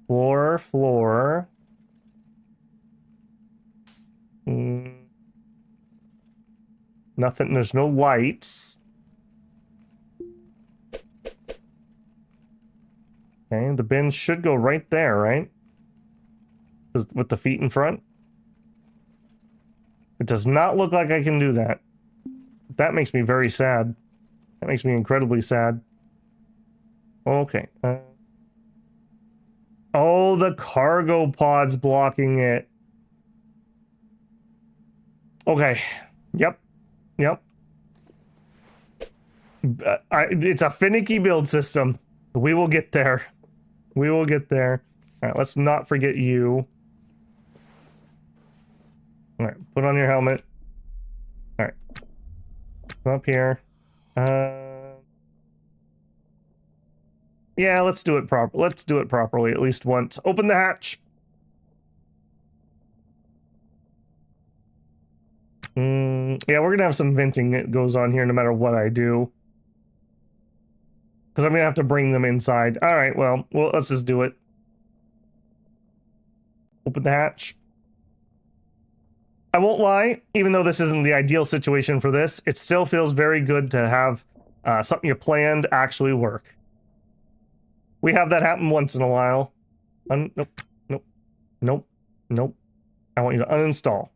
Floor. Nothing, there's no lights. Okay, the bin should go right there, right? With the feet in front. It does not look like I can do that. That makes me very sad. That makes me incredibly sad. Okay. Oh, the cargo pod's blocking it. Okay. Yep. It's a finicky build system. We will get there. We will get there. All right, let's not forget you. All right, put on your helmet. All right. Come up here. Yeah, let's do it proper. Let's do it properly at least once. Open the hatch. Yeah, we're gonna have some venting that goes on here no matter what I do. Because I'm gonna have to bring them inside. All right, well, let's just do it. Open the hatch. I won't lie, even though this isn't the ideal situation for this, it still feels very good to have something you planned actually work. We have that happen once in a while. Nope. I want you to uninstall.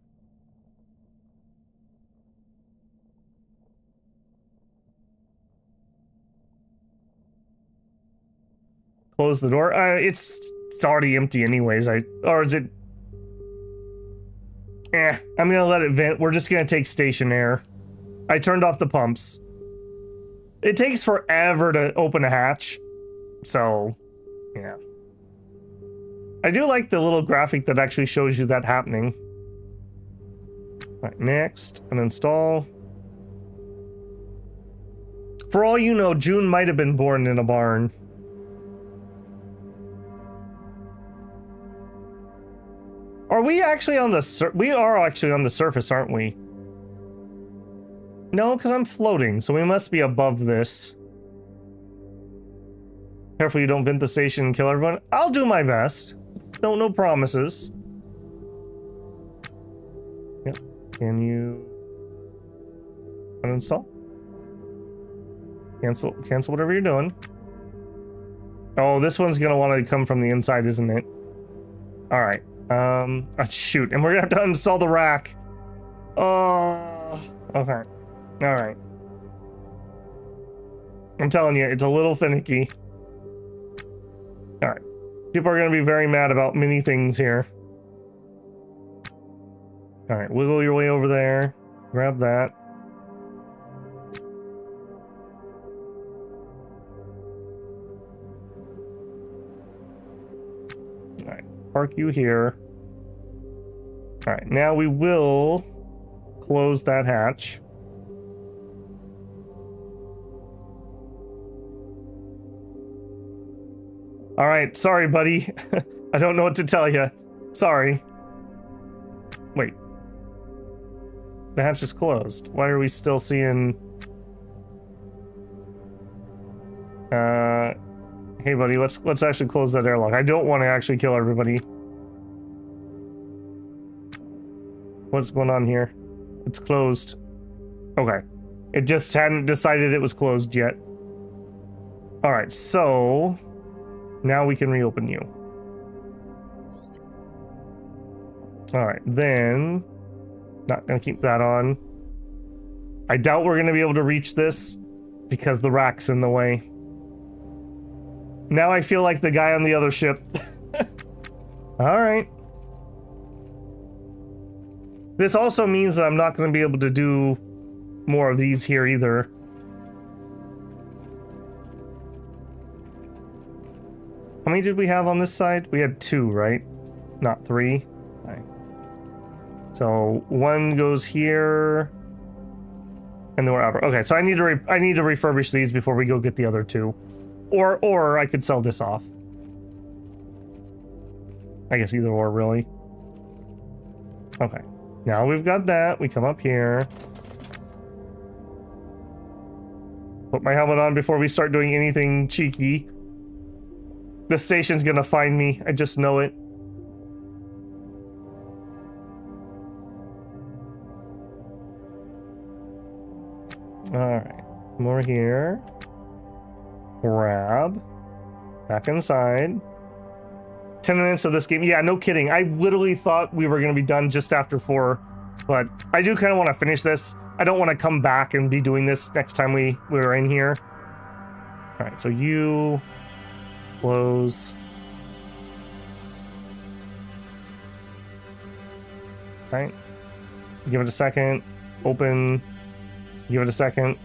Close the door. It's already empty anyways. Or is it? I'm gonna let it vent. We're just gonna take station air. I turned off the pumps. It takes forever to open a hatch. So, yeah. I do like the little graphic that actually shows you that happening. Alright, next. Uninstall. For all you know, June might have been born in a barn. Are we actually on the we are actually on the surface, aren't we? No, because I'm floating, so we must be above this. Careful you don't vent the station and kill everyone. I'll do my best. No promises. Yep. Can you uninstall? Cancel whatever you're doing. Oh, this one's gonna want to come from the inside, isn't it? Alright. Shoot, and we're gonna have to uninstall the rack. Oh, okay. Alright. I'm telling you, it's a little finicky. Alright. People are gonna be very mad about many things here. Alright, wiggle your way over there. Grab that. Alright, park you here. Alright, now we will close that hatch. Alright, sorry, buddy. I don't know what to tell you. Sorry. Wait. The hatch is closed. Why are we still seeing... Hey, buddy, let's actually close that airlock. I don't want to actually kill everybody. What's going on here? It's closed. Okay. It just hadn't decided it was closed yet. Alright, so... now we can reopen you. Alright, then... not gonna keep that on. I doubt we're gonna be able to reach this because the rack's in the way. Now I feel like the guy on the other ship. Alright. This also means that I'm not gonna be able to do more of these here either. How many did we have on this side? We had 2, right? Not 3. Okay. So 1 goes here, and then we're out. Okay, so I need to refurbish these before we go get the other 2, or I could sell this off. I guess either or, really. Okay, now we've got that. We come up here. Put my helmet on before we start doing anything cheeky. This station's gonna find me. I just know it. Alright. More here. Grab. Back inside. 10 minutes of this game. Yeah, no kidding. I literally thought we were going to be done just after 4. But I do kind of want to finish this. I don't want to come back and be doing this next time we're in here. Alright, so you... close. Alright. Give it a second. Open. Give it a second.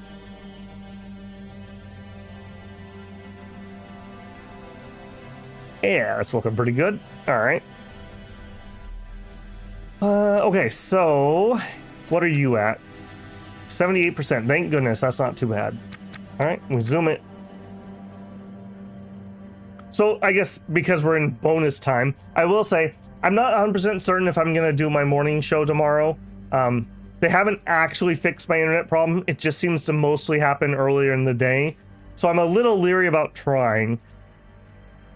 Yeah, that's looking pretty good. Alright. Okay, so... what are you at? 78%. Thank goodness, that's not too bad. Alright, we zoom it. So, I guess because we're in bonus time, I will say, I'm not 100% certain if I'm going to do my morning show tomorrow. They haven't actually fixed my internet problem. It just seems to mostly happen earlier in the day. So I'm a little leery about trying.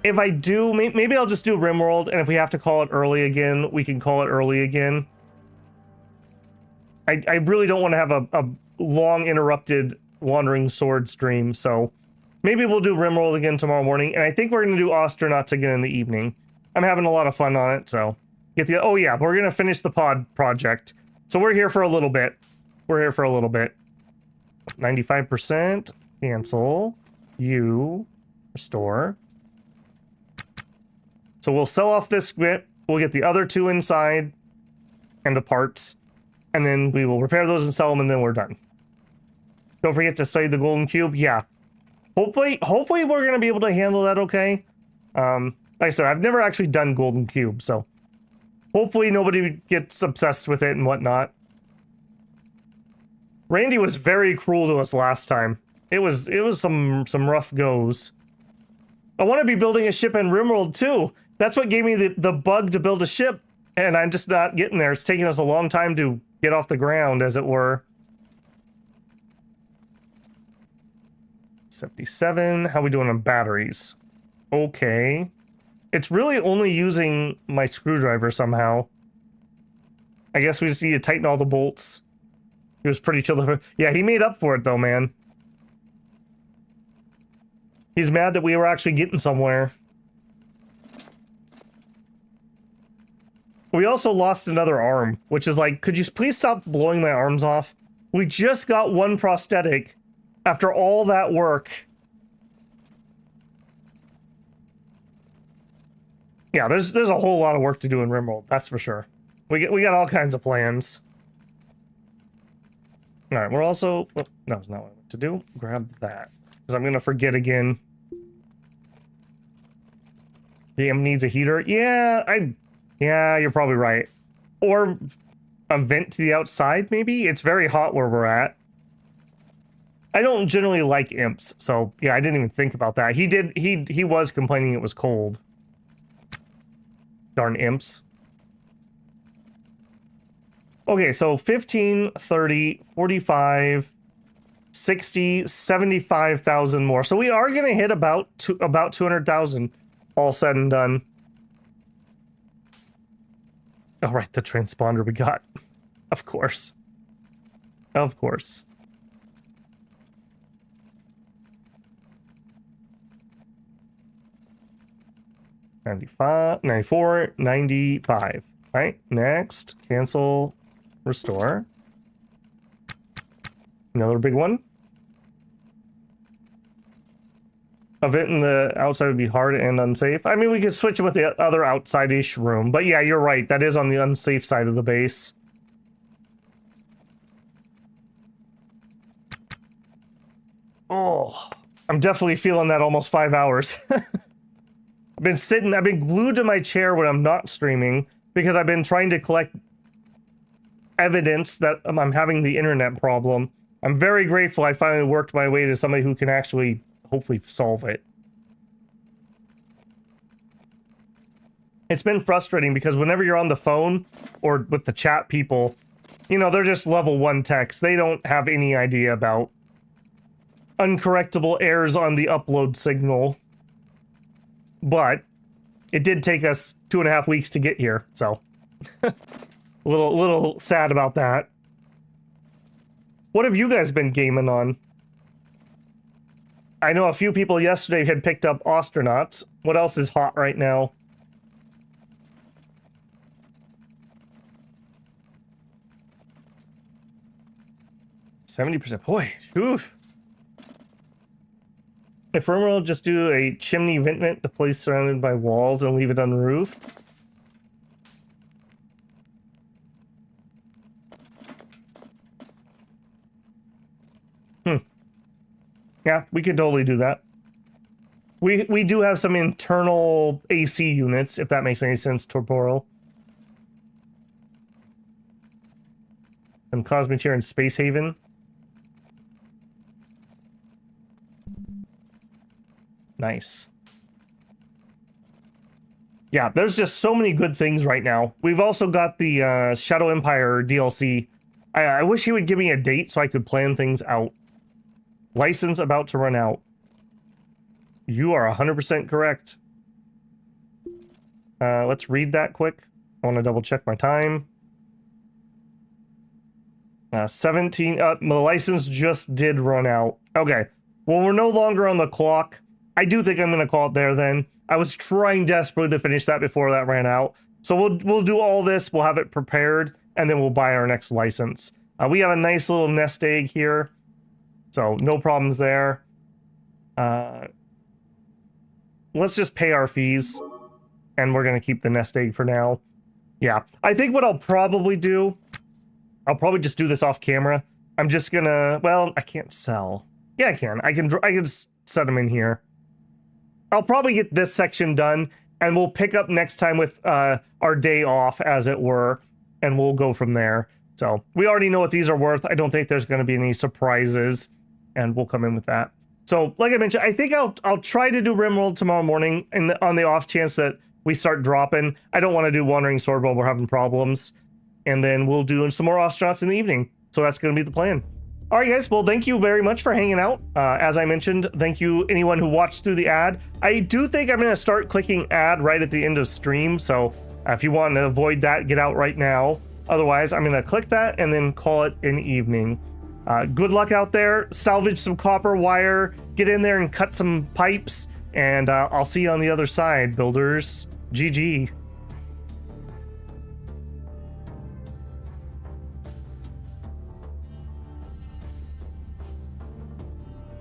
If I do, maybe I'll just do RimWorld, and if we have to call it early again, we can call it early again. I really don't want to have a long interrupted Wandering Sword stream, so maybe we'll do RimWorld again tomorrow morning, and I think we're going to do Ostranauts again in the evening. I'm having a lot of fun on it, so get the... oh yeah, we're going to finish the pod project. So we're here for a little bit. We're here for a little bit. 95%. Cancel. You. Restore. So we'll sell off this bit. We'll get the other 2 inside. And the parts. And then we will repair those and sell them, and then we're done. Don't forget to study the golden cube. Yeah. Hopefully we're going to be able to handle that okay. Like I said, I've never actually done golden cube, so... hopefully nobody gets obsessed with it and whatnot. Randy was very cruel to us last time. It was some rough goes. I want to be building a ship in RimWorld too. That's what gave me the bug to build a ship, and I'm just not getting there. It's taking us a long time to get off the ground, as it were. 77. How we doing on batteries? Okay. It's really only using my screwdriver somehow. I guess we just need to tighten all the bolts. He was pretty chill. Yeah, he made up for it though, man. He's mad that we were actually getting somewhere. We also lost another arm, which is like, could you please stop blowing my arms off? We just got 1 prosthetic after all that work. Yeah, there's a whole lot of work to do in RimWorld, that's for sure. We got all kinds of plans. All right, we're also... oh, no, it's not what I want to do. Grab that, because I'm gonna forget again. The M needs a heater. Yeah, you're probably right. Or a vent to the outside, maybe? It's very hot where we're at. I don't generally like imps, so yeah, I didn't even think about that. He was complaining it was cold. Darn imps. Okay, so 15, 30, 45, 60, 75,000 more. So we are going to hit about 200,000 all said and done. All right, the transponder we got. Of course. Of course. $95, $94, $95. All right, next, cancel, restore. Another big one. A vent in the outside would be hard and unsafe. I mean, we could switch it with the other outside-ish room, but yeah, you're right. That is on the unsafe side of the base. Oh, I'm definitely feeling that almost 5 hours. I've been glued to my chair when I'm not streaming because I've been trying to collect evidence that I'm having the internet problem. I'm very grateful I finally worked my way to somebody who can actually hopefully solve it. It's been frustrating because whenever you're on the phone or with the chat people, you know, they're just level 1 techs. They don't have any idea about uncorrectable errors on the upload signal. But it did take us 2.5 weeks to get here, so a little sad about that. What have you guys been gaming on? I know a few people yesterday had picked up Ostranauts. What else is hot right now? %. Boy, oof. If Rumor will just do a chimney vent to place surrounded by walls and leave it unroofed. Yeah, we could totally do that. We do have some internal AC units, if that makes any sense, Torporo. Some Cosmic here in Space Haven. Nice. Yeah, there's just so many good things right now. We've also got the Shadow Empire DLC. I wish he would give me a date so I could plan things out. License about to run out. You are 100% correct. Let's read that quick. I want to double check my time. 17. The license just did run out. Okay. Well, we're no longer on the clock. I do think I'm going to call it there then. I was trying desperately to finish that before that ran out. So we'll do all this. We'll have it prepared, and then we'll buy our next license. We have a nice little nest egg here. So no problems there. Let's just pay our fees, and we're going to keep the nest egg for now. Yeah, I think what I'll probably do, I'll probably just do this off camera. I'm just going to, well, I can't sell. Yeah, I can. I can set them in here. I'll probably get this section done, and we'll pick up next time with our day off, as it were, and we'll go from there. So we already know what these are worth. I don't think there's going to be any surprises, and we'll come in with that. So, like I mentioned, I think I'll try to do RimWorld tomorrow morning, and on the off chance that we start dropping. I don't want to do Wandering Sword while we're having problems, and then we'll do some more Ostranauts in the evening. So that's going to be the plan. All right, guys. Well, thank you very much for hanging out. As I mentioned, thank you anyone who watched through the ad. I do think I'm going to start clicking ad right at the end of stream. So if you want to avoid that, get out right now. Otherwise, I'm going to click that and then call it an evening. Good luck out there. Salvage some copper wire. Get in there and cut some pipes. And I'll see you on the other side, builders. GG.